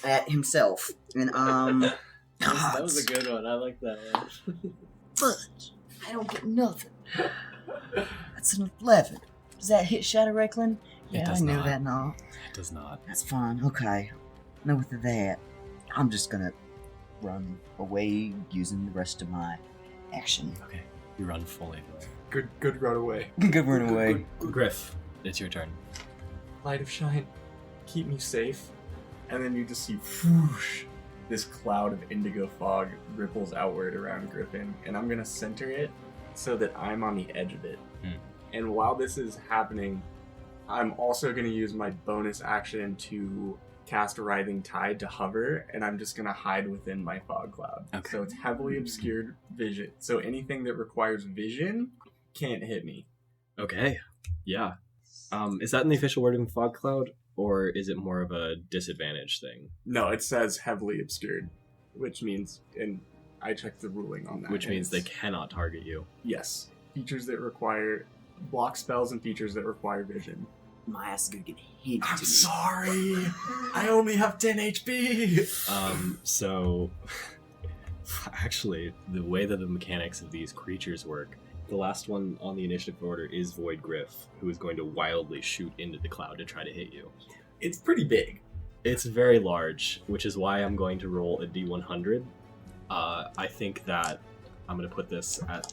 at himself. And
That was a good one. I like that one.
fudge. I don't get nothing. That's an 11. Does that hit Shadow Recklin? Yeah,
does
I knew
not.
that now.
It does not.
That's fine. Okay. Now with that, I'm just gonna run away using the rest of my action.
Okay. You run fully away.
Good run away.
Good run away.
Griff, it's your turn.
Light of Shine, keep me safe. And then you just see whoosh, this cloud of indigo fog ripples outward around Griffin, and I'm gonna center it so that I'm on the edge of it.
Hmm.
And while this is happening, I'm also going to use my bonus action to cast Writhing Tide to hover, and I'm just going to hide within my fog cloud.
Okay.
So it's heavily obscured vision. So anything that requires vision can't hit me.
Okay. Yeah. Is that in the official wording fog cloud, or is it more of a disadvantage thing?
No, it says heavily obscured, which means, and I checked the ruling on that.
Which
and
means they
it's-
cannot target you.
Yes. Features that require block spells and features that require vision.
My ass is gonna get handed
I'm
to me.
sorry. I only have 10 HP.
So actually, the way that the mechanics of these creatures work, the last one on the initiative order is Void Griff, who is going to wildly shoot into the cloud to try to hit you.
It's pretty big.
It's very large, which is why I'm going to roll a D100. I think that I'm going to put this at...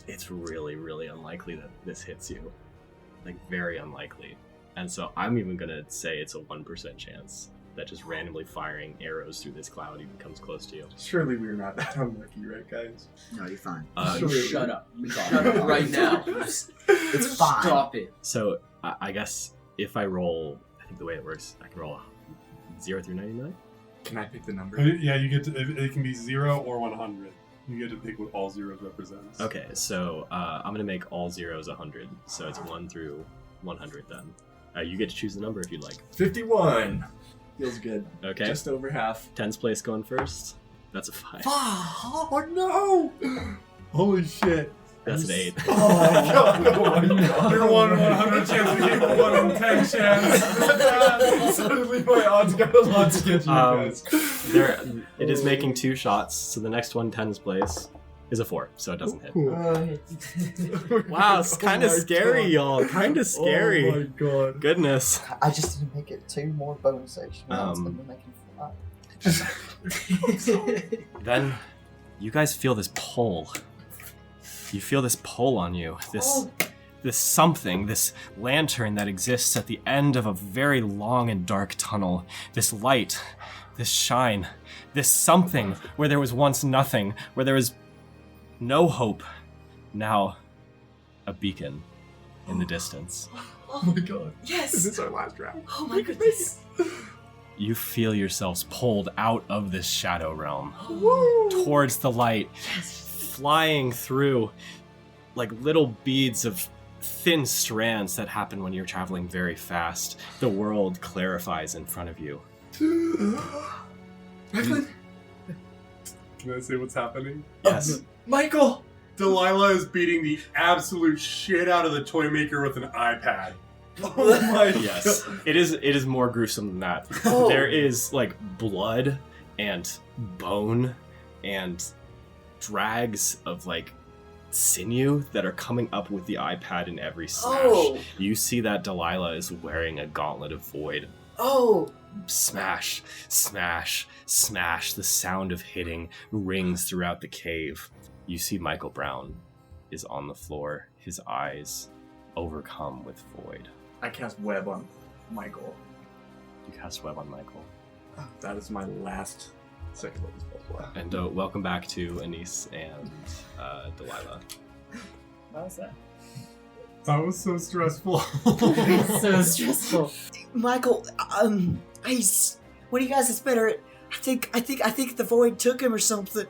It's really, really unlikely that this hits you. Like, very unlikely. And so I'm even going to say it's a 1% chance that just randomly firing arrows through this cloud even comes close to you.
Surely we're not that unlucky, right, guys?
No, you're fine.
Shut up. Shut up right now.
It's fine.
Stop it.
So I guess if I roll... I think the way it works, I can roll 0 through 99?
Can I pick the number?
Yeah, you get to, it can be 0 or 100. You get to pick what all zeros represents.
Okay, so I'm going to make all zeros 100. So it's 1 through 100 then. You get to choose the number if you'd like.
51. Feels good.
Okay.
Just over half.
10's place going first. That's a 5.
Oh no! Holy shit.
That's an 8.
Oh my god. Oh my god.
You're 1/100 chance to get 1 in 10 chance.
Suddenly my odds got a lot to get you guys.
It is making 2 shots, so the next one, 10's place, is a 4, so it doesn't hit. Wow, it's kind of scary, y'all. Kind of scary.
Oh my god.
Goodness.
I just didn't make it 2 more bonus action rounds and we're making 5.
Then you guys feel this pull. You feel this pull on you. This something, this lantern that exists at the end of a very long and dark tunnel. This light, this shine, this something where there was once nothing, where there was no hope. Now, a beacon in the distance.
Oh my god.
Yes.
This is our last round.
Oh my goodness.
You feel yourselves pulled out of this shadow realm, towards the light, flying through like little beads of thin strands that happen when you're traveling very fast. The world clarifies in front of you.
Recklin?
Can I say what's happening?
Yes.
Michael!
Delilah is beating the absolute shit out of the toy maker with an iPad.
Oh my
Yes. It is more gruesome than that.
Oh.
There is like blood and bone and drags of like sinew that are coming up with the iPad in every smash.
Oh.
You see that Delilah is wearing a gauntlet of void.
Oh.
Smash, smash, smash. The sound of hitting rings throughout the cave. You see Michael Brown is on the floor, his eyes overcome with void.
I cast web on Michael.
You cast web on Michael.
That is my last second level spell.
And welcome back to Anise and Delilah.
What was that?
That was so stressful.
It's so stressful.
Michael, he's. What do you guys is better? I think the void took him or something.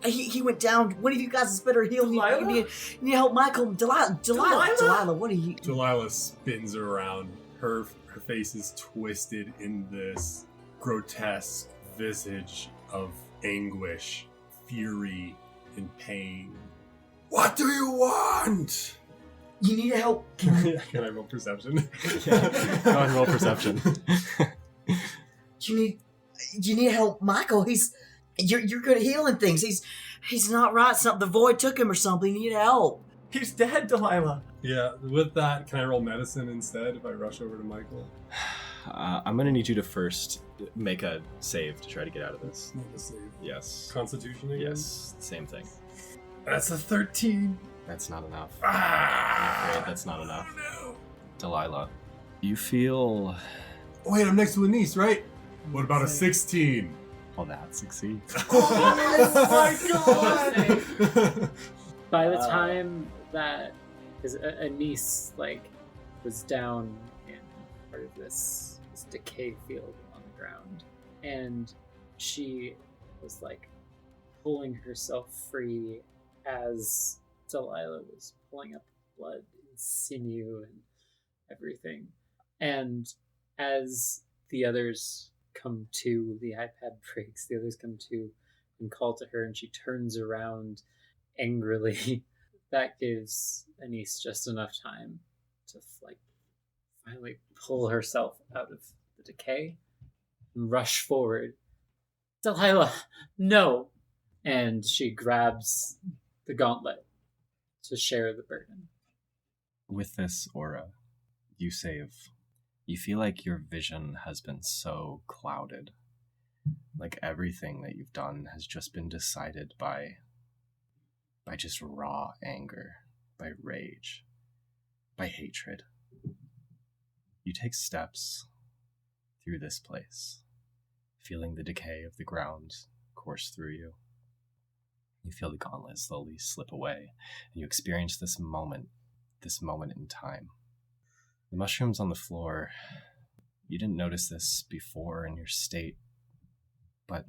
He went down. What do you guys is better? Heal me. You need to help Michael. Delilah, what are you?
Delilah spins around. Her face is twisted in this grotesque visage of anguish, fury, and pain. What do you want?
You need help.
Can I roll perception?
Go ahead and roll perception.
You need help, Michael. You're good at healing things. He's not right. The void took him or something. You need help.
He's dead, Delilah.
Yeah, with that, can I roll medicine instead if I rush over to Michael?
I'm gonna need you to first make a save to try to get out of this.
Make a save.
Yes.
Constitution again?
Yes, same thing.
That's a 13.
That's not enough.
Ah!
I'm afraid that's not enough.
No.
Delilah, you feel...
Wait, I'm next to Anise, right? What about a 16?
Well, that succeeds.
Oh my god!
By the time that, because Anise was down in part of this decay field on the ground, and she was pulling herself free as Delilah was pulling up blood and sinew and everything. And as the others come to, the iPad breaks, the others come to and call to her, and she turns around angrily. That gives Anise just enough time to finally pull herself out of the decay and rush forward. Delilah, no! And she grabs the gauntlet to share the burden.
With this aura, you feel like your vision has been so clouded. Like everything that you've done has just been decided by just raw anger, by rage, by hatred. You take steps through this place, feeling the decay of the ground course through you. You feel the gauntlet slowly slip away, and you experience this moment in time. The mushrooms on the floor, you didn't notice this before in your state, but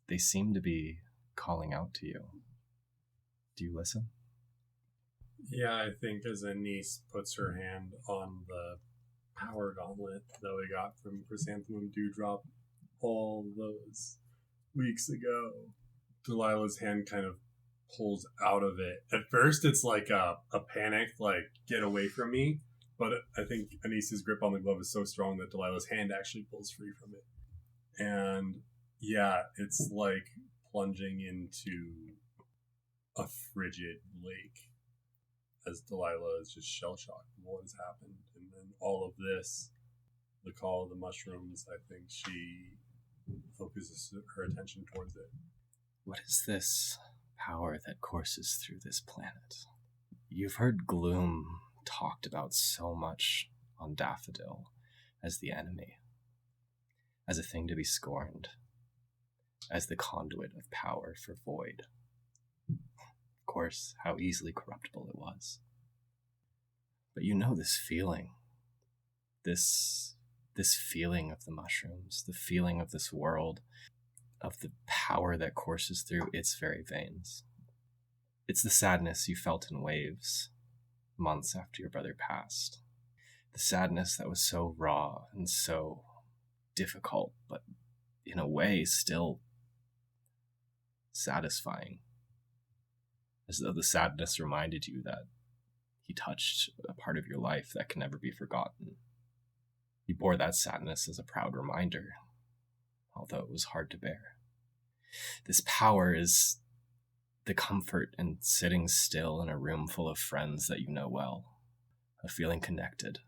they seem to be calling out to you. Do you listen?
Yeah, I think as Anise puts her hand on the power gauntlet that we got from Chrysanthemum Dewdrop all those weeks ago, Delilah's hand kind of pulls out of it. At first, it's like a panic, get away from me. But I think Anise's grip on the glove is so strong that Delilah's hand actually pulls free from it. And yeah, it's like plunging into a frigid lake as Delilah is just shell-shocked with what has happened. And then all of this, the call of the mushrooms, I think she focuses her attention towards it.
What is this power that courses through this planet? You've heard gloom talked about so much on Daffodil as the enemy, as a thing to be scorned, as the conduit of power for void. Of course, how easily corruptible it was. But you know this feeling, this feeling of the mushrooms, the feeling of this world, of the power that courses through its very veins. It's the sadness you felt in waves months after your brother passed. The sadness that was so raw and so difficult, but in a way still satisfying. As though the sadness reminded you that he touched a part of your life that can never be forgotten. You bore that sadness as a proud reminder, although it was hard to bear. This power is the comfort in sitting still in a room full of friends that you know well, of feeling connected,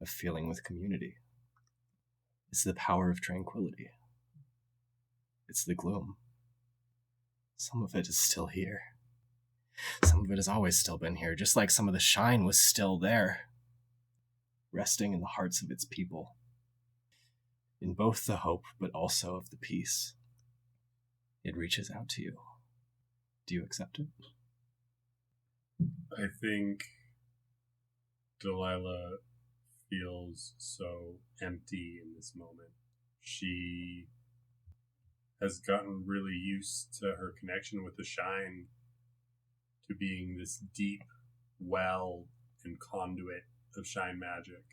of feeling with community. It's the power of tranquility. It's the gloom. Some of it is still here. Some of it has always still been here, just like some of the shine was still there, resting in the hearts of its people, in both the hope but also of the peace. It reaches out to you. Do you accept it?
I think Delilah feels so empty in this moment. She has gotten really used to her connection with the shine, to being this deep well and conduit of shine magic.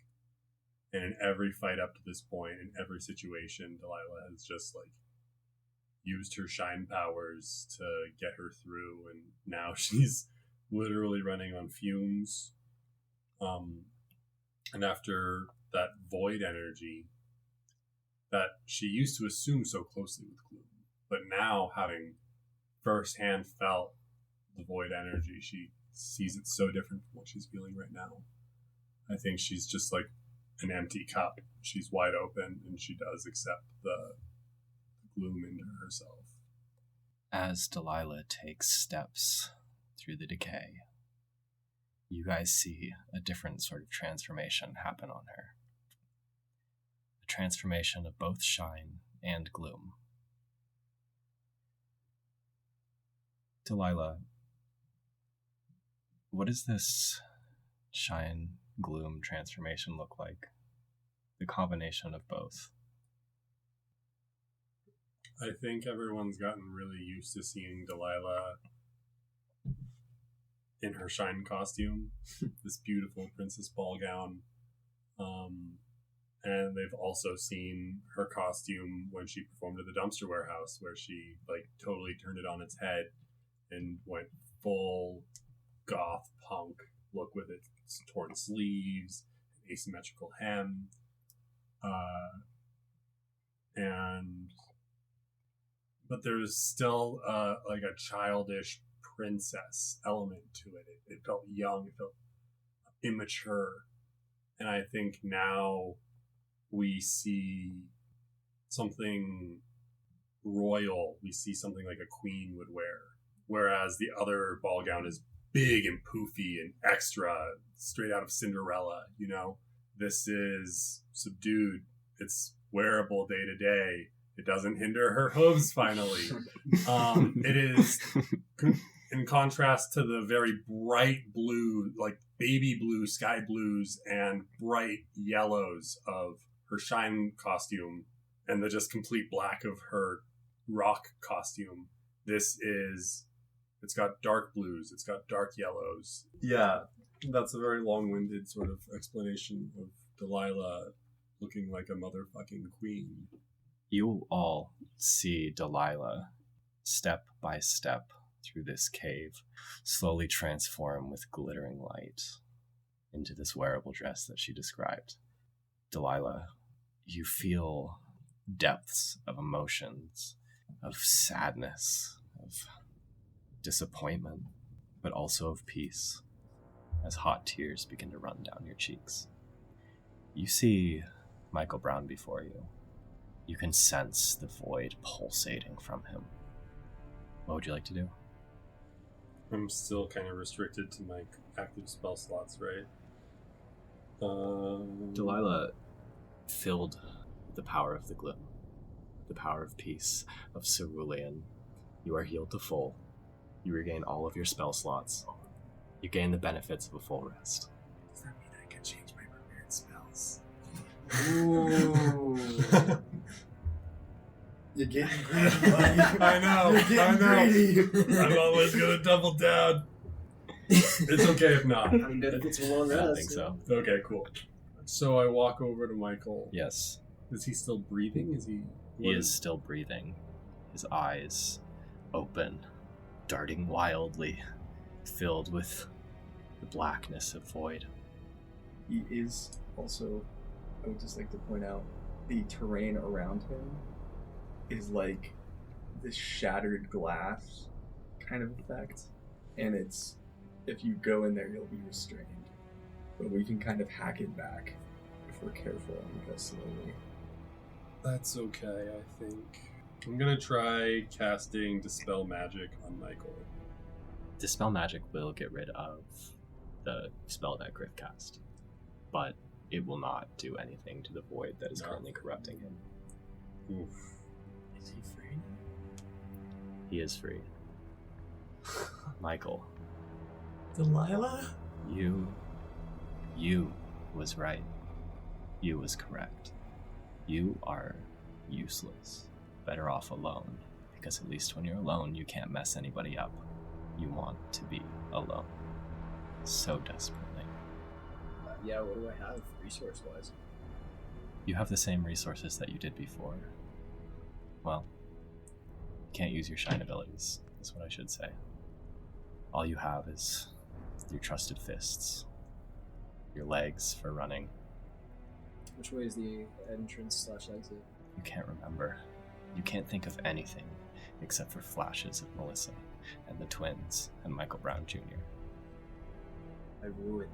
And in every fight up to this point, in every situation, Delilah has just used her shine powers to get her through, and now she's literally running on fumes. And after that void energy that she used to assume so closely with gloom, but now having firsthand felt the void energy, she sees it so different from what she's feeling right now. I think she's just like an empty cup. She's wide open, and she does accept the gloom into herself.
As Delilah takes steps through the decay, you guys see a different sort of transformation happen on her. A transformation of both shine and gloom. Delilah, What does this shine gloom transformation look like? The combination of both.
I think everyone's gotten really used to seeing Delilah in her shine costume, this beautiful princess ball gown. And they've also seen her costume when she performed at the dumpster warehouse, where she like totally turned it on its head and went full goth punk look with its torn sleeves, asymmetrical hem, but there's still like a childish princess element to it. It felt young, it felt immature, and I think now we see something royal. We see something like a queen would wear, whereas the other ball gown is big and poofy and extra, straight out of Cinderella. You know, this is subdued. It's wearable day to day. It doesn't hinder her hooves, finally. It is, in contrast to the very bright blue, like baby blue, sky blues, and bright yellows of her shine costume, and the just complete black of her rock costume. It's got dark blues, it's got dark yellows. Yeah, that's a very long-winded sort of explanation of Delilah looking like a motherfucking queen.
You all see Delilah, step by step through this cave, slowly transform with glittering light into this wearable dress that she described. Delilah, you feel depths of emotions, of sadness, of disappointment, but also of peace, as hot tears begin to run down your cheeks. You see Michael Brown before you. You can sense the void pulsating from him. What would you like to do?
I'm still kind of restricted to my active spell slots, right?
Delilah, filled with the power of the gloom, the power of peace, of Cerulean, you are healed to full. You regain all of your spell slots. You gain the benefits of a full rest.
Does that mean I can change my prepared spells?
Ooh.
You're getting greedy, buddy.
I know.
You're getting greedy.
I'm always gonna double down. It's okay if not.
I mean, benefits of a long
I
rest.
don't think so.
Okay, cool. So I walk over to Michael.
Yes,
Is he still breathing?
he is still breathing. His eyes open, darting wildly, filled with the blackness of void.
He is also, I would just like to point out, the terrain around him is like this shattered glass kind of effect. And it's, if you go in there, you'll be restrained. But we can kind of hack it back if we're careful and go slowly.
That's okay, I think. I'm gonna try casting Dispel Magic on Michael.
Dispel Magic will get rid of the spell that Griff cast, but it will not do anything to the void that is currently corrupting him.
Oof.
Is he free?
He is free. Michael,
Delilah?
you was right. You was correct. You are useless. Better off alone, because at least when you're alone, you can't mess anybody up. You want to be alone. So desperately.
Yeah, what do I have resource-wise?
You have the same resources that you did before. Well, you can't use your shine abilities, is what I should say. All you have is your trusted fists, your legs for running.
Which way is the entrance/exit?
You can't remember. You can't think of anything except for flashes of Melissa and the twins and Michael Brown Jr.
I ruined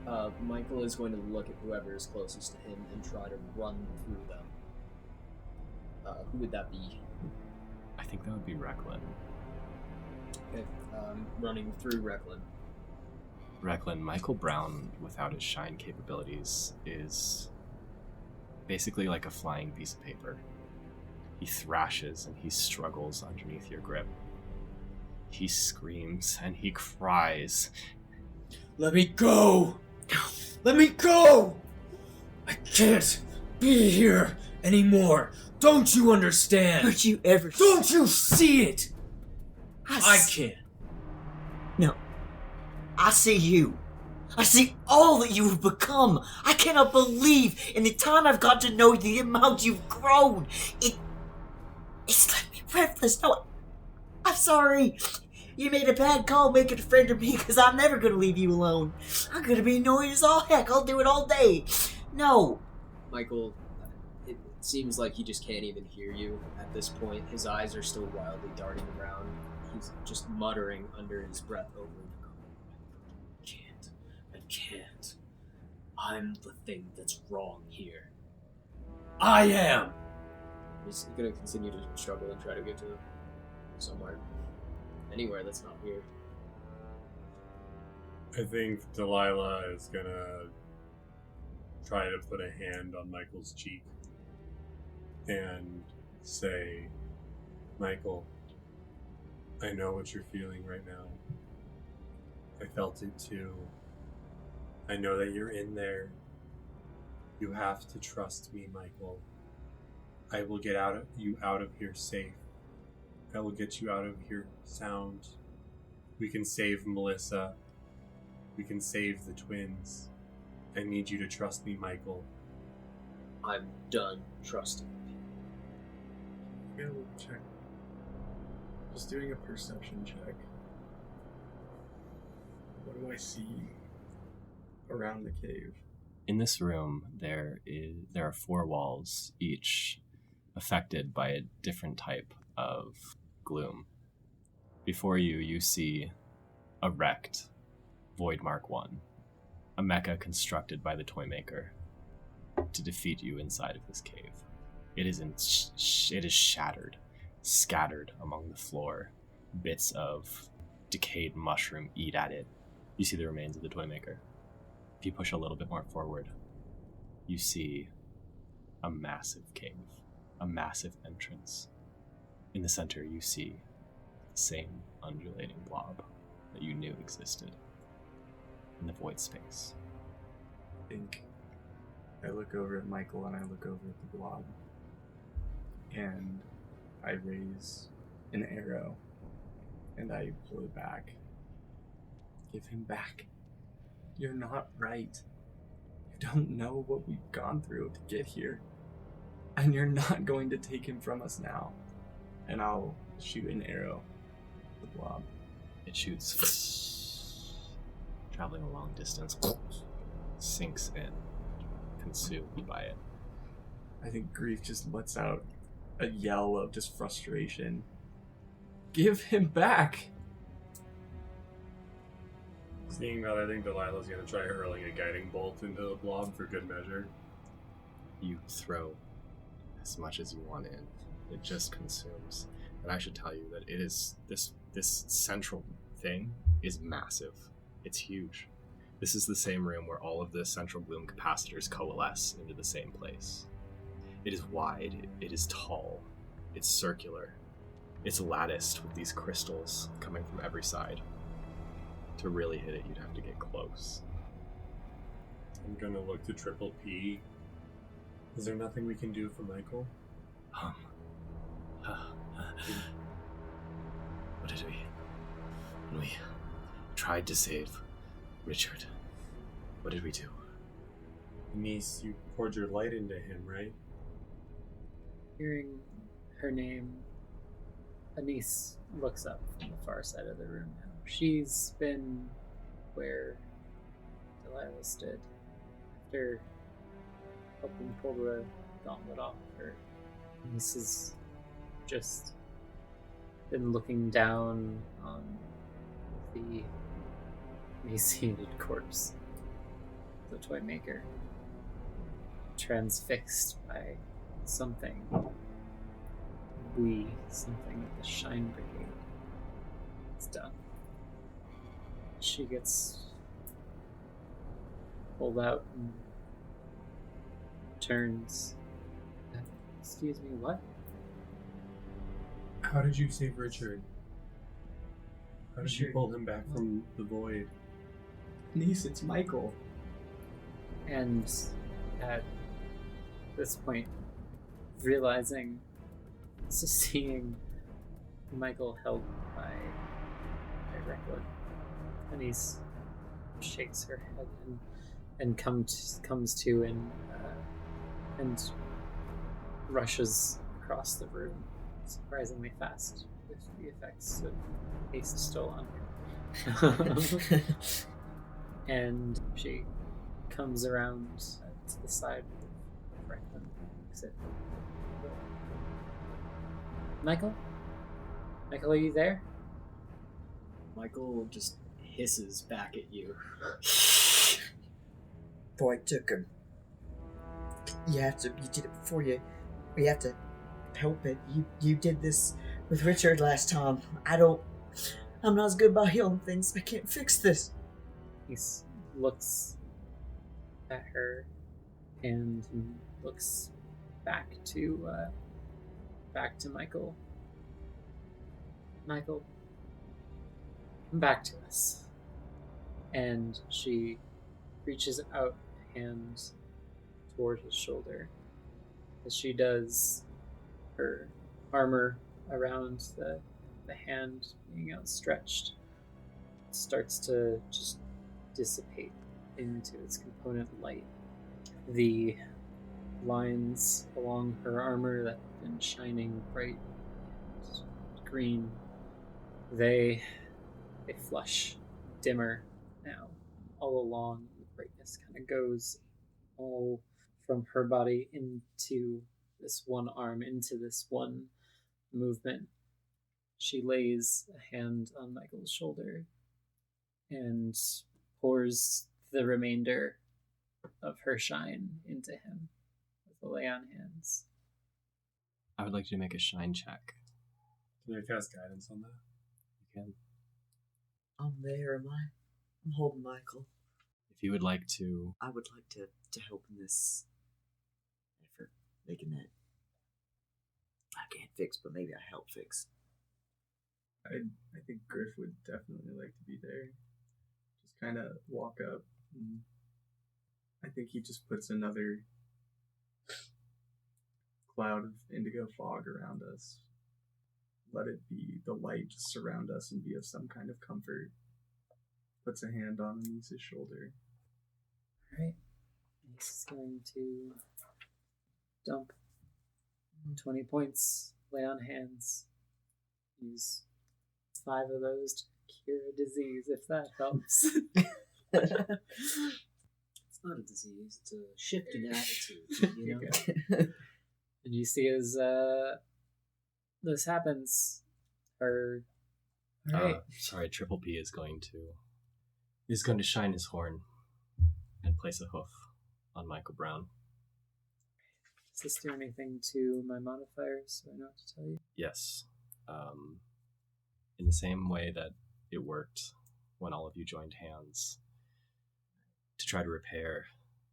them. Michael is going to look at whoever is closest to him and try to run through them. Who would that be?
I think that would be Recklin.
Okay, running through Recklin.
Recklin, Michael Brown, without his shine capabilities, is basically like a flying piece of paper. He thrashes and he struggles underneath your grip. He screams and he cries.
Let me go! Let me go! I can't be here anymore. Don't you understand?
Don't you ever...
Don't you see it? I can't.
No. I see you. I see all that you have become. I cannot believe in the time I've got to know the amount you've grown. It's left me breathless. No, I'm sorry. You made a bad call making a friend of me because I'm never going to leave you alone. I'm going to be annoying as all heck. I'll do it all day. No.
Michael, it seems like he just can't even hear you at this point. His eyes are still wildly darting around. He's just muttering under his breath over and over. I can't. I'm the thing that's wrong here. I am! He's gonna continue to struggle and try to get to somewhere. Anywhere that's not here.
I think Delilah is gonna try to put a hand on Michael's cheek and say, Michael, I know what you're feeling right now. I felt it too. I know that you're in there. You have to trust me, Michael. I will get you out of here safe. I will get you out of here sound. We can save Melissa. We can save the twins. I need you to trust me, Michael.
I'm done trusting you.
I gotta check. Just doing a perception check. What do I see around the cave?
In this room, there are 4 walls, each affected by a different type of gloom. Before you, you see a wrecked Void Mark 1, a mecha constructed by the Toymaker to defeat you inside of this cave. It is shattered, scattered among the floor. Bits of decayed mushroom eat at it. You see the remains of the Toymaker. If you push a little bit more forward, you see a massive cave, a massive entrance. In the center, you see the same undulating blob that you knew existed in the void space.
I think I look over at Michael and I look over at the blob. And I raise an arrow and I pull it back. Give him back. You're not right. You don't know what we've gone through to get here. And you're not going to take him from us now. And I'll shoot an arrow at the blob.
It shoots, traveling a long distance, sinks in, consumed by it.
I think Grief just lets out a yell of just frustration. Give him back!
Seeing that, I think Delilah's going to try hurling a guiding bolt into the blob for good measure.
You throw as much as you want in. It just consumes. And I should tell you that it is this central thing is massive. It's huge. This is the same room where all of the central gloom capacitors coalesce into the same place. It is wide, it is tall, it's circular, it's latticed with these crystals coming from every side. To really hit it, you'd have to get close.
I'm gonna look to Triple P. Is there nothing we can do for Michael?
What did we... When we tried to save Richard, what did we do?
Niece, you poured your light into him, right?
Hearing her name, Anise looks up from the far side of the room now. She's been where Delilah stood after helping pull the gauntlet off her. Anise has just been looking down on the emaciated corpse of the Toymaker, transfixed by something that the Shine Brigade has done. She gets pulled out and turns. Excuse me, what?
How did you save Richard? How did you pull him back from the void?
Niece, it's Michael.
And at this point, seeing Michael held by Reckwood, Anise shakes her head and comes to and rushes across the room surprisingly fast with the effects of haste still on her. And she comes around to the side of Franklin. Exit. Michael? Michael, are you there?
Michael just hisses back at you.
Boy took him. You did it before you have to help it. You did this with Richard last time. I'm not as good about healing things. I can't fix this.
He looks at her and looks back to Michael. Michael, come back to us. And she reaches out a hand toward his shoulder. As she does, her armor around the hand being outstretched starts to just dissipate into its component light. The lines along her armor that have been shining bright green, they flush dimmer now. All along, the brightness kind of goes all from her body into this one arm, into this one movement. She lays a hand on Michael's shoulder and pours the remainder of her shine into him with a lay on hands.
I would like you to make a shine check.
Can I cast guidance on that?
You can.
I'm there, am I? I'm holding Michael.
If you would like to...
I would like to help in this effort, making that I can't fix, but maybe I help fix.
I think Griff would definitely like to be there. Just kind of walk up. And I think he just puts another cloud of indigo fog around us. Let it be the light just surround us and be of some kind of comfort. Puts a hand on Anis's shoulder.
Alright. He's going to dump 20 points, lay on hands. Use 5 of those to cure a disease, if that helps.
It's not a disease, it's a shift in attitude, you know?
And you see as this happens, her... Alright.
Sorry, Triple P is going to shine his horn and place a hoof on Michael Brown.
Does this do anything to my modifiers, so I know what to tell you?
Yes. In the same way that it worked when all of you joined hands to try to repair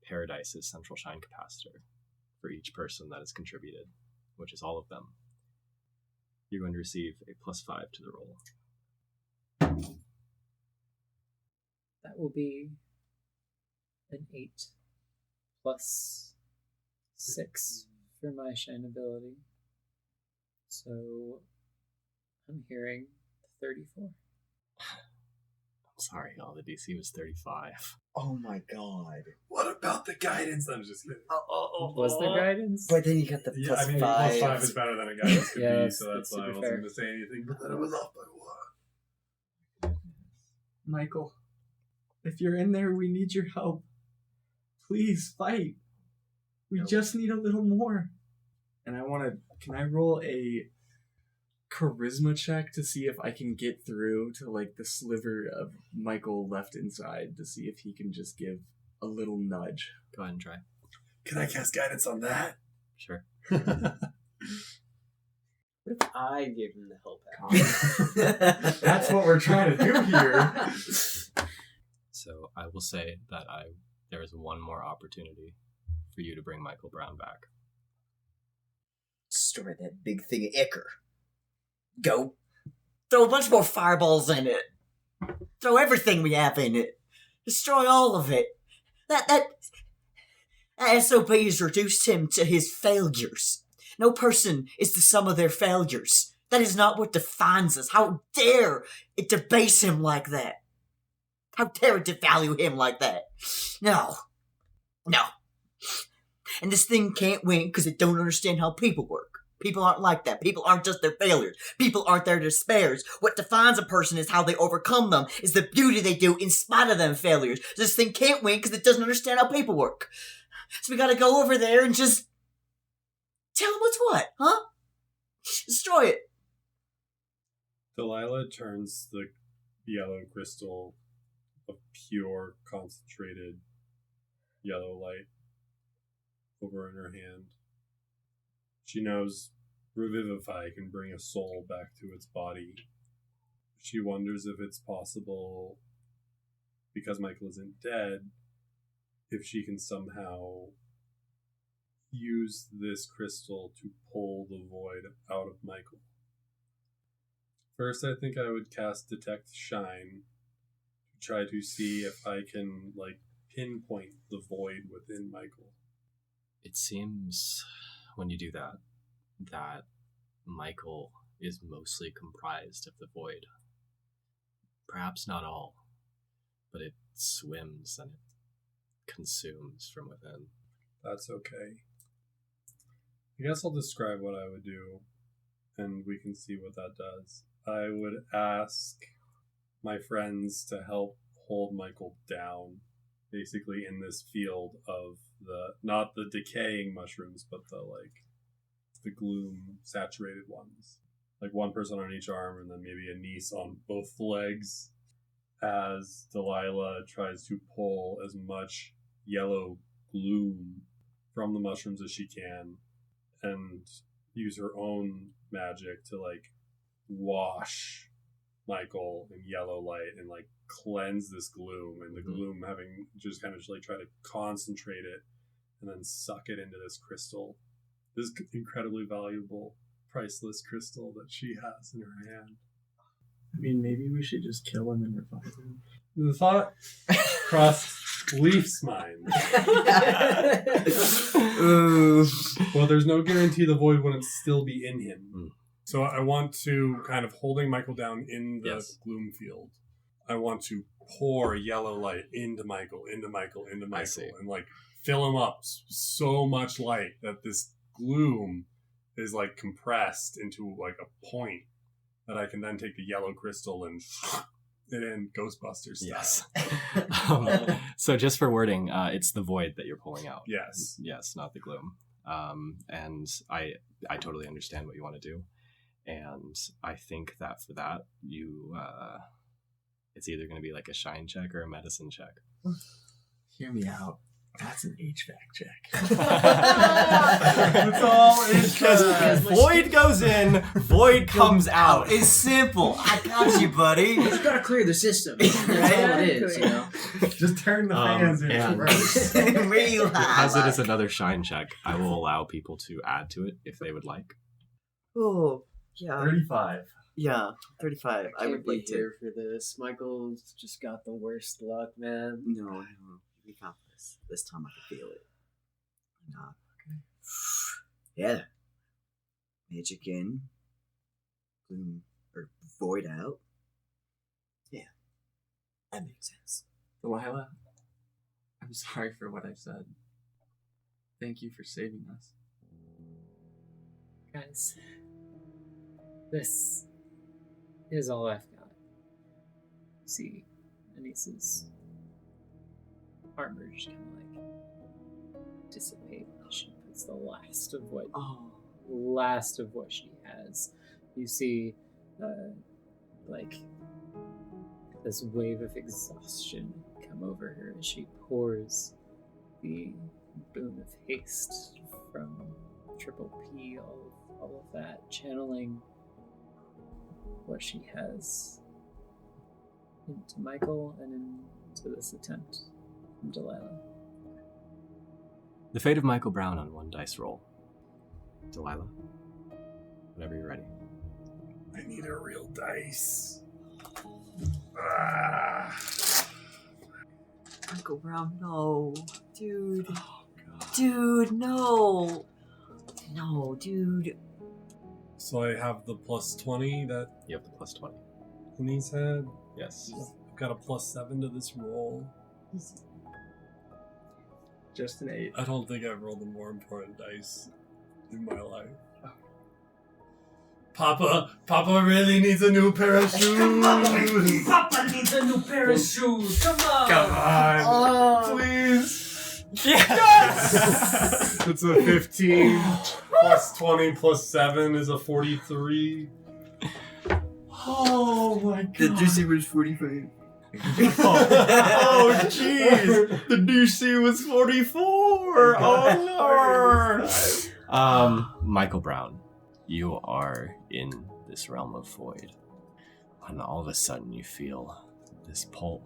Paradise's central shine capacitor for each person that has contributed, which is all of them. You're going to receive a +5 to the roll.
That will be an 8 plus 6 for my shine ability. So I'm hearing 34.
I'm sorry, the DC was 35.
Oh my god.
What about the guidance? I'm just kidding.
Was there guidance?
But then you got the
Yeah, I mean,
+5.
+5 is better than a guidance could
Yeah,
be, so that's why I
super
wasn't
fair.
going to say anything, but then it was off by 1.
Michael, if you're in there, we need your help. Please fight. We just need a little more. And can I roll a charisma check to see if I can get through to like the sliver of Michael left inside to see if he can just give a little nudge?
Go ahead and try.
Can I cast guidance on that?
Sure.
What if I gave him the help out?
That's what we're trying to do here.
So I will say that there is one more opportunity for you to bring Michael Brown back.
Destroy that big thing of ichor. Go.
Throw a bunch more fireballs in it. Throw everything we have in it. Destroy all of it. That SOB has reduced him to his failures. No person is the sum of their failures. That is not what defines us. How dare it debase him like that? How dare it devalue him like that? No. And this thing can't win because it don't understand how people work. People aren't like that. People aren't just their failures. People aren't their despairs. What defines a person is how they overcome them, is the beauty they do in spite of them failures. This thing can't win because it doesn't understand how people work. So we gotta go over there and just tell them what's what, huh? Destroy it.
Delilah turns the yellow crystal of pure, concentrated yellow light over in her hand. She knows Revivify can bring a soul back to its body. She wonders if it's possible, because Michael isn't dead, if she can somehow use this crystal to pull the void out of Michael. First, I think I would cast Detect Shine to try to see if I can, pinpoint the void within Michael.
It seems when you do that Michael is mostly comprised of the void. Perhaps not all, but it swims and it consumes from within.
That's okay. I guess I'll describe what I would do, and we can see what that does. I would ask my friends to help hold Michael down, basically in this field of not the decaying mushrooms, but the gloom saturated ones. One person on each arm and then maybe a niece on both legs, as Delilah tries to pull as much yellow gloom from the mushrooms as she can and use her own magic to wash Michael in yellow light and cleanse this gloom, and the gloom having just kind of try to concentrate it and then suck it into this crystal. This incredibly valuable, priceless crystal that she has in her hand.
I mean, maybe we should just kill him and revive him.
The thought crossed Leaf's mind. Well, there's no guarantee the void wouldn't still be in him. So I want to, kind of holding Michael down in the gloom field, I want to pour yellow light into Michael, and fill him up so much light that this gloom is compressed into a point that I can then take the yellow crystal and it in Ghostbusters style.
Yes. So just for wording, it's the void that you're pulling out.
Yes,
not the gloom. And I totally understand what you want to do, and I think that for that you it's either going to be a shine check or a medicine check.
Hear me out. That's an HVAC check.
It's all because void goes in, void comes out.
It's simple. I got you, buddy.
You just gotta clear the system. That's all it is,
Just turn the fans in reverse.
Because it is another shine check, I will allow people to add to it if they would like.
Oh, yeah.
35.
Yeah, 35. I
Can't
would
be
like to.
here for this. Michael's just got the worst luck, man.
No. We got this. This time I can feel it. Nah. Okay. Yeah. Magic in. Gloom. Or void out. Yeah. That makes sense.
Delilah, I'm sorry for what I've said. Thank you for saving us.
Guys, this is all I've got. See, Anissa's armor just kind of dissipate. She puts the last of what she has. You see, this wave of exhaustion come over her as she pours the boon of haste from Triple P, all of that, channeling what she has into Michael and into this attempt from Delilah.
The fate of Michael Brown on one dice roll. Delilah, whenever you're ready.
I need a real dice.
Uncle Brown, no. Dude. Dude, no. No, dude.
So I have the plus 20 that
You have the plus 20.
Denise had.
Yes.
I've got a plus 7 to this roll.
Just an 8.
I don't think I've rolled a more important dice in my life. Papa really needs a new pair of shoes.
Papa needs a new pair of shoes. Come on.
Come on,
Oh.
please.
Yes!
It's a 15 plus 20 plus 7 is a 43. Oh my god.
The DC was 45.
Oh, jeez! The DC was 44! Oh, Lord! Michael Brown, you are in this realm of void. And all of a sudden you feel this pull.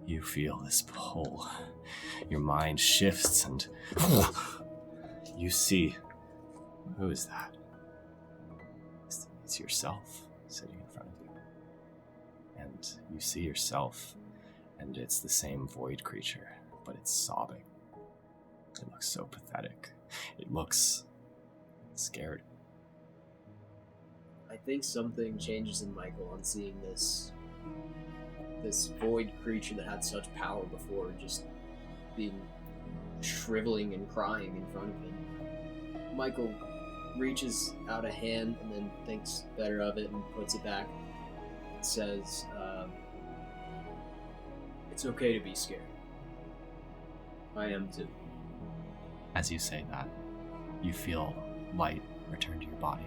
You feel this pull. Your mind shifts and you see, who is that? It's yourself sitting in front of you. And you see yourself, and it's the same void creature, but it's sobbing. It looks so pathetic. It looks scared.
I think something changes in Michael on seeing this void creature that had such power before just being shriveling and crying in front of him. Michael reaches out a hand and then thinks better of it and puts it back. It says, "It's okay to be scared. I am too."
As you say that, you feel light return to your body.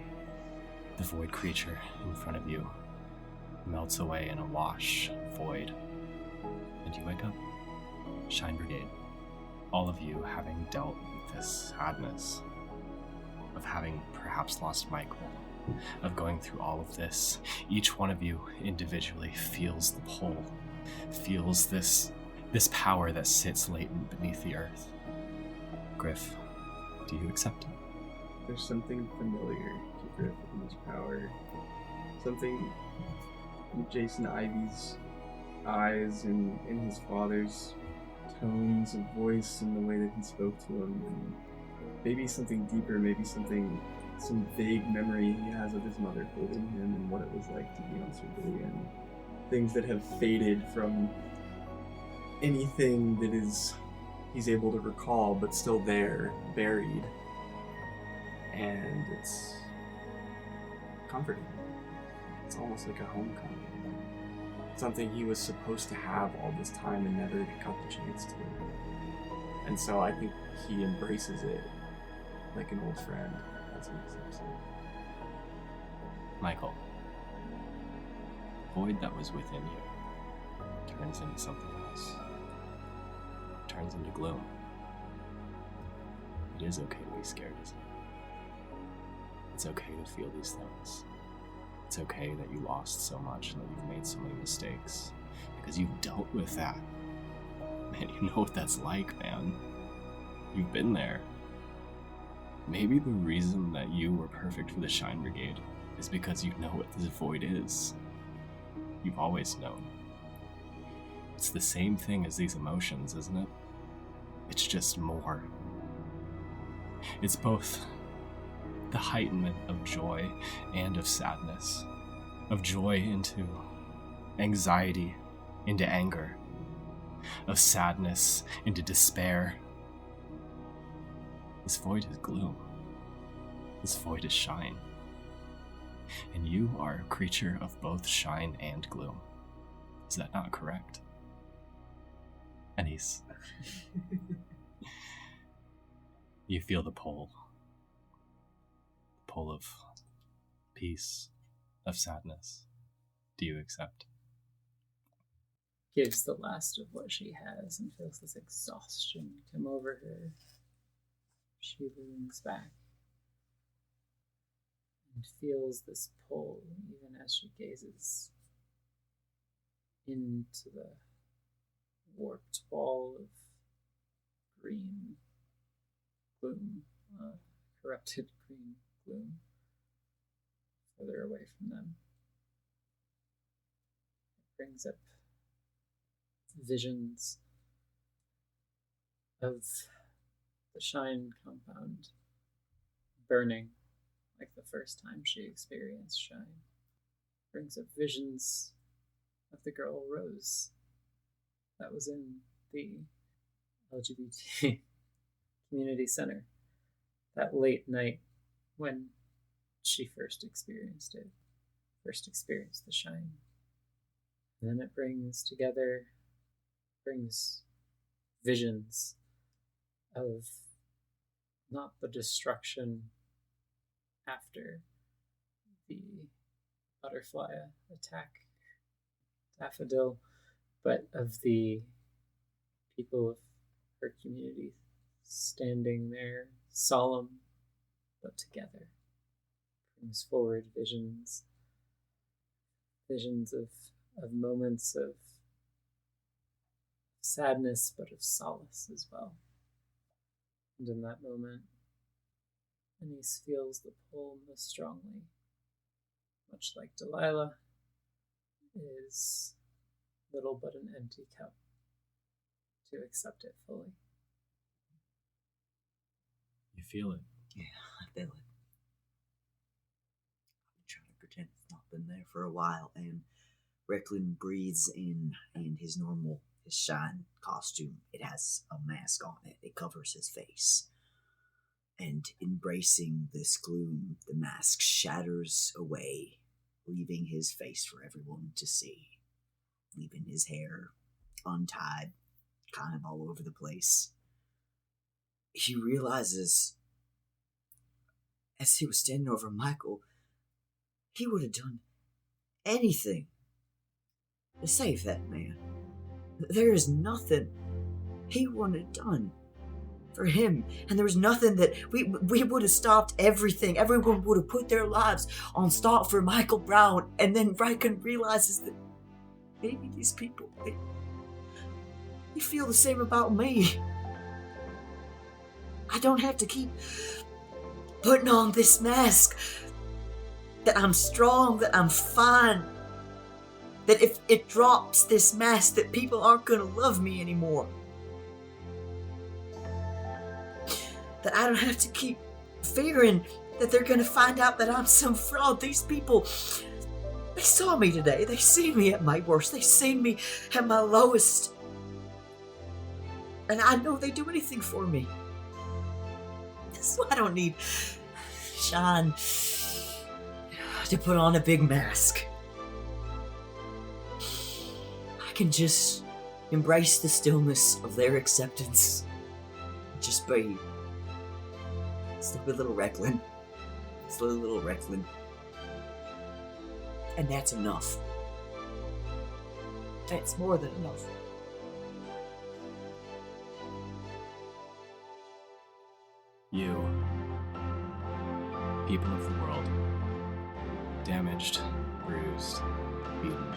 The void creature in front of you melts away in a wash of void, and you wake up. Shine Brigade, all of you having dealt with this sadness, of having perhaps lost Michael, of going through all of this, each one of you individually feels the pull, feels this power that sits latent beneath the earth. Griff, do you accept it?
There's something familiar to Griff in his power. Something in Jason Ivy's eyes and in his father's tones of voice and the way that he spoke to him. And maybe something deeper, maybe some vague memory he has of his mother holding him and what it was like to be on Cerulean. Things that have faded from anything that he's able to recall, but still there, buried. And it's comforting. It's almost like a homecoming. Something he was supposed to have all this time and never got the chance to. And so I think he embraces it like an old friend as he accepts it.
Michael, the void that was within you turns into something else. It turns into gloom. It is okay to be scared, isn't it? It's okay to feel these things. It's okay that you lost so much and that you've made so many mistakes. Because you've dealt with that. Man, you know what that's like, man. You've been there. Maybe the reason that you were perfect for the Shine Brigade is because you know what this void is. You've always known. It's the same thing as these emotions, isn't it? It's just more. It's both the heightenment of joy and of sadness, of joy into anxiety, into anger, of sadness into despair. This void is gloom. This void is shine. And you are a creature of both shine and gloom. Is that not correct? Anise. You feel the pull of peace, of sadness. Do you accept?
Gives the last of what she has and feels this exhaustion come over her. She leans back and feels this pull even as she gazes into the warped wall of green gloom, corrupted green gloom further away from them. It brings up visions of the Shine compound burning like the first time she experienced Shine. Brings up visions of the girl Rose that was in the LGBT community center that late night when she first experienced the Shine. And then it brings visions of not the destruction after the butterfly attack Daffodil, but of the people of her community standing there solemn but together. Brings forward visions of moments of sadness but of solace as well. And in that moment, Anise feels the pull most strongly, much like Delilah, is little but an empty cup to accept it fully.
You feel it.
Yeah, I feel it. I'm trying to pretend it's not been there for a while, and Recklin breathes in, and his Shine costume, it has a mask on it. It covers his face. And embracing this gloom, the mask shatters away, leaving his face for everyone to see, leaving his hair untied, kind of all over the place. He realizes, as he was standing over Michael, he would have done anything to save that man. There is nothing he wouldn't have done for him, and there was nothing that we would have stopped everything. Everyone would have put their lives on stop for Michael Brown, and then Riken realizes that maybe these people, they feel the same about me. I don't have to keep putting on this mask that I'm strong, that I'm fine, that if it drops this mask, that people aren't going to love me anymore. That I don't have to keep fearing that they're going to find out that I'm some fraud. These people, they saw me today. They seen me at my worst. They seen me at my lowest. And I know they do anything for me. So I don't need Shine to put on a big mask. I can just embrace the stillness of their acceptance. Just be stupid little Recklin. Silly little Recklin. And that's enough. That's more than enough.
You, people of the world, damaged, bruised, beaten,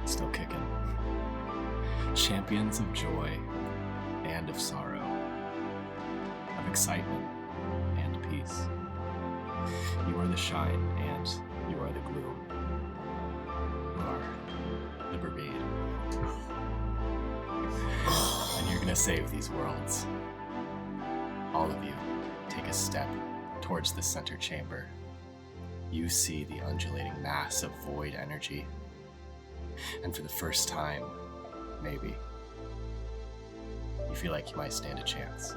still kicking. Champions of joy and of sorrow, of excitement and peace. You are the shine and you are the gloom. You are the brigade. And you're gonna save these worlds. All of you take a step towards the center chamber. You see the undulating mass of void energy. And for the first time, maybe, you feel like you might stand a chance.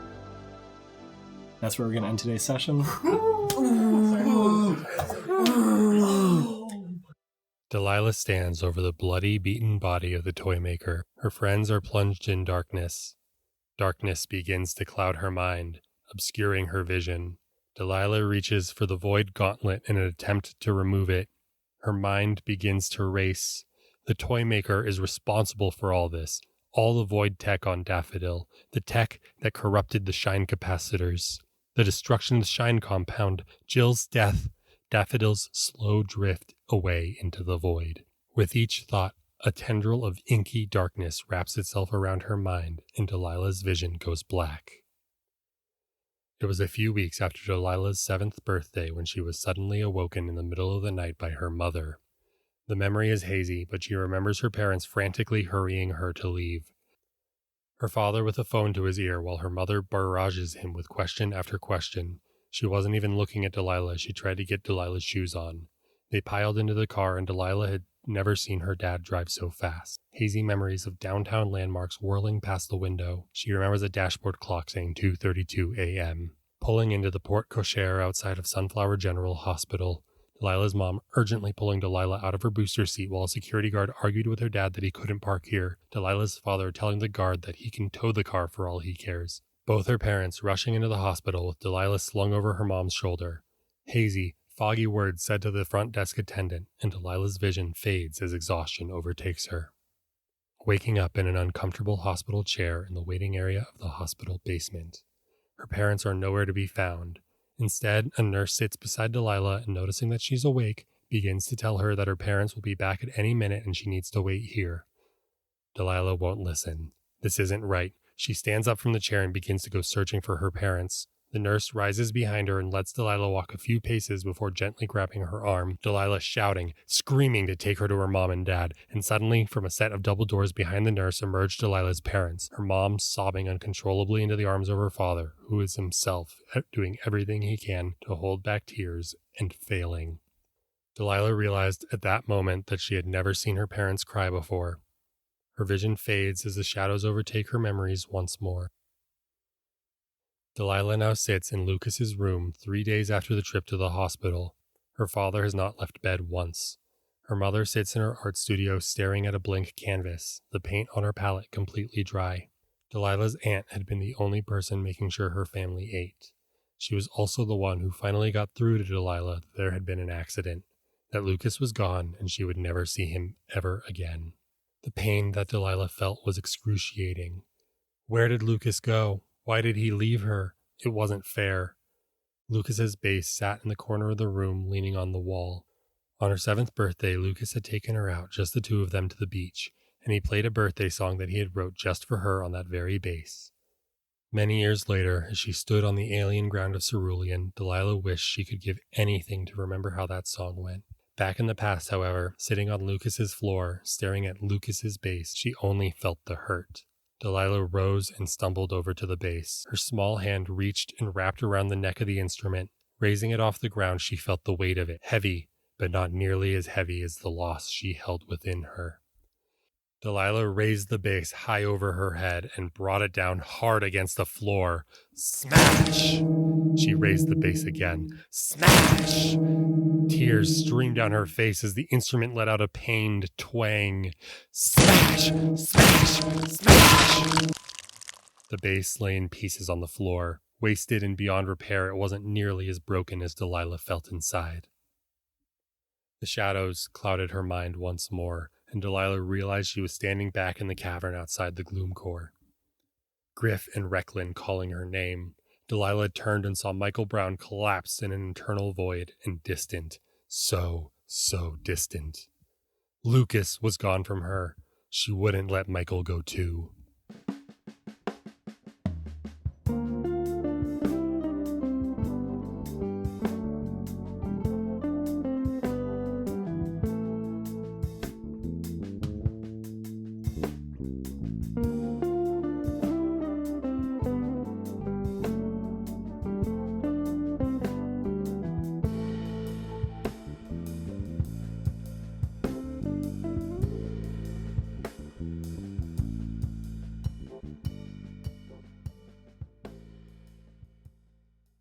That's where we're going to end today's session.
Delilah stands over the bloody, beaten body of the Toymaker. Her friends are plunged in darkness. Darkness begins to cloud her mind, obscuring her vision. Delilah reaches for the void gauntlet in an attempt to remove it. Her mind begins to race. The Toymaker is responsible for all this. All the void tech on Daffodil. The tech that corrupted the Shine capacitors. The destruction of the Shine compound. Jill's death. Daffodil's slow drift away into the void. With each thought, a tendril of inky darkness wraps itself around her mind, and Delilah's vision goes black. It was a few weeks after Delilah's 7th birthday when she was suddenly awoken in the middle of the night by her mother. The memory is hazy, but she remembers her parents frantically hurrying her to leave. Her father with a phone to his ear while her mother barrages him with question after question. She wasn't even looking at Delilah. She tried to get Delilah's shoes on. They piled into the car, and Delilah had never seen her dad drive so fast. Hazy memories of downtown landmarks whirling past the window. She remembers a dashboard clock saying 2:32 a.m. Pulling into the porte cochere outside of Sunflower General Hospital. Delilah's mom urgently pulling Delilah out of her booster seat while a security guard argued with her dad that he couldn't park here. Delilah's father telling the guard that he can tow the car for all he cares. Both her parents rushing into the hospital with Delilah slung over her mom's shoulder. Hazy, foggy words said to the front desk attendant, and Delilah's vision fades as exhaustion overtakes her. Waking up in an uncomfortable hospital chair in the waiting area of the hospital basement. Her parents are nowhere to be found. Instead, a nurse sits beside Delilah and, noticing that she's awake, begins to tell her that her parents will be back at any minute and she needs to wait here. Delilah won't listen. This isn't right. She stands up from the chair and begins to go searching for her parents. The nurse rises behind her and lets Delilah walk a few paces before gently grabbing her arm. Delilah shouting, screaming to take her to her mom and dad, and suddenly, from a set of double doors behind the nurse, emerged Delilah's parents, her mom sobbing uncontrollably into the arms of her father, who is himself doing everything he can to hold back tears and failing. Delilah realized at that moment that she had never seen her parents cry before. Her vision fades as the shadows overtake her memories once more. Delilah now sits in Lucas's room 3 days after the trip to the hospital. Her father has not left bed once. Her mother sits in her art studio staring at a blank canvas, the paint on her palette completely dry. Delilah's aunt had been the only person making sure her family ate. She was also the one who finally got through to Delilah that there had been an accident, that Lucas was gone and she would never see him ever again. The pain that Delilah felt was excruciating. Where did Lucas go? Why did he leave her? It wasn't fair. Lucas's base sat in the corner of the room, leaning on the wall. On her 7th birthday, Lucas had taken her out, just the two of them, to the beach, and he played a birthday song that he had wrote just for her on that very base. Many years later, as she stood on the alien ground of Cerulean, Delilah wished she could give anything to remember how that song went. Back in the past, however, sitting on Lucas's floor, staring at Lucas's base, she only felt the hurt. Delilah rose and stumbled over to the base. Her small hand reached and wrapped around the neck of the instrument. Raising it off the ground, she felt the weight of it, heavy, but not nearly as heavy as the loss she held within her. Delilah raised the base high over her head and brought it down hard against the floor. Smash! She raised the base again. Smash! Tears streamed down her face as the instrument let out a pained twang. Smash! Smash! Smash! The bass lay in pieces on the floor. Wasted and beyond repair, it wasn't nearly as broken as Delilah felt inside. The shadows clouded her mind once more, and Delilah realized she was standing back in the cavern outside the gloom core. Griff and Recklin calling her name. Delilah turned and saw Michael Brown collapsed in an eternal void and distant. So distant. Lucas was gone from her. She wouldn't let Michael go too.